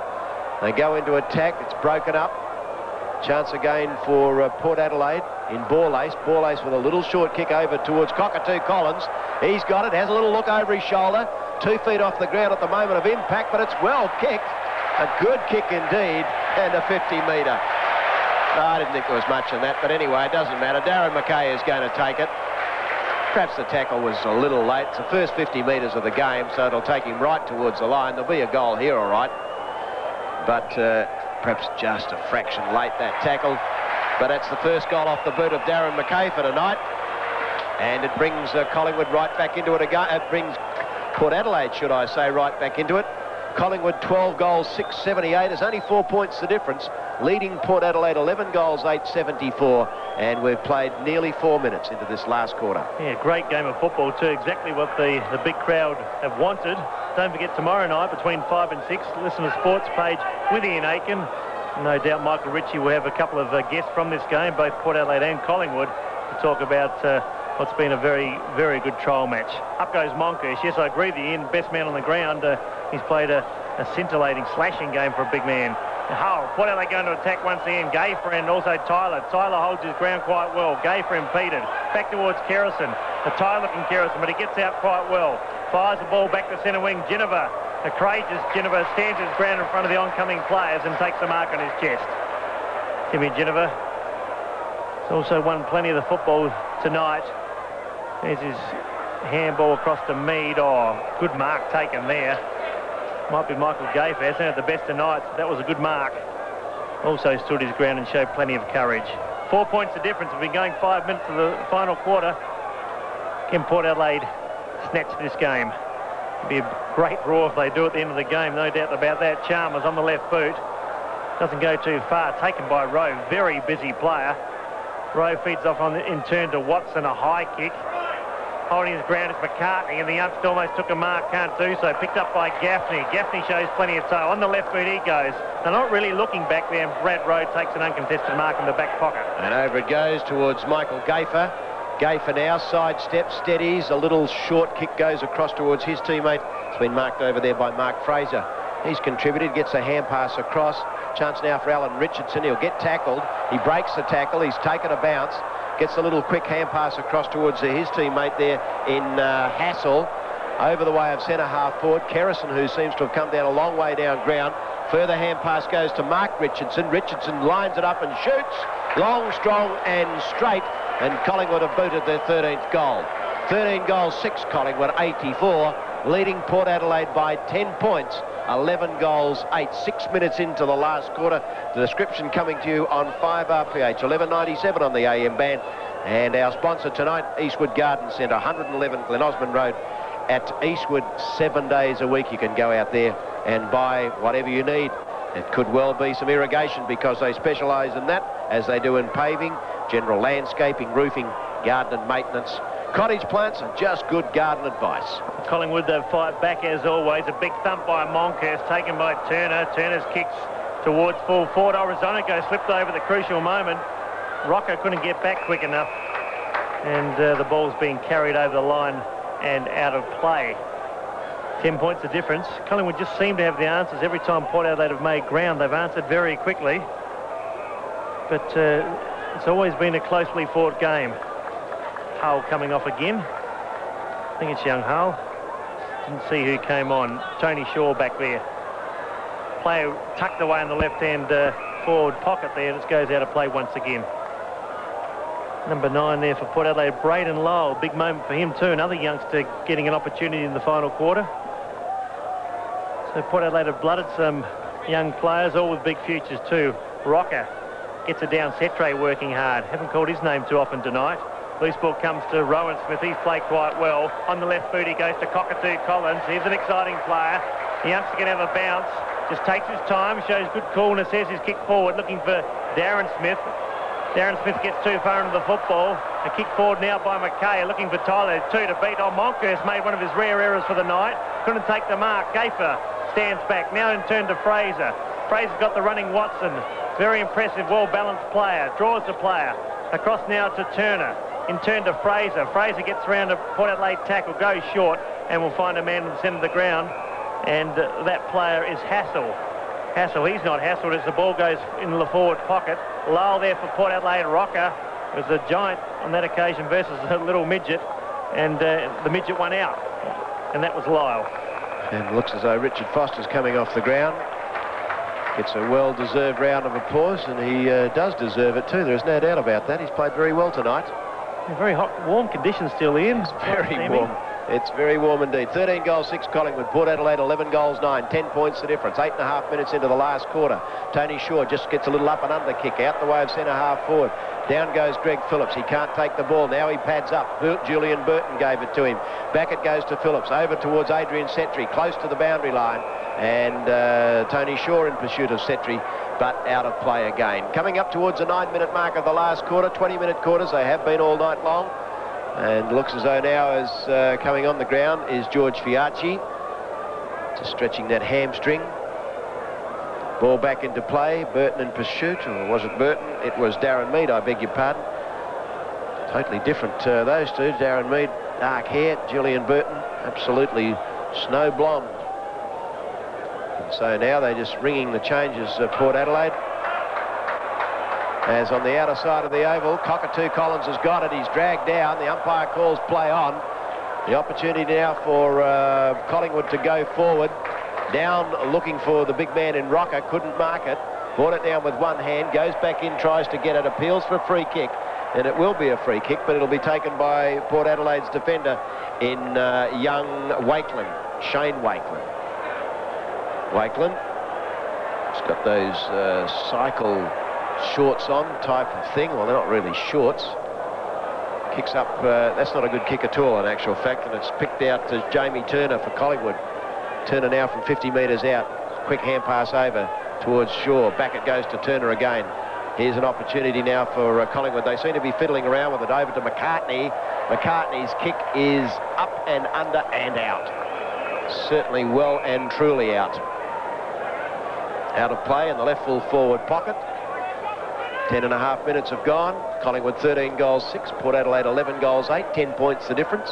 Speaker 2: They go into attack, it's broken up. Chance again for Port Adelaide in Borlace. Borlace with a little short kick over towards Cockatoo Collins. He's got it, has a little look over his shoulder. 2 feet off the ground at the moment of impact, but it's well kicked. A good kick indeed, and a 50-metre. No, I didn't think there was much in that, but anyway, it doesn't matter. Darren McKay is going to take it. Perhaps the tackle was a little late. It's the first 50 metres of the game, so it'll take him right towards the line. There'll be a goal here, all right. But perhaps just a fraction late, that tackle. But that's the first goal off the boot of Darren McKay for tonight. And it brings Collingwood right back into it again. It brings Port Adelaide, should I say, right back into it. Collingwood 12 goals, 678. There's only 4 points the difference. Leading Port Adelaide 11 goals, 874. And we've played nearly 4 minutes into this last quarter.
Speaker 1: Yeah, great game of football too. Exactly what the big crowd have wanted. Don't forget tomorrow night between 5 and 6, listen to Sports Page with Ian Aiken. No doubt Michael Ritchie will have a couple of guests from this game, both Port Adelaide and Collingwood, to talk about what's been a very, very good trial match. Up goes Moncrief. Yes, I agree with Ian, best man on the ground. He's played a scintillating, slashing game for a big man. Hull, Port Adelaide going to attack once again. Gayfer and also Tyler. Tyler holds his ground quite well. Gayfer impeded. Back towards Kerrison. A tie-looking Kerrison, but he gets out quite well. Fires the ball back to centre wing. Ginniver, a courageous Ginniver, stands his ground in front of the oncoming players and takes a mark on his chest. Timmy Ginniver has also won plenty of the football tonight. There's his handball across to Mead. Oh, good mark taken there. Might be Michael Gayfer. Hasn't had the best tonight. That was a good mark. Also stood his ground and showed plenty of courage. 4 points of difference. We've been going 5 minutes to the final quarter. Can Port Adelaide snatch this game? It'd be a great draw if they do at the end of the game. No doubt about that. Chalmers on the left boot. Doesn't go too far. Taken by Rowe. Very busy player. Rowe feeds off in turn to Watson. A high kick. Holding his ground is McCartney, and the youngster almost took a mark, can't do so. Picked up by Gaffney. Gaffney shows plenty of toe. On the left boot he goes. They're not really looking back there, and Brad Rowe takes an uncontested mark in the back pocket.
Speaker 2: And over it goes towards Michael Gayfer. Gayfer now sidesteps, steadies. A little short kick goes across towards his teammate. It's been marked over there by Mark Fraser. He's contributed, gets a hand pass across. Chance now for Alan Richardson. He'll get tackled. He breaks the tackle. He's taken a bounce. Gets a little quick hand pass across towards his teammate there in Hassel. Over the way of centre half forward, Kerrison, who seems to have come down a long way down ground. Further hand pass goes to Mark Richardson. Richardson lines it up and shoots. Long, strong and straight. And Collingwood have booted their 13th goal. 13 goals, 6 Collingwood, 84. Leading Port Adelaide by 10 points. 11 goals, 8. 6 minutes into the last quarter. The description coming to you on 5RPH, 1197 on the AM band. And our sponsor tonight, Eastwood Garden Centre, 111 Glen Osmond Road at Eastwood. 7 days a week you can go out there and buy whatever you need. It could well be some irrigation because they specialise in that, as they do in paving, general landscaping, roofing, garden and maintenance. Cottage plants are just good garden advice.
Speaker 1: Collingwood, they've fight back as always. A big thump by Moncrief, taken by Turner. Turner's kicks towards full forward. Orizonico slipped over the crucial moment. Rocco couldn't get back quick enough. And the ball's being carried over the line and out of play. 10 points of difference. Collingwood just seem to have the answers. Every time Port Adelaide have made ground, they've answered very quickly. But it's always been a closely fought game. Hull coming off again. I think it's young Hull. Didn't see who came on. Tony Shaw back there. Player tucked away in the left-hand forward pocket there. This goes out of play once again. Number 9 there for Port Adelaide, Braden Lowell. Big moment for him too. Another youngster getting an opportunity in the final quarter. So Port Adelaide have blooded some young players, all with big futures too. Rocker gets it down. Setre working hard. Haven't called his name too often tonight. Loose ball comes to Rowan Smith. He's played quite well. On the left boot he goes to Cockatoo Collins. He's an exciting player. The youngster can have a bounce. Just takes his time, shows good coolness. There's his kick forward, looking for Darren Smith. Darren Smith gets too far into the football. A kick forward now by McKay, looking for Tyler. 2 to beat. Oh, Moncrief made one of his rare errors for the night. Couldn't take the mark. Gayfer stands back. Now in turn to Fraser. Fraser's got the running Watson. Very impressive, well-balanced player. Draws the player. Across now to Turner. In turn to Fraser. Fraser gets around a Port Adelaide tackle, goes short, and will find a man in the centre of the ground. And that player is Hassel. Hassel, he's not hassled as the ball goes in the forward pocket. Lyle there for Port Adelaide. Rocker was a giant on that occasion versus a little midget. And the midget won out. And that was Lyle.
Speaker 2: And looks as though Richard Foster's coming off the ground. Gets a well-deserved round of applause, and he does deserve it too. There's no doubt about that. He's played very well tonight.
Speaker 1: Very hot, warm conditions still, Ian.
Speaker 2: It's very warm. It's very warm indeed. 13 goals, 6 Collingwood. Port Adelaide, 11 goals, 9. 10 points the difference. 8.5 minutes into the last quarter. Tony Shaw just gets a little up and under kick out the way of centre half forward. Down goes Greg Phillips. He can't take the ball. Now he pads up. Julian Burton gave it to him. Back it goes to Phillips. Over towards Adrian Setri, close to the boundary line. And Tony Shaw in pursuit of Setri, but out of play again. Coming up towards the 9-minute mark of the last quarter. 20-minute quarters. They have been all night long. And looks as though now is coming on the ground is George Fiacci. Just stretching that hamstring. Ball back into play. Burton in pursuit. Or was it Burton? It was Darren Mead, I beg your pardon. Totally different, those two. Darren Mead, dark hair. Julian Burton, absolutely snow-blonde. And so now they're just ringing the changes of Port Adelaide. As on the outer side of the oval, Cockatoo Collins has got it. He's dragged down. The umpire calls play on. The opportunity now for Collingwood to go forward. Down looking for the big man in Rocker. Couldn't mark it. Brought it down with one hand. Goes back in, tries to get it. Appeals for a free kick. And it will be a free kick, but it'll be taken by Port Adelaide's defender in young Wakeland. Shane Wakeland. Wakeland. He's got those cycle shorts on type of thing. Well, they're not really shorts. Kicks up, that's not a good kick at all in actual fact, and it's picked out to Jamie Turner for Collingwood. Turner now from 50 metres out. Quick hand pass over towards Shaw. Back it goes to Turner again. Here's an opportunity now for Collingwood. They seem to be fiddling around with it. Over to McCartney. McCartney's kick is up and under and out. Certainly well and truly out. Out of play in the left full forward pocket. 10.5 minutes have gone. Collingwood 13 goals, 6. Port Adelaide 11 goals, 8. 10 points the difference.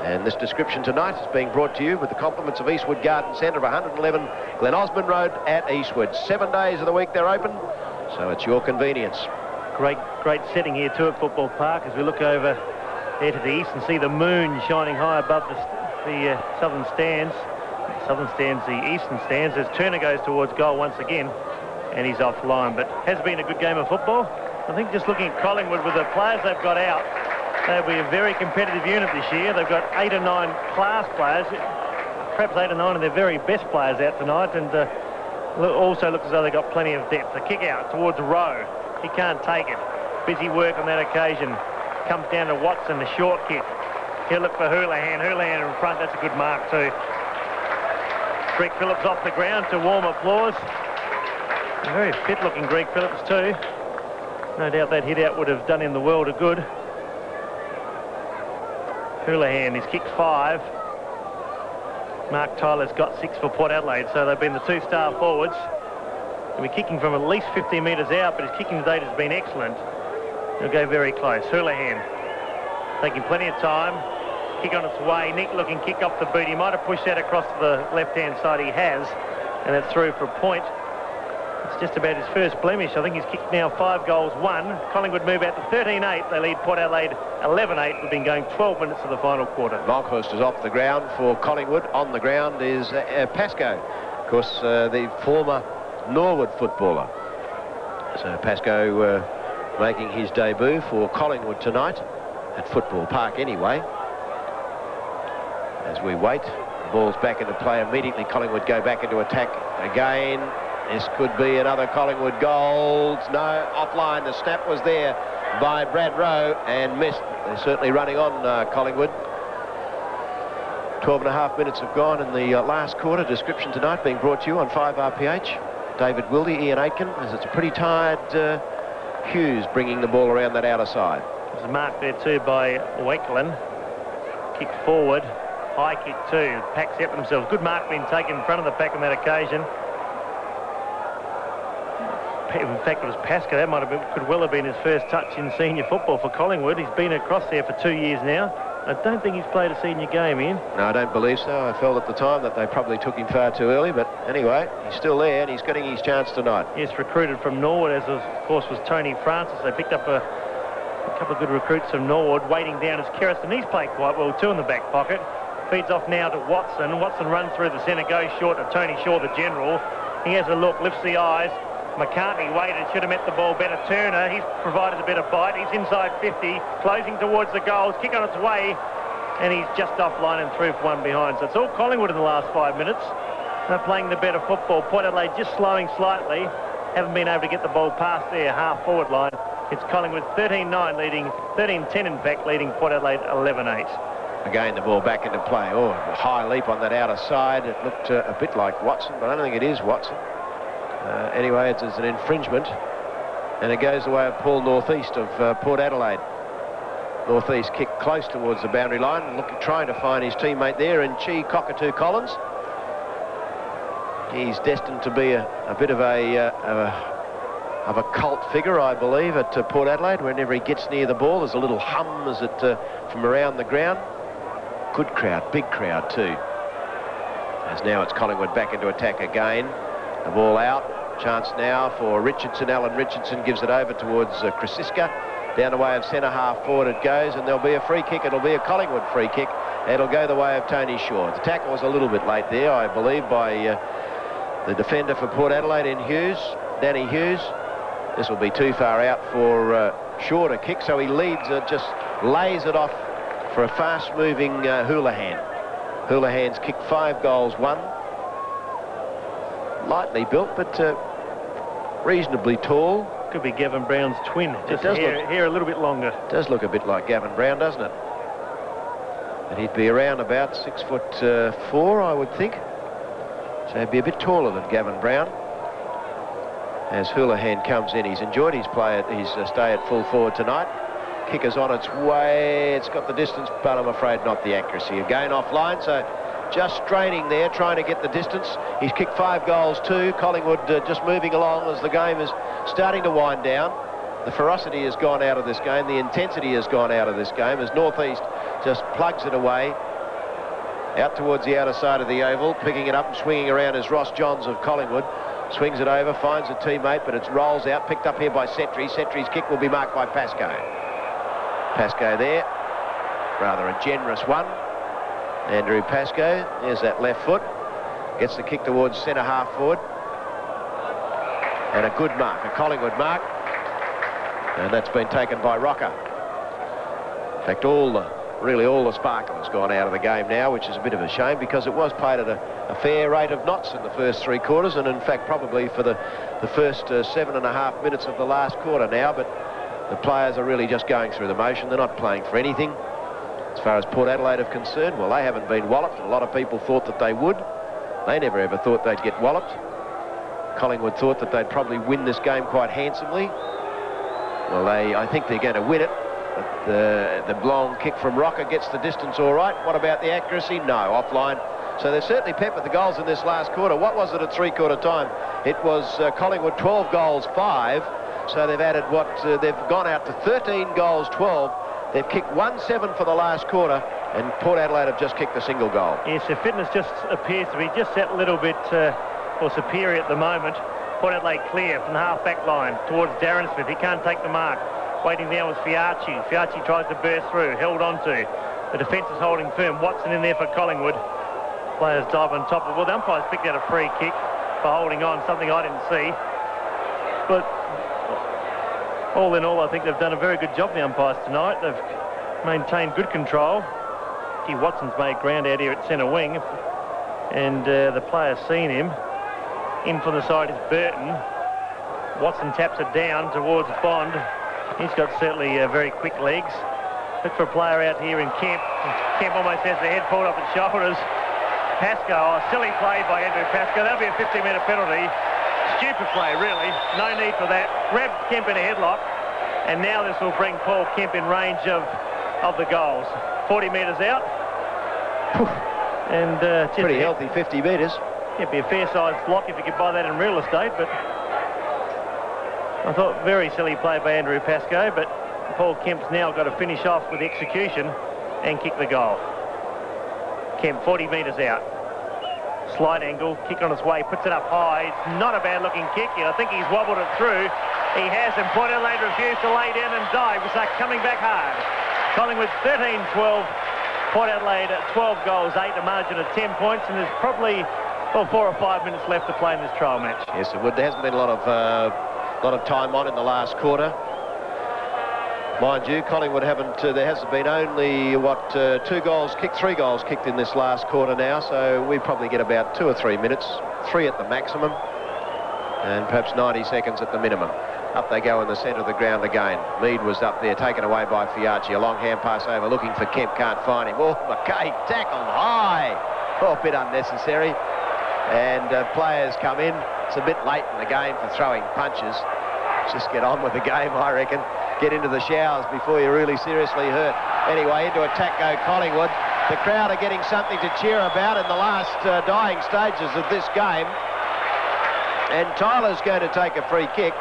Speaker 2: And this description tonight is being brought to you with the compliments of Eastwood Garden Centre of 111 Glen Osmond Road at Eastwood. 7 days of the week they're open, so it's your convenience.
Speaker 1: Great setting here too at Football Park as we look over there to the east and see the moon shining high above the southern stands. Southern stands, the eastern stands, as Turner goes towards goal once again. And he's offline, but has been a good game of football. I think just looking at Collingwood with the players they've got out, they'll be a very competitive unit this year. They've got 8 or 9 class players, perhaps 8 or 9 of their very best players out tonight, and also looks as though they've got plenty of depth. A kick out towards Rowe. He can't take it. Busy work on that occasion. Comes down to Watson, the short kick. He'll look for Houlihan. Houlihan in front, that's a good mark too. Greg Phillips off the ground to warm applause. A very fit-looking Greg Phillips too. No doubt that hit-out would have done him the world of good. Houlihan, he's kicked 5. Mark Tyler's got 6 for Port Adelaide, so they've been the 2-star forwards. He'll be kicking from at least 15 metres out, but his kicking to date has been excellent. He'll go very close. Houlihan taking plenty of time. Kick on its way. Neat-looking kick off the boot. He might have pushed that across to the left-hand side. He has, and it's through for a point. It's just about his first blemish. I think he's kicked now 5 goals, 1. Collingwood move out to 13-8. They lead Port Adelaide 11-8. We've been going 12 minutes to the final quarter.
Speaker 2: Longhurst is off the ground for Collingwood. On the ground is Pascoe. Of course, the former Norwood footballer. So Pascoe making his debut for Collingwood tonight at Football Park anyway. As we wait, the ball's back into play immediately. Collingwood go back into attack again. This could be another Collingwood goal. No, offline. The snap was there by Brad Rowe and missed. They're certainly running on Collingwood. 12.5 minutes have gone in the last quarter. Description tonight being brought to you on 5RPH. David Wilde, Ian Aitken, as it's a pretty tired Hughes bringing the ball around that outer side.
Speaker 1: There's a mark there too by Wakeland. Kick forward. High kick too. Pack set for themselves. Good mark being taken in front of the pack on that occasion. In fact, it was Pascoe. That could well have been his first touch in senior football for Collingwood. He's been across there for 2 years now. I don't think he's played a senior game, Ian.
Speaker 2: No, I don't believe so. I felt at the time that they probably took him far too early, but anyway, he's still there and he's getting his chance tonight.
Speaker 1: Yes, recruited from Norwood, as of course was Tony Francis. They picked up a couple of good recruits from Norwood. Waiting down is Kerrison. He's played quite well too in the back pocket. Feeds off now to Watson. Watson runs through the centre, goes short to Tony Shaw, the general. He has a look, lifts the eyes. McCartney waited, should have met the ball better. Turner, he's provided a bit of bite. He's inside 50, closing towards the goals. Kick on its way, and he's just offline and through for one behind. So it's all Collingwood in the last 5 minutes. They're playing the better football. Port Adelaide just slowing slightly. Haven't been able to get the ball past their half-forward line. It's Collingwood 13-9 leading, 13-10 in fact, leading Port Adelaide 11-8.
Speaker 2: Again, the ball back into play. Oh, a high leap on that outer side. It looked a bit like Watson, but I don't think it is Watson. Anyway, it's an infringement, and it goes the way of Paul Northeast of Port Adelaide. Northeast kick close towards the boundary line, and trying to find his teammate there in Chi Cockatoo Collins. He's destined to be a bit of a cult figure, I believe, at Port Adelaide. Whenever he gets near the ball, there's a little hum as it from around the ground. Good crowd, big crowd too. As now it's Collingwood back into attack again. The ball out. Chance now for Richardson. Alan Richardson gives it over towards Krasiska. Down the way of centre half forward it goes, and there'll be a free kick. It'll be a Collingwood free kick. It'll go the way of Tony Shaw. The tackle was a little bit late there, I believe, by the defender for Port Adelaide in Hughes, Danny Hughes. This will be too far out for Shaw to kick, so he leads it, just lays it off for a fast-moving Houlihan. Houlihan's kicked 5 goals, 1. Lightly built, but reasonably tall.
Speaker 1: Could be Gavin Brown's twin. Just
Speaker 2: does
Speaker 1: hair a little bit longer.
Speaker 2: Does look a bit like Gavin Brown, doesn't it? And he'd be around about 6'4", I would think. So he'd be a bit taller than Gavin Brown. As Houlihan comes in, he's enjoyed his stay at full forward tonight. Kick is on its way. It's got the distance, but I'm afraid not the accuracy. Again offline, so just straining there, trying to get the distance. He's kicked 5 goals too. Collingwood just moving along as the game is starting to wind down. The ferocity has gone out of this game. The intensity has gone out of this game as Northeast just plugs it away. Out towards the outer side of the oval, picking it up and swinging around is Ross Johns of Collingwood. Swings it over, finds a teammate, but it rolls out, picked up here by Setri. Setri's kick will be marked by Pascoe. Pascoe there, rather a generous one. Andrew Pascoe, there's that left foot. Gets the kick towards centre half forward. And a good mark, a Collingwood mark. And that's been taken by Rocker. In fact, really all the sparkle has gone out of the game now, which is a bit of a shame because it was played at a fair rate of knots in the first 3 quarters, and in fact probably for the first 7.5 minutes of the last quarter now, but the players are really just going through the motion. They're not playing for anything. As far as Port Adelaide are concerned, well, they haven't been walloped. A lot of people thought that they would. They never ever thought they'd get walloped. Collingwood thought that they'd probably win this game quite handsomely. Well, I think they're going to win it. But the long kick from Rocker gets the distance all right. What about the accuracy? No, offline. So they've certainly peppered the goals in this last quarter. What was it at 3-quarter time? It was Collingwood 12 goals, 5. So they've added they've gone out to 13 goals, 12. They've kicked 1-7 for the last quarter, and Port Adelaide have just kicked a single goal.
Speaker 1: Yes, their fitness just appears to be just that little bit more superior at the moment. Port Adelaide clear from the half-back line towards Darren Smith. He can't take the mark. Waiting down was Fiarchi. Fiarchi tries to burst through, held on to. The defence is holding firm. Watson in there for Collingwood. Players dive on top of it. Well, the umpires picked out a free kick for holding on, something I didn't see. But all in all, I think they've done a very good job, the umpires, tonight. They've maintained good control. Gee, Watson's made ground out here at centre wing. And the player's seen him. In from the side is Burton. Watson taps it down towards Bond. He's got certainly very quick legs. Look for a player out here in Kemp. Kemp almost has the head pulled off his shoulders. Pascoe, silly play by Andrew Pascoe. That'll be a 15-metre penalty. Stupid play, really. No need for that. Grabbed Kemp in a headlock. And now this will bring Paul Kemp in range of the goals. 40 metres out. And
Speaker 2: pretty healthy 50 metres.
Speaker 1: It'd be a fair-sized block if you could buy that in real estate, but I thought very silly play by Andrew Pascoe, but Paul Kemp's now got to finish off with execution and kick the goal. Kemp 40 metres out. Slight angle, kick on its way, puts it up high. It's not a bad looking kick. I think he's wobbled it through. He has, and Port Adelaide refused to lay down and dive. It was like coming back hard. Collingwood 13-12. Port Adelaide 12 goals, 8, a margin of 10 points, and there's probably 4 or 5 minutes left to play in this trial match.
Speaker 2: Yes, it would. There hasn't been a lot of time on in the last quarter. Mind you, Collingwood haven't, there hasn't been only, 3 goals kicked in this last quarter now, so we probably get about 2 or 3 minutes, 3 at the maximum, and perhaps 90 seconds at the minimum. Up they go in the centre of the ground again. Mead was up there, taken away by Fiacci. A long hand pass over, looking for Kemp, can't find him. Oh, McKay tackled high. Oh, a bit unnecessary. And players come in. It's a bit late in the game for throwing punches. Just get on with the game, I reckon. Get into the showers before you're really seriously hurt. Anyway, into attack go Collingwood. The crowd are getting something to cheer about in the last dying stages of this game. And Tyler's going to take a free kick.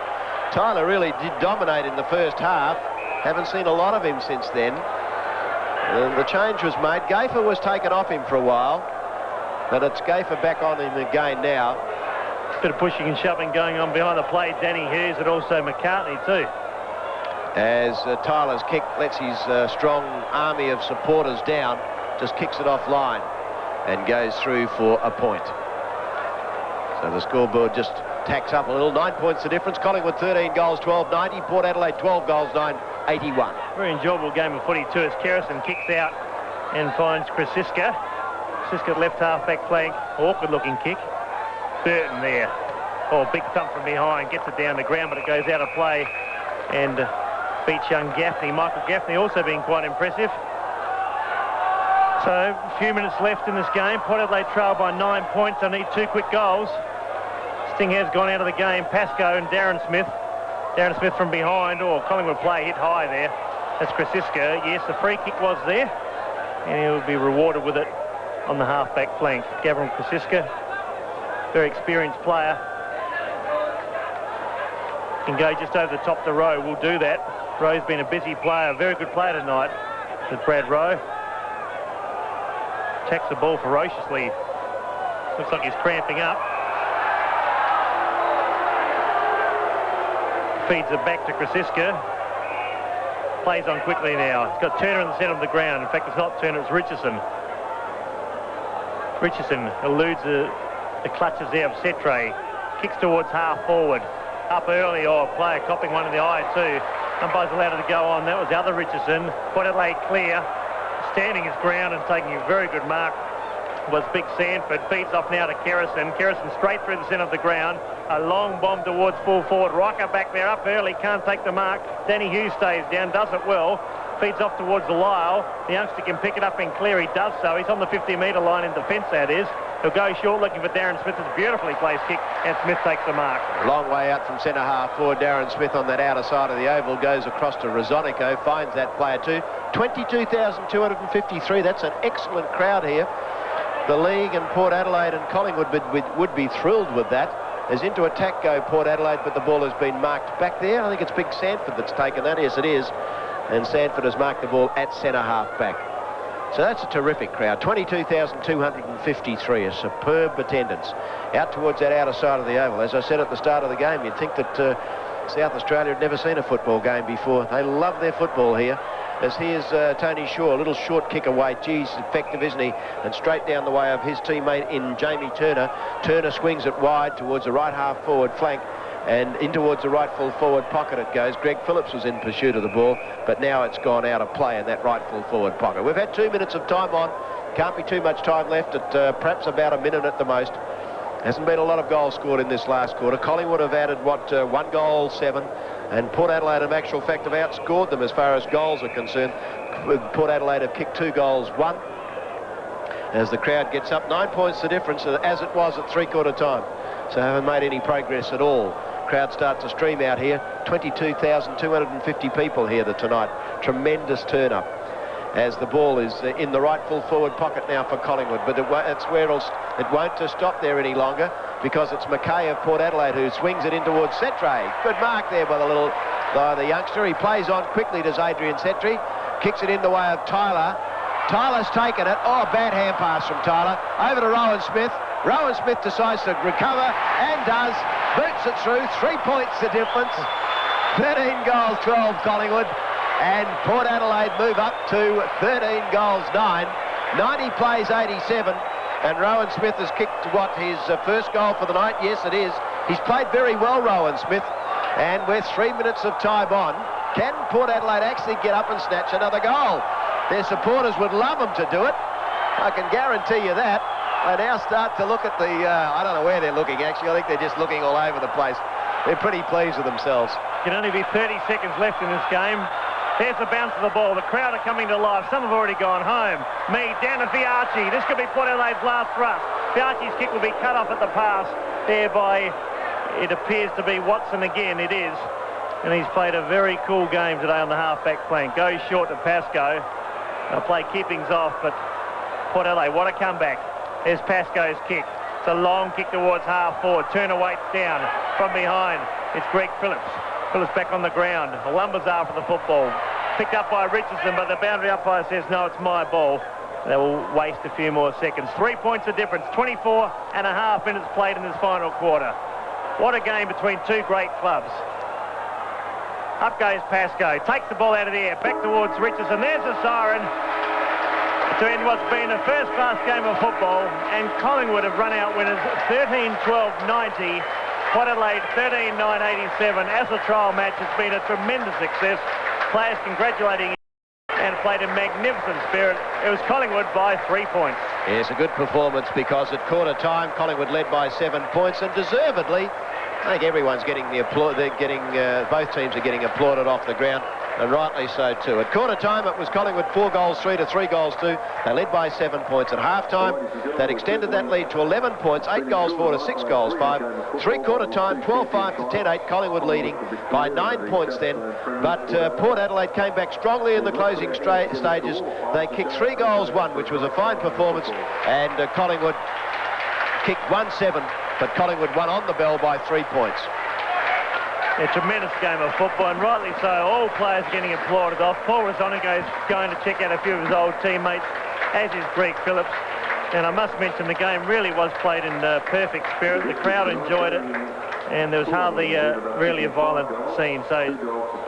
Speaker 2: Tyler really did dominate in the first half. Haven't seen a lot of him since then. The change was made. Gaffer was taken off him for a while, but it's Gaffer back on him again now.
Speaker 1: Bit of pushing and shoving going on behind the plate. Danny Hughes and also McCartney too.
Speaker 2: As Tyler's kick lets his strong army of supporters down, just kicks it offline and goes through for a point. So the scoreboard just tacks up a little. 9 points the difference. Collingwood 13 goals, 12-90. Port Adelaide 12 goals, 9-81.
Speaker 1: Very enjoyable game of footy too as Kerrison kicks out and finds Chris Siska. Siska left half-back flank. Awkward looking kick. Burton there. Oh, big thump from behind. Gets it down the ground, but it goes out of play and beats young Gaffney. Michael Gaffney also being quite impressive. So a few minutes left in this game. Port Adelaide trail by 9 points. They need 2 quick goals. Sting has gone out of the game. Pascoe and Darren Smith. Darren Smith from behind. Oh, Collingwood play hit high there. That's Krasiska. Yes, the free kick was there. And he'll be rewarded with it on the half-back flank. Gavin Krasiska, very experienced player. Can go just over the top of the Rowe. We'll do that. Rowe's been a busy player. Very good player tonight with Brad Rowe. Attacks the ball ferociously. Looks like he's cramping up. Feeds it back to Krasiska. Plays on quickly now. It's got Turner in the centre of the ground. In fact, it's not Turner, it's Richardson. Richardson eludes the clutches there of Setre. Kicks towards half forward. Up early, player copping one in the eye too. Umpire's allowed it to go on. That was the other Richardson. Port Adelaide clear. Standing his ground and taking a very good mark was Big Sanford. Feeds off now to Kerrison. Kerrison straight through the centre of the ground. A long bomb towards full forward. Riker back there, up early, can't take the mark. Danny Hughes stays down, does it well. Feeds off towards the Lyle. The youngster can pick it up and clear. He does so. He's on the 50-metre line in defence, that is. He'll go short looking for Darren Smith. It's a beautifully placed kick, and Smith takes the mark. Long way out from centre half forward. Darren Smith on that outer side of the oval goes across to Rosonico, finds that player too. 22,253. That's an excellent crowd here. The league and Port Adelaide and Collingwood would be thrilled with that. As into attack go Port Adelaide, but the ball has been marked back there. I think it's Big Sanford that's taken that. Yes, it is. And Sanford has marked the ball at centre half back. So that's a terrific crowd. 22,253, a superb attendance. Out towards that outer side of the oval. As I said at the start of the game, you'd think that South Australia had never seen a football game before. They love their football here. As here's Tony Shaw, a little short kick away. Geez, effective, isn't he? And straight down the way of his teammate in Jamie Turner. Turner swings it wide towards the right half forward flank. And in towards the right full forward pocket it goes. Greg Phillips was in pursuit of the ball, but now it's gone out of play in that right full forward pocket. We've had 2 minutes of time on. Can't be too much time left at perhaps about a minute at the most. Hasn't been a lot of goals scored in this last quarter. Collingwood have added, 1 goal, 7. And Port Adelaide, in actual fact, have outscored them as far as goals are concerned. Port Adelaide have kicked 2 goals, 1. As the crowd gets up, 9 points the difference, as it was at three-quarter time. So haven't made any progress at all. Crowd starts to stream out here. 22,250 people here tonight. Tremendous turn up.
Speaker 2: as the ball is in the right full forward pocket now for Collingwood. But it's where it won't stop there any longer, because it's Mackay of Port Adelaide who swings it in towards Setray. Good mark there by the youngster. He plays on quickly to Adrian Setray, kicks it in the way of Tyler. Tyler's taken it. Oh, bad hand pass from Tyler. Over to Rowan Smith. Rowan Smith decides to recover and does. Boots it through. 3 points the difference. 13 goals, 12 Collingwood. And Port Adelaide move up to 13 goals, 9. 90 plays 87. And Rowan Smith has kicked, his first goal for the night? Yes, it is. He's played very well, Rowan Smith. And with 3 minutes of time on, can Port Adelaide actually get up and snatch another goal? Their supporters would love them to do it. I can guarantee you that. They now start to look at the, I don't know where they're looking, actually. I think they're just looking all over the place. They're pretty pleased with themselves.
Speaker 1: Can only be 30 seconds left in this game. There's the bounce of the ball. The crowd are coming to life. Some have already gone home. Mead down to Fiarchi. This could be Port Adelaide's last thrust. Fiarchi's kick will be cut off at the pass. Thereby, it appears to be Watson again. It is. And he's played a very cool game today on the half-back flank. Goes short to Pascoe. They'll play keepings off, but Port Adelaide, what a comeback. There's Pascoe's kick. It's a long kick towards half-forward. Turner waits down from behind. It's Greg Phillips. Phillips back on the ground. Lumbers after the football. Picked up by Richardson, but the boundary umpire says, no, it's my ball. They will waste a few more seconds. 3 points of difference. 24 and a half minutes played in this final quarter. What a game between two great clubs. Up goes Pascoe. Takes the ball out of the air. Back towards Richardson. There's the siren to end what's been a first-class game of football. And Collingwood have run out winners 13-12-90. Port Adelaide 13-9-87. As a trial match, it's been a tremendous success. Players congratulating and played in magnificent spirit. It was Collingwood by 3 points.
Speaker 2: Yes, a good performance, because at quarter time Collingwood led by 7 points, and deservedly. I think everyone's getting the applaud. Both teams are getting applauded off the ground, and rightly so too. At quarter time, it was Collingwood 4 goals 3 to 3 goals 2. They led by 7 points. At half time, that extended that lead to 11 points, 8 goals 4 to 6 goals 5. Three-quarter time, 12-5 to 10-8. Collingwood leading by 9 points then. But Port Adelaide came back strongly in the closing stages. They kicked 3 goals 1, which was a fine performance, and Collingwood kicked 1-7. But Collingwood won on the bell by 3 points.
Speaker 1: A tremendous game of football, and rightly so. All players getting applauded off. Paul Rosonico is going to check out a few of his old teammates, as is Greg Phillips. And I must mention, the game really was played in perfect spirit. The crowd enjoyed it, and there was hardly really a violent scene. So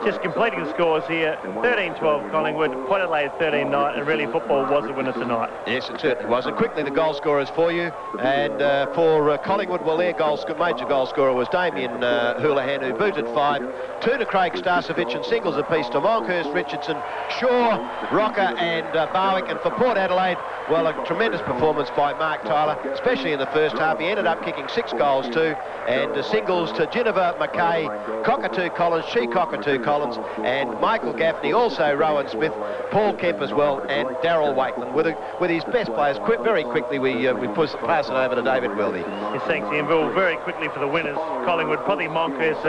Speaker 1: just completing the scores here, 13-12 Collingwood, Port Adelaide 13-9, and really football was the winner tonight.
Speaker 2: Yes, it certainly was. And quickly, the goal scorers for you. And for Collingwood, well, their major goal scorer was Damien Houlihan, who booted 5. 2 to Craig Starcevich, and singles apiece to Monkhurst, Richardson, Shaw, Rocker and Barwick. And for Port Adelaide, well, a tremendous performance by Mark Tyler, especially in the first half. He ended up kicking 6 goals too, and singles to Ginniver, Mackay, Cockatoo Collins, Cockatoo Collins, and Michael Gaffney, also Rowan Smith, Paul Kemp as well, and Darryl Wakeland. With his best players, very quickly we pass it over to David Wildy.
Speaker 1: Yes, thanks, Ian. Bill, very quickly for the winners. Collingwood, probably Monkhurst,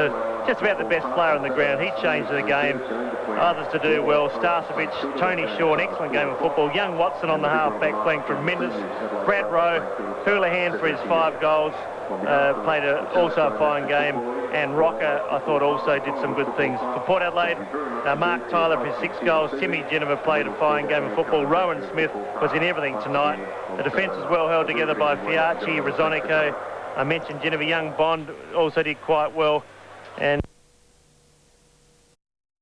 Speaker 1: just about the best player on the ground. He changed the game. Others to do well. Starcevich, Tony Shaw, an excellent game of football. Young Watson on the half-back flank, tremendous. Brad Rowe, Houlihan for his 5 goals. Played also a fine game, and Rocker, I thought, also did some good things. For Port Adelaide, Mark Tyler for his 6 goals. Timmy Ginniver played a fine game of football. Rowan Smith was in everything tonight. The defence was well held together by Fiarchi, Rosonico. I mentioned Ginniver. Young Bond also did quite well, and